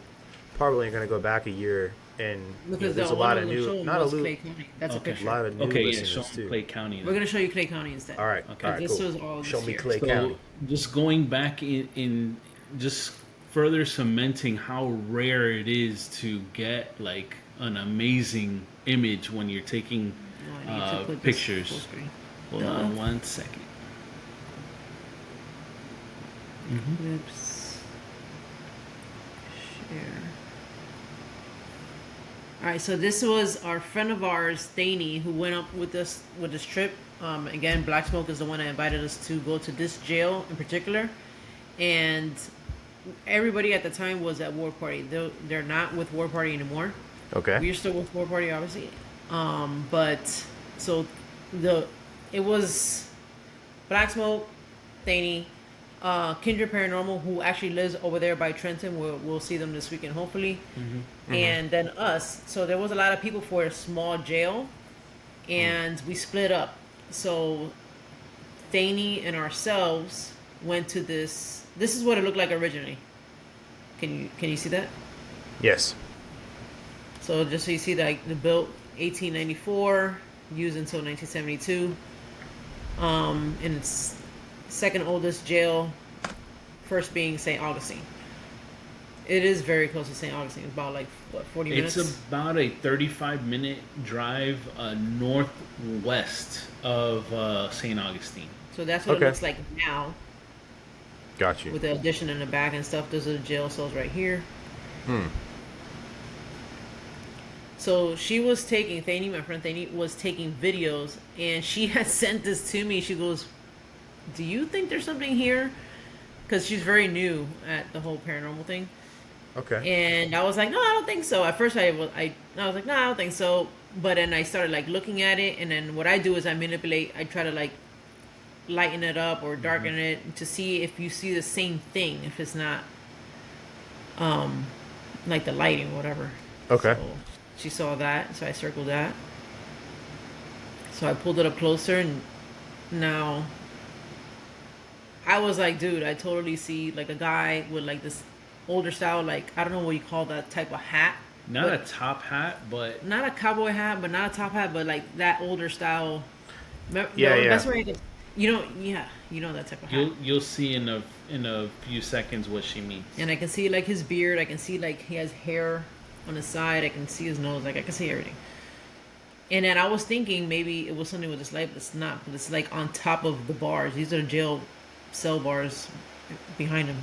probably are going to go back a year and there's a lot of new, not a Clay County. That's a picture. A lot of new listeners too. Clay County. We're gonna show you Clay County instead. All right. Okay. All right. This cool. was all show this me year. Clay County. Just going back in just further cementing how rare it is to get like an amazing image when you're taking pictures. Hold on 1 second. Oops. Share. All right, so this was our friend of ours, Thaney, who went up with us with this trip. Again, Black Smoke is the one that invited us to go to this jail in particular. and everybody at the time was at War Party. They're not with War Party anymore. Okay. We're still with War Party, obviously. But so it was Black Smoke, Thaney, Kindred Paranormal, who actually lives over there by Trenton. We'll see them this weekend, hopefully. And then us. So there was a lot of people for a small jail, and we split up. So Thaney and ourselves went to this. This is what it looked like originally. Can you see that? Yes. So just so you see, like the built 1894, used until 1972. And it's second oldest jail, first being St. Augustine. It is very close to St. Augustine. It's about like what, 40 minutes. It's about a 35-minute drive northwest of St. Augustine. So that's what Okay. it looks like now, Got you. with the addition in the back and stuff. Those are the jail cells right here. So she was taking, Thaney, my friend Thaney, was taking videos, and she had sent this to me. She goes, "Do you think there's something here?" Because she's very new at the whole paranormal thing. Okay. And I was like, "No, I don't think so." At first, I was like, "No, I don't think so." But then I started like looking at it, and then what I do is I manipulate. I try to like lighten it up or darken it to see if you see the same thing. If it's not, like the lighting, or whatever. Okay. So she saw that, so I circled that. So I pulled it up closer, and now I was like, dude, I totally see like a guy with like this older style, like I don't know what you call that type of hat. Not a top hat, but Not a cowboy hat, but not a top hat, but like that older style. Yeah, yeah. That's where you know that type of hat. you'll see in a few seconds what she means. And I can see like his beard. I can see like he has hair on his side. I can see his nose. Like I can see everything. And then I was thinking maybe it was something with this light, but it's not. But it's like on top of the bars. These are jail cell bars behind him.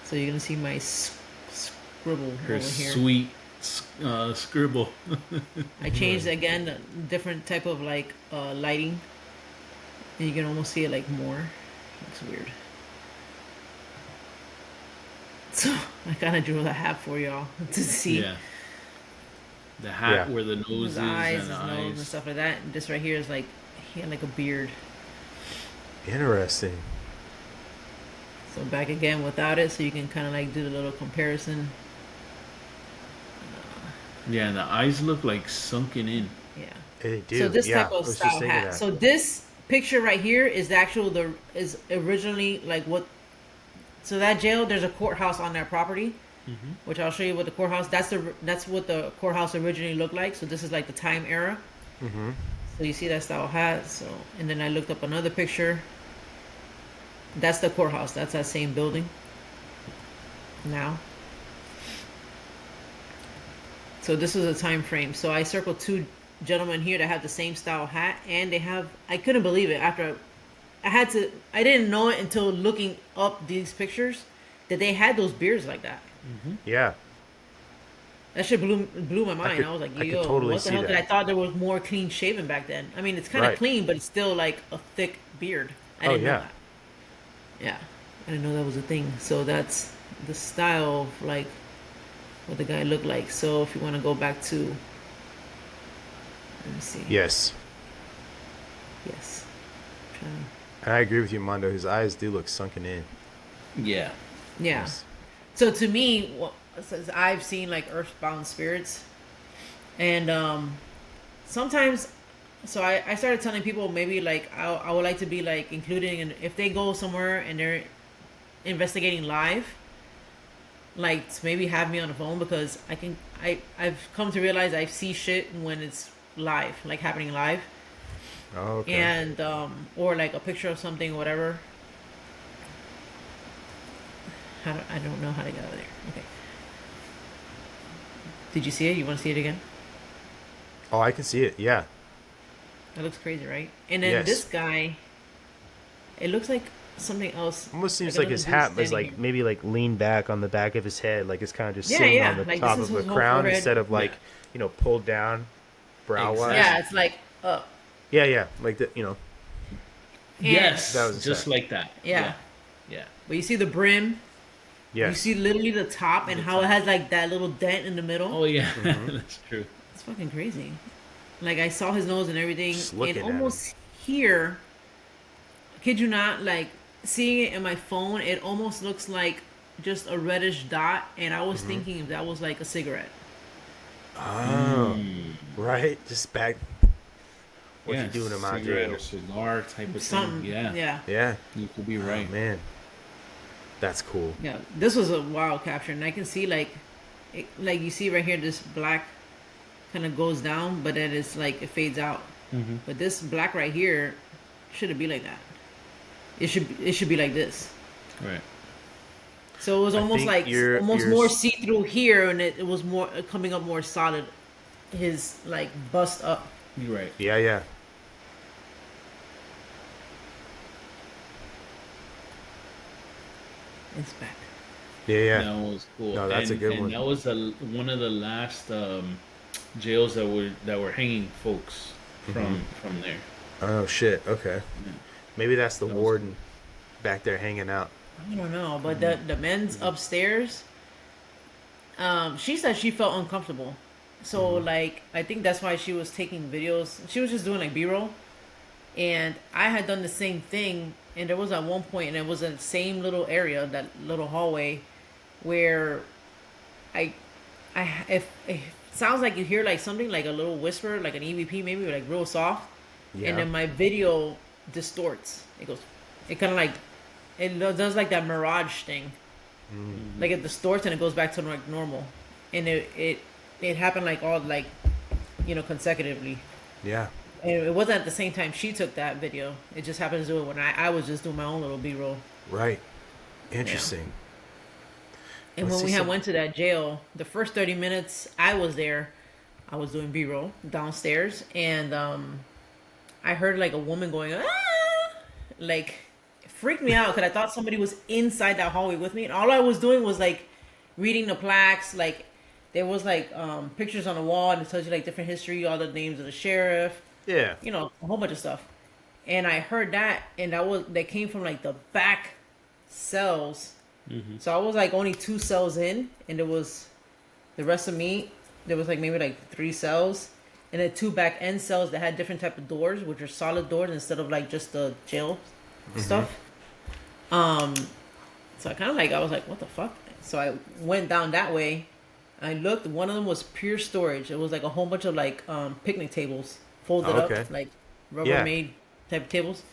So you're gonna see my scribble Her over here. sweet scribble. I changed again the different type of like lighting, and you can almost see it like more. Looks weird. So I kind of drew the hat for y'all to see Yeah. The hat Yeah. where the nose his is eyes, and his the nose, and eyes. stuff like that. And this right here is like he had like a beard. Interesting. So back again without it, so you can kind of like do the little comparison. Yeah, the eyes look like sunken in. Yeah. They do. So this yeah. type I of was just style thinking hat. that. So this picture right here is the actual is originally like what. So that jail, there's a courthouse on that property, which I'll show you what the courthouse. That's what the courthouse originally looked like. So this is like the time era. Mm-hmm. So you see that style hat. So and then I looked up another picture. That's the courthouse. That's that same building. Now. So this was a time frame. So I circled two gentlemen here that have the same style hat, and they have. I couldn't believe it after I didn't know it until looking up these pictures that they had those beards like that. Yeah. That shit blew my mind. I was like, I could yo, totally what the see hell? that. Did I thought there was more clean shaven back then. I mean, it's kind of Right. clean, but it's still like a thick beard. I Oh, didn't yeah. know that. Yeah, I didn't know that was a thing. So that's the style of like what the guy looked like. So if you want to go back to, let me see. Yes. Yes. Trying to- And I agree with you, Mondo. His eyes do look sunken in. Yeah. Yeah. Yes. So to me, since I've seen like earthbound spirits, and sometimes, so I started telling people maybe like I would like to be like including, and if they go somewhere and they're investigating live, like to maybe have me on the phone because I've come to realize I see shit when it's live, like happening live. Oh, okay. And or like a picture of something or whatever. I don't know how to get out of there. Okay. Did you see it? You want to see it again? Oh, I can see it. Yeah. That looks crazy, right? And then Yes. this guy, it looks like something else. Almost seems Like like his another dude hat was standing like here. maybe like leaned back on the back of his head, like it's kind of just Yeah, sitting yeah, on the like, top this of is the his whole crown forehead. instead of like Yeah. pulled down brow wise. Exactly. Yeah, it's like up. Yeah, yeah, like the Yes, That was just that. like that. Yeah. Yeah. But you see the brim. Yes. You see literally the top and The how it top. has like that little dent in the middle. Oh yeah, Mm-hmm. that's true. It's fucking crazy. Like I saw his nose and everything, Just and looking at almost here, kid you not, like seeing it in my phone, it almost looks like just a reddish dot, and I was thinking if that was like a cigarette. Oh, right. Just back. What Yeah, you doing in my cigarette jail? or cigar type of Something. thing. Yeah. Yeah. Yeah. You could be Oh, right. man. That's cool. Yeah. This was a wild capture, and I can see like, like you see right here, this black kind of goes down, but then it's like it fades out. Mhm. But this black right here shouldn't be like that. It should be like this. Right. So it was I almost think like you're- almost you're more s- see through here, and it was more coming up more solid. His like bust up. You're right. Yeah, yeah. It's back. Yeah, yeah. That was cool. No, that's a good and one. That was one of the last jails that were hanging folks Mm-hmm. from there. Oh, shit. Okay. Yeah. Maybe that's the That was warden back there hanging out. I don't know, but the men's upstairs. She said she felt uncomfortable, so like I think that's why she was taking videos. She was just doing like B-roll, and I had done the same thing. And there was at one point, and it was in the same little area, that little hallway, where if it sounds like you hear like something like a little whisper, like an EVP maybe, or like real soft, Yeah. and then my video distorts. It kind of like, it does like that mirage thing. Like it distorts and it goes back to like normal, and it happened like all like, consecutively. Yeah. And it wasn't at the same time she took that video. It just happened to do it when I was just doing my own little B-roll. Right. Interesting. And Let's when we see had some- went to that jail, the first 30 minutes I was there, I was doing B-roll downstairs, and I heard like a woman going, ah! Like, it freaked me out because I thought somebody was inside that hallway with me, and all I was doing was like reading the plaques. Like there was like pictures on the wall, and it tells you like different history, all the names of the sheriff, Yeah. a whole bunch of stuff. And I heard that, and that came from like the back cells. So I was like only 2 cells in, and there was the rest of me. There was like maybe like 3 cells, and then 2 back end cells that had different type of doors, which are solid doors instead of like just the jail stuff. So I kind of like, I was like, what the fuck? So I went down that way. I looked. One of them was pure storage. It was like a whole bunch of like picnic tables folded Oh, okay. up, like Rubbermaid type of tables.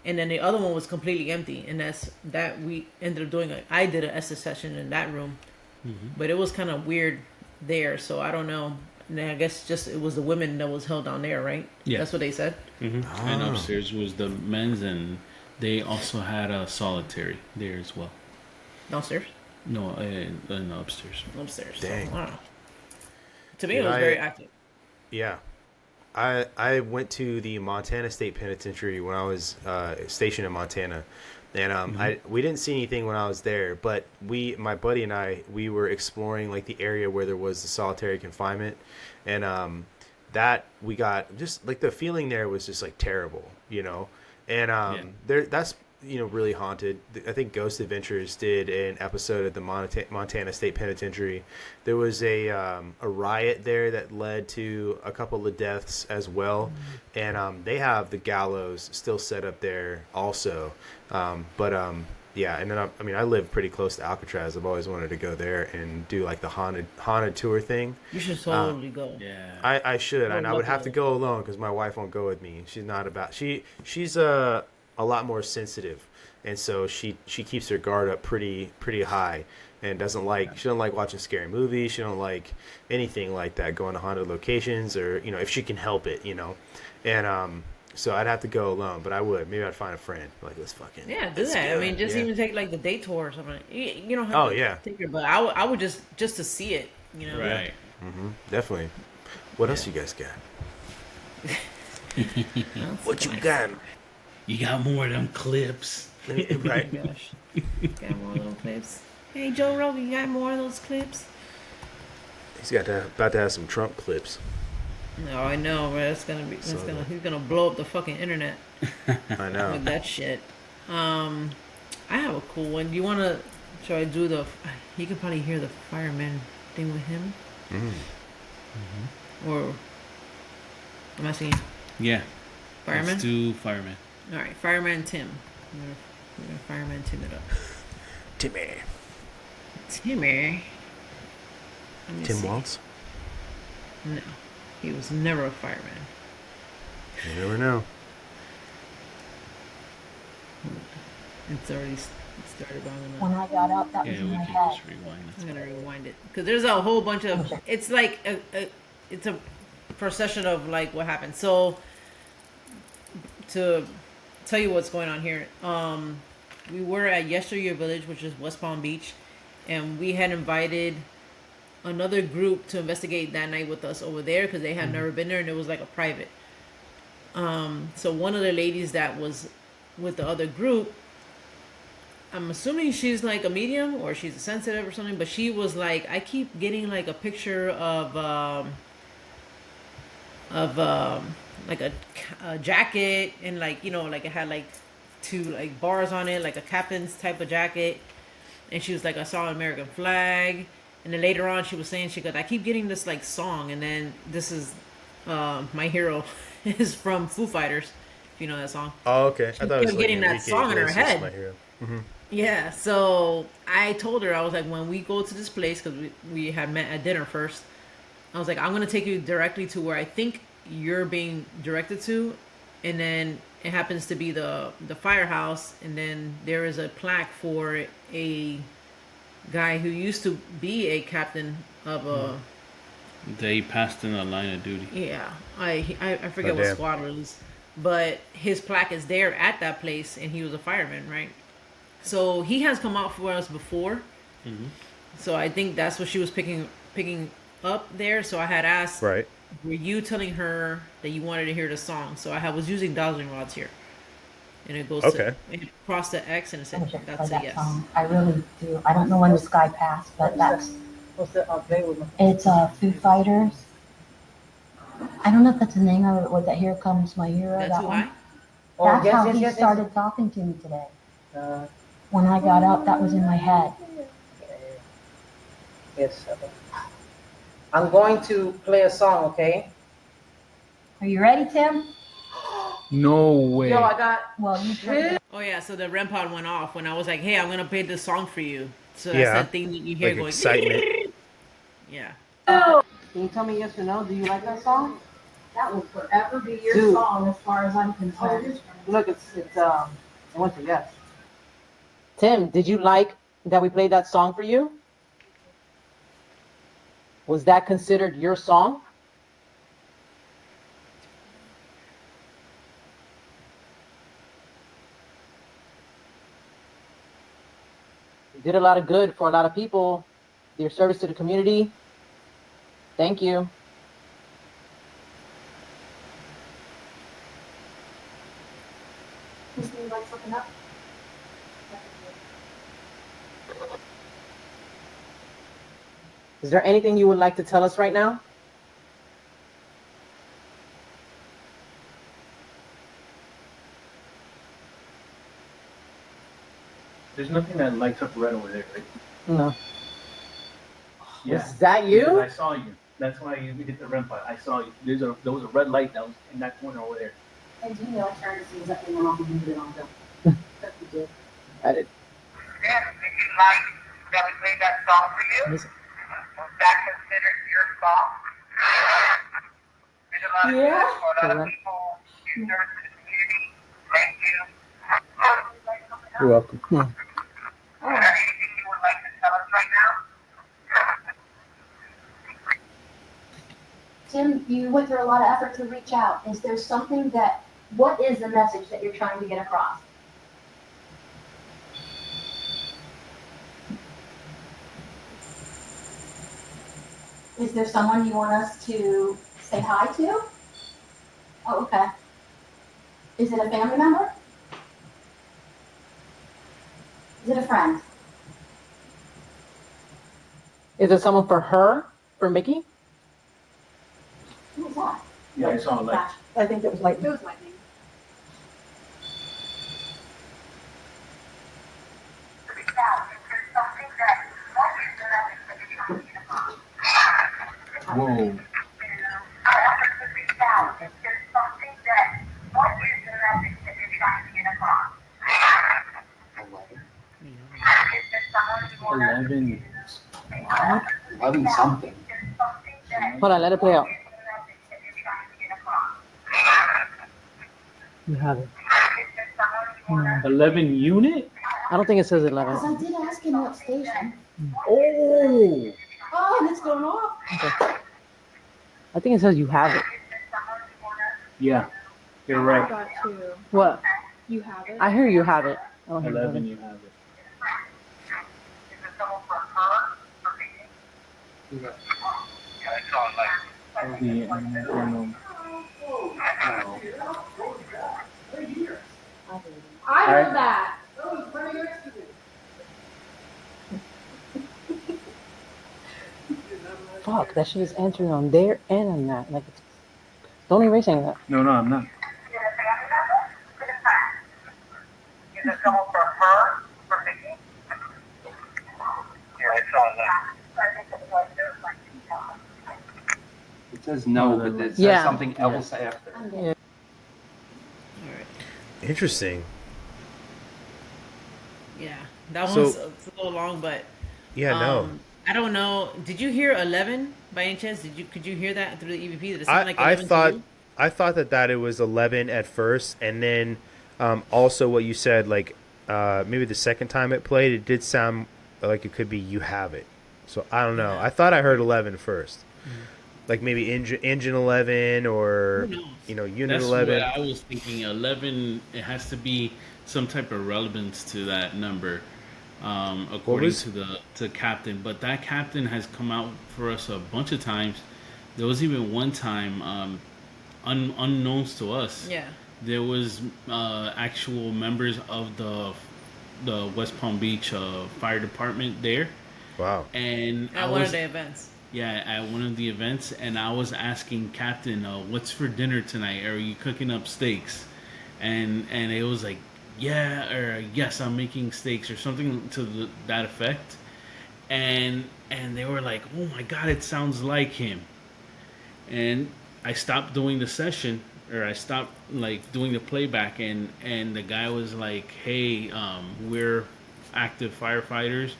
And then the other one was completely empty, and that we ended up doing. I did an ESTA session in that room, but it was kind of weird there. So I don't know. And I guess just it was the women that was held down there, right? Yeah. That's what they said. And upstairs was the men's, and they also had a solitary there as well. Downstairs, No, in upstairs. upstairs. Dang. So, wow. To me, Did it was I- very active. Yeah. I went to the Montana State Penitentiary when I was stationed in Montana, and we didn't see anything when I was there, but my buddy and I, we were exploring like the area where there was the solitary confinement, and that we got just like the feeling there was just like terrible, and that's really haunted. I think Ghost Adventures did an episode at the Montana State Penitentiary. There was a riot there that led to a couple of deaths as well, and they have the gallows still set up there also. Yeah, and then I live pretty close to Alcatraz. I've always wanted to go there and do like the haunted tour thing. You should totally go. Yeah. I should, and I would have to luckily- go alone because my wife won't go with me. She's not about she's a lot more sensitive, and so she keeps her guard up pretty high, and she doesn't like watching scary movies. She don't like anything like that, going to haunted locations, or if she can help it, and so I'd have to go alone, but I would maybe I'd find a friend like let's fucking Yeah, do let's that. I go. mean, just Yeah. even take like the day tour or something. You don't have Oh, to yeah. take it, but I would just to see it. Right. Definitely. What else you guys got? What you got? You got more of them clips. Right. Gosh, got more of those clips. Hey, Joe Rogan, you got more of those clips? He's about to have some Trump clips. No, I know, but he's gonna blow up the fucking internet. I know. with that shit. I have a cool one. Do you want to? Should I do the? You can probably hear the fireman thing with him, or am I saying Yeah. fireman? Let's do fireman. All right, fireman Tim. We're gonna fireman Tim it up. Timmy. Timmy. Let me Tim see. Waltz? No, he was never a fireman. You never know. It's already started wrong When enough. I got up, that was Yeah, in we my can head. just rewind I'm this. gonna rewind it because there's a whole bunch of. It's like it's a procession of like what happened. So to tell you what's going on here, we were at Yesteryear Village, which is West Palm Beach, and we had invited another group to investigate that night with us over there because they had never been there and it was like a private. So one of the ladies that was with the other group, I'm assuming she's like a medium or she's a sensitive or something, but she was like, I keep getting like a picture of like a jacket and like, you know, like it had like two like bars on it, like a captain's type of jacket. And she was like, I saw an American flag. And then later on she was saying, she goes, I keep getting this like song. And then this is My Hero is from Foo Fighters, if you know that song. Oh, okay. I thought it was kept getting like that song in her Iglesias, head. My Hero. Yeah, so I told her, I was like, when we go to this place, because we had met at dinner first, I was like, I'm going to take you directly to where I think you're being directed to, and then it happens to be the firehouse, and then there is a plaque for a guy who used to be a captain of a... They passed in a line of duty. Yeah, I forget what damn. squad it was, but his plaque is there at that place, and he was a fireman, right? So he has come out for us before. So I think that's what she was picking up there. So I had asked, Right. were you telling her that you wanted to hear the song? So I was using dowsing rods here, and it goes Okay. to it crossed the X and it I said wish I could play that's a that yes. song. I really do. I don't know when the sky passed, but that's What's the play with me? it's Foo Fighters. I don't know if that's the name of it. Was that Here Comes My Hero? That's That who one. I. Oh, That's yes, how yes, he yes, yes. started talking to me today. Uh, When I got up, that was in my head. yes. Okay. I'm going to play a song, okay? Are you ready, Tim? No way. Yo, I got. Well, you Shit. Oh yeah, so the REM pod went off when I was like, "Hey, I'm gonna play this song for you." So that's Yeah. that thing that you hear Like going. excitement. Yeah. Can you tell me yes or no? Do you like that song? That will forever be your Dude. song as far as I'm concerned. Look, it went to yes. Tim, did you like that we played that song for you? Was that considered your song? You did a lot of good for a lot of people. Your service to the community. Thank you. Just need like something up. Is there anything you would like to tell us right now? There's nothing that lights up red over there, right? No. Yeah. Was that Because you? I saw you. That's why you hit the REM pod. I saw you. There was a red light that was in that corner over there. And you know, I turned to see exactly what I'm going to do on them. I did. Tim, did you like that we played that song for you? Listen. Was that considered your song? Did a lot of Yeah. good for a lot of Correct. people. You served to the community. Thank you. You're welcome. Is there anything you would like to tell us right now? Tim, you went through a lot of effort to reach out. Is there something what is the message that you're trying to get across? Is there someone you want us to say hi to? Oh, okay. Is it a family member? Is it a friend? Is it someone for her? For Mickey? Who was that? Yeah, I saw a light. I think it was lightning. It was lightning. Whoa. Eleven. What? 11 something. Hold on, let it play out. You have it. 11 unit? I don't think it says 11. Because I did ask him what station. Oh! Oh, and it's going off. Okay. I think it says you have it. Yeah, you're right. Got to. What? You have it. I hear you have it. I don't hear 11, you you have it. I heard that. Fuck, that shit is answering on there and on that. Like, it's, don't erase any of that. No, I'm not. It says no, but it says Yeah. something else after. Yeah. Interesting. Yeah, that So- one's a little long, but Yeah, no. I don't know. Did you hear 11 by any chance? Could you hear that through the EVP? Did it sound like I 11 to thought you? that it was 11 at first, and then also what you said, like maybe the second time it played, it did sound like it could be you have it. So I don't know. I thought I heard 11 first, like maybe engine 11 or Who knows? unit That's 11. what I was thinking. 11. It has to be some type of relevance to that number, according to Captain. But that Captain has come out for us a bunch of times. There was even one time, unknowns to us. Yeah. There was actual members of the West Palm Beach fire department there. Wow. And At one of the events. Yeah, at one of the events, and I was asking Captain, "What's for dinner tonight? Are you cooking up steaks?" And it was like, "Yeah," or "Yes, I'm making steaks," or something to that effect. And they were like, "Oh my God, it sounds like him." And I stopped doing the session, or I stopped like doing the playback, and the guy was like, "Hey, we're active firefighters.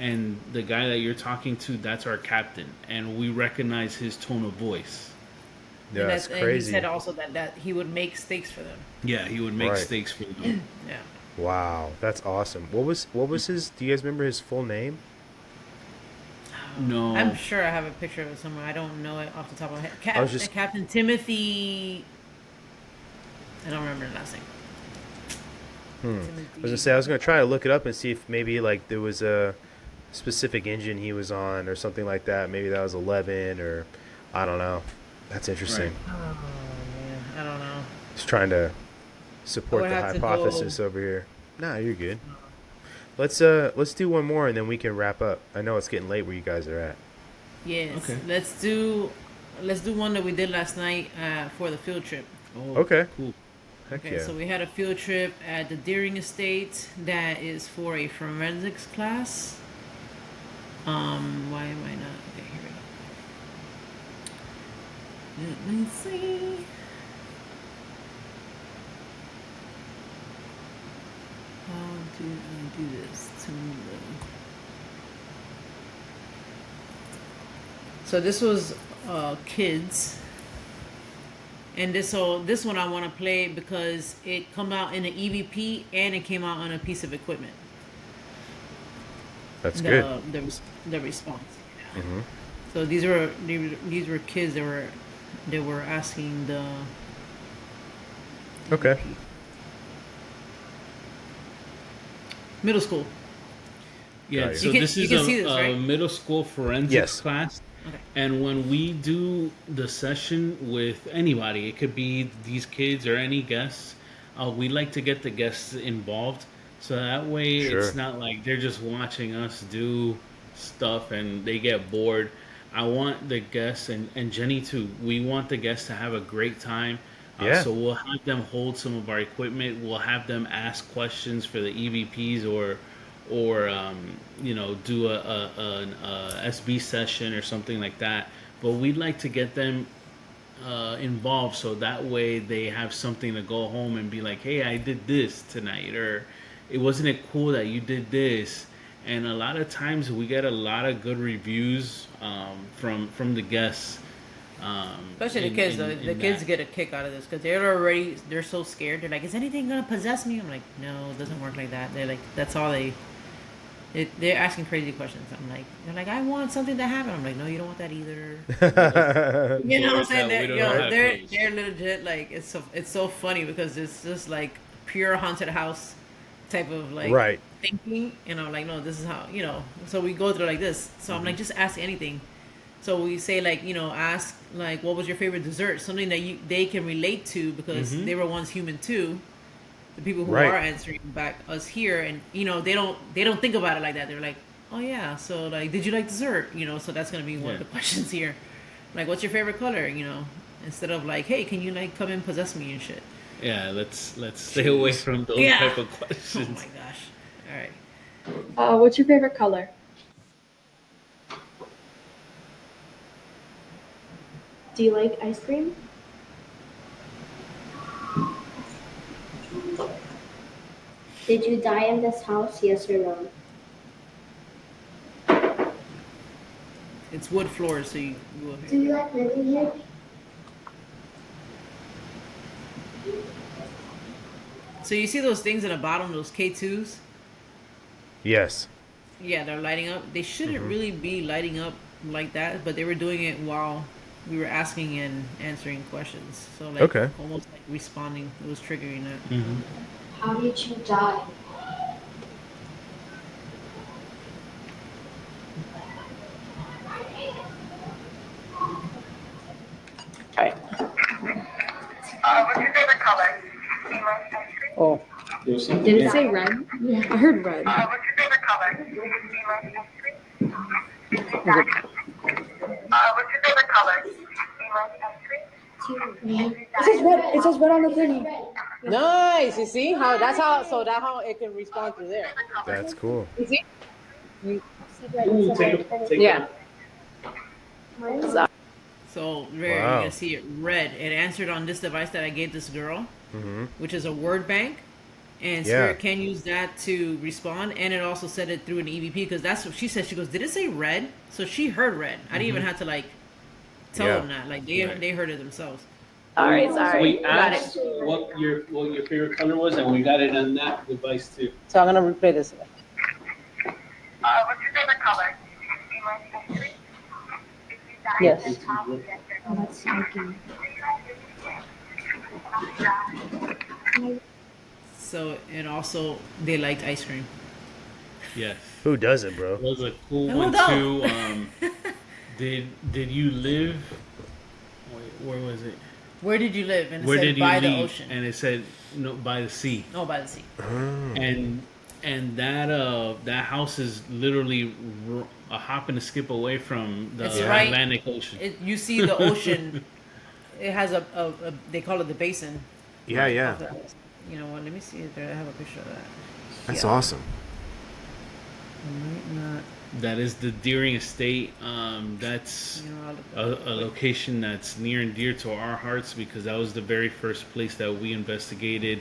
And the guy that you're talking to, that's our captain. And we recognize his tone of voice." Yeah, that's And crazy. he said also that he would make steaks for them. Yeah, he would make Right. steaks for them. Yeah. Wow, that's awesome. What was his? Do you guys remember his full name? No. I'm sure I have a picture of it somewhere. I don't know it off the top of my head. I was just- Captain Timothy. I don't remember the last name. I was gonna say I was gonna try to look it up and see if maybe like there was a specific engine he was on or something like that. Maybe that was 11 or I don't know. That's interesting. Oh man, I don't know. Just trying to support I would the have to hypothesis go- over here. Nah, you're good. Let's do one more and then we can wrap up. I know it's getting late where you guys are at. Yes. Okay. Let's do one that we did last night for the field trip. Oh, Okay. cool. Heck Okay, yeah. so we had a field trip at the Deering Estate that is for a forensics class. Why am I not? Okay, here we go. Let me see. How do I do this to So this was kids. And this one I want to play because it come out in an EVP and it came out on a piece of equipment. That's good. The response. Yeah. Mhm. So these were kids that were asking the. Okay. EVP. Middle school. Yeah, Got so you. this You is can see this, a right? middle school forensics Yes. class. Okay. And when we do the session with anybody, it could be these kids or any guests, we like to get the guests involved. So that way Sure. it's not like they're just watching us do stuff and they get bored. I want the guests, and Jenny too, we want the guests to have a great time. Yeah. So we'll have them hold some of our equipment. We'll have them ask questions for the EVPs or do a SB session or something like that. but we'd like to get them involved so that way they have something to go home and be like, hey, I did this tonight, or it wasn't it cool that you did this. And a lot of times we get a lot of good reviews from the guests. Especially the kids, though. The kids get a kick out of this because they're so scared. They're like, is anything gonna possess me? I'm like, no, it doesn't work like that. They're like, that's all they're asking crazy questions. They're like, I want something to happen. I'm like, no, you don't want that either. You know what I'm saying? They're legit. Like, it's so funny because it's just like pure haunted house type of like thinking. And I'm like, no, this is how, So we go through like this. So I'm like, just ask anything. So we say like, ask like, what was your favorite dessert? Something that they can relate to because they were once human too. The people who are answering back us here, and they don't think about it like that. They're like, oh yeah, so like, did you like dessert? So that's gonna be one of the questions here. Like, what's your favorite color? Instead of like, hey, can you like come and possess me and shit. Yeah, let's stay away from those type of questions. Oh my gosh. All right. What's your favorite color? Do you like ice cream? Did you die in this house, yes or no? It's wood floors, so you go ahead. Do you like living here? So you see those things in the bottom, those K2s? Yes. Yeah, they're lighting up. They shouldn't really be lighting up like that, but they were doing it while we were asking and answering questions. So like almost like responding. It was triggering that. How did you die? Alright. What's your favorite color? Do you like ice cream? Oh. Did it say red? Yeah, I heard red. What's your favorite color? Do you like ice cream? What's your favorite color? Do you like ice cream? It says red. It says red on the thingy. Nice. You see how that's how it can respond through there. That's cool. You see? Yeah. So you're gonna see it red. It answered on this device that I gave this girl, which is a word bank, and Spirit can use that to respond. And it also said it through an EVP because that's what she said. She goes, "Did it say red?" So she heard red. I didn't even have to like tell them that. Like they heard it themselves. All right, sorry. We asked what your favorite color was, and we got it on that device too. So I'm gonna replay this. What's your favorite color? Do you like ice cream? Yes. Oh, that's smoky. So and also they liked ice cream. Yes. Who doesn't, bro? That was a cool Who one don't? too. Did you live? Wait, where was it? Where did you live? And it Where said did you by leave? the ocean. And it said no, by the sea. Oh, by the sea. And that house is literally a hop and a skip away from the Atlantic Ocean. You see the ocean. It has a they call it the basin. Yeah. You know what? Let me see if I have a picture of that. That's awesome. That is the Deering Estate. That's a location that's near and dear to our hearts because that was the very first place that we investigated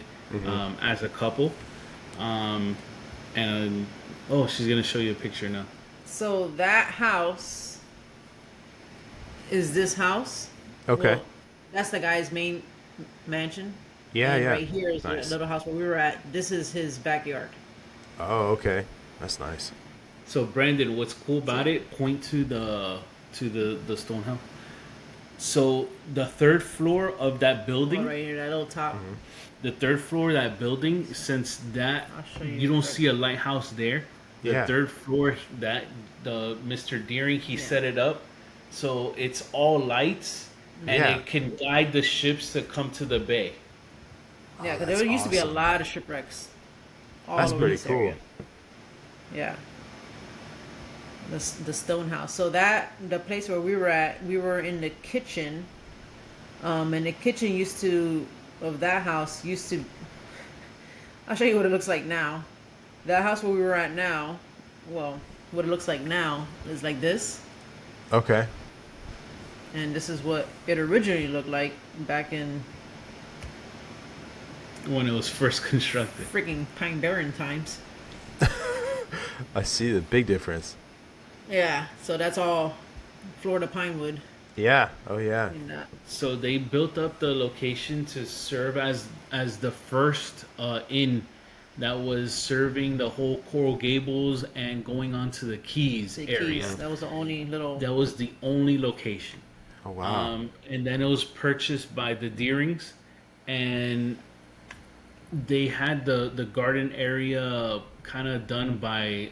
as a couple. And she's gonna show you a picture now. So that house is this house. Okay. Well, that's the guy's main mansion. Yeah, and yeah. Right here is nice. the little house where we were at. This is his backyard. Oh, okay. That's nice. So Brandon, what's cool about it? Point to the stone house. So the third floor of that building, right here, that little top. the third floor of that building, since that you don't see a lighthouse there. The third floor, that the Mr. Deering, he set it up so it's all lights and it can guide the ships to come to the bay. Yeah, because there used to be a lot of shipwrecks all That's over pretty this cool. area. Yeah. The stone house. So the place where we were at, we were in the kitchen. And the kitchen of that house used to, I'll show you what it looks like now. That house where we were at now, well, what it looks like now is like this. Okay. And this is what it originally looked like back in when it was first constructed. freaking Pine Barren times. I see the big difference. Yeah, so that's all Florida pine wood. Yeah. Oh yeah. In that. So they built up the location to serve as the first inn that was serving the whole Coral Gables and going on to the Keys The area. Keys, that was the only little. That was the only location. Oh wow. And then it was purchased by the Deerings, and they had the garden area kind of done by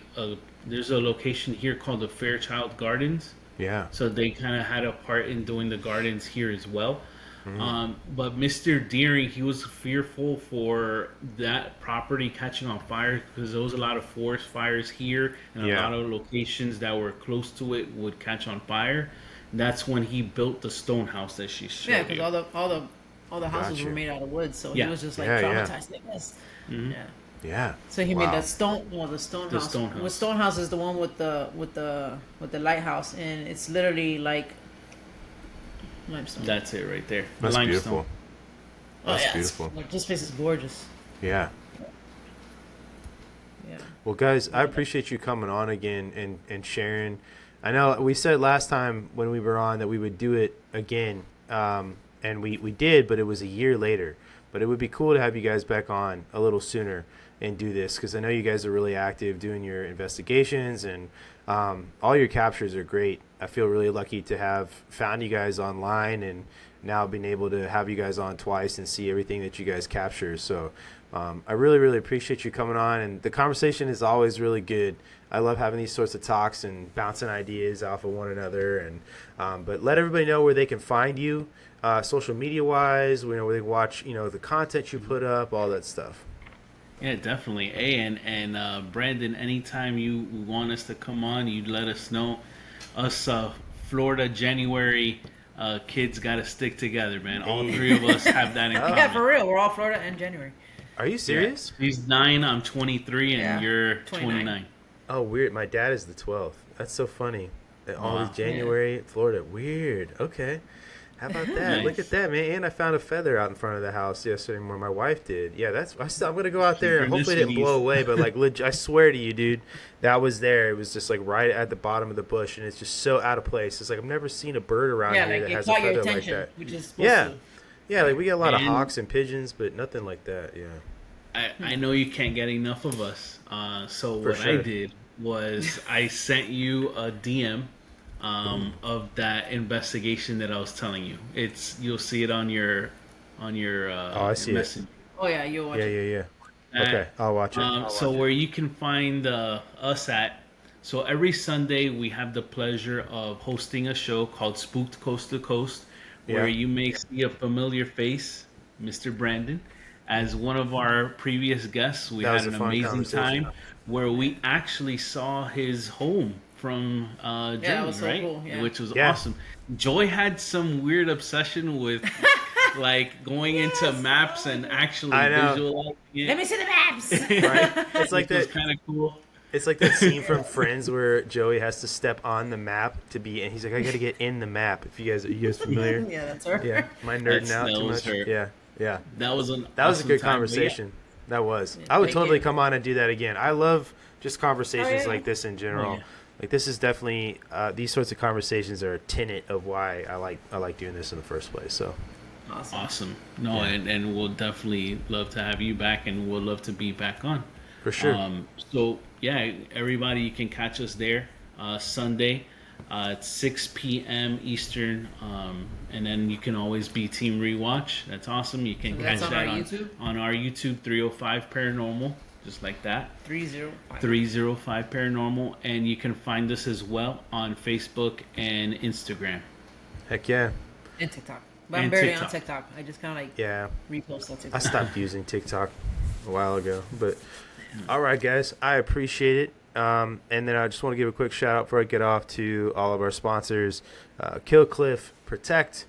there's a location here called the Fairchild Gardens. Yeah. So they kind of had a part in doing the gardens here as well. Mm-hmm. But Mr. Deering, he was fearful for that property catching on fire because there was a lot of forest fires here, and a lot of locations that were close to it would catch on fire. And that's when he built the stone house that she showed. Yeah, because all the houses Gotcha. were made out of wood, so he was just like Yeah, yeah. traumatized, I guess. Mhm. Yeah. Yeah. So he Wow. made that stone. Well, the stone The house. stone house. With stone house is the one with the lighthouse, and it's literally like limestone. That's it right there. The That's limestone. beautiful. That's it's- beautiful. Like, this place is gorgeous. Yeah. Yeah. Well, guys, I appreciate you coming on again and sharing. I know we said last time when we were on that we would do it again, and we did, but it was a year later. But it would be cool to have you guys back on a little sooner and do this, because I know you guys are really active doing your investigations, and all your captures are great. I feel really lucky to have found you guys online and now being able to have you guys on twice and see everything that you guys capture. So I really, really appreciate you coming on, and the conversation is always really good. I love having these sorts of talks and bouncing ideas off of one another. And but let everybody know where they can find you, social media wise. Where they can watch, the content you put up, all that stuff. Yeah, definitely. Hey, and Brandon, anytime you want us to come on, you let us know. Us Florida January kids got to stick together, man. All three of us have that in common. Yeah, for real. We're all Florida in January. Are you serious? Yeah. He's 9, I'm 23, and Yeah, you're 29. 29. Oh, weird. My dad is the 12th. That's so funny. All Wow. these January, Florida. Weird. Okay. How about that? Nice. Look at that, man. And I found a feather out in front of the house yesterday where my wife did. Yeah, I'm going to go out there and hopefully it didn't blow away, but I swear to you, dude, that was there. It was just like right at the bottom of the bush, and it's just so out of place. It's like I've never seen a bird around here like that it has a caught your feather like attention, that. which is supposed Yeah. to. Yeah, like we get a lot of And- hawks and pigeons, but nothing like that. Yeah. I know you can't get enough of us. So For what sure. I did was I sent you a DM of that investigation that I was telling you. You'll see it on your I see it. message. Oh yeah, you'll watch Yeah, it. yeah, yeah. Okay, I'll watch it. So where you can find us at. So every Sunday we have the pleasure of hosting a show called Spooked Coast to Coast, where Yeah. you may see a familiar face, Mr. Brandon, as one of our previous guests. We That was had a an fun amazing conversation. time where we actually saw his home from Germany, that was so right? cool, yeah. Which was Yeah. awesome. Joy had some weird obsession with like going into maps and actually I know. visualizing it. Let me see the maps. Right? It's like Which was that. kind of cool. It's like that scene from Friends where Joey has to step on the map to be, and he's like, "I got to get in the map." If are you guys familiar? Yeah, that's her. Yeah, am I nerding out That too was much? her. Yeah, yeah. That was an That was a awesome good time, but conversation. That was. Yeah, I would thank totally you. come on and do that again. I love just conversations yeah. like this in general. Oh, yeah. Like this is definitely these sorts of conversations are a tenet of why I like doing this in the first place. So Awesome. No, Yeah. and we'll definitely love to have you back, and we'll love to be back on. for sure. So yeah, everybody, you can catch us there Sunday at 6 p.m. Eastern, and then you can always be Team Rewatch. That's awesome. You can So catch that's on that our YouTube? on our YouTube 305 Paranormal, just like that. 305. 305 Paranormal, and you can find us as well on Facebook and Instagram. Heck yeah, And TikTok. But I'm And barely TikTok. on TikTok. I just kind of like yeah. repost on TikTok. I stopped using TikTok a while ago, but all right, guys, I appreciate it. And then I just want to give a quick shout out before I get off to all of our sponsors, Kill Cliff Protect.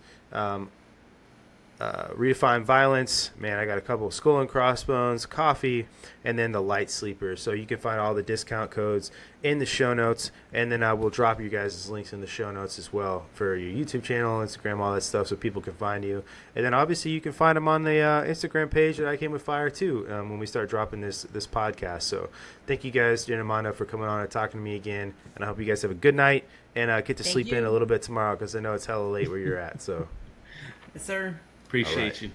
Redefine Violence. Man, I got a couple of Skull and Crossbones, coffee, and then the Light Sleeper. So you can find all the discount codes in the show notes, and then I will drop you guys' links in the show notes as well for your YouTube channel, Instagram, all that stuff, so people can find you. And then obviously you can find them on the Instagram page that I Came with Fire too, when we start dropping this podcast. So thank you guys, Jen and Mondo, for coming on and talking to me again, and I hope you guys have a good night and get to sleep in a little bit tomorrow, because I know it's hella late where you're at. So Yes, sir. Appreciate you.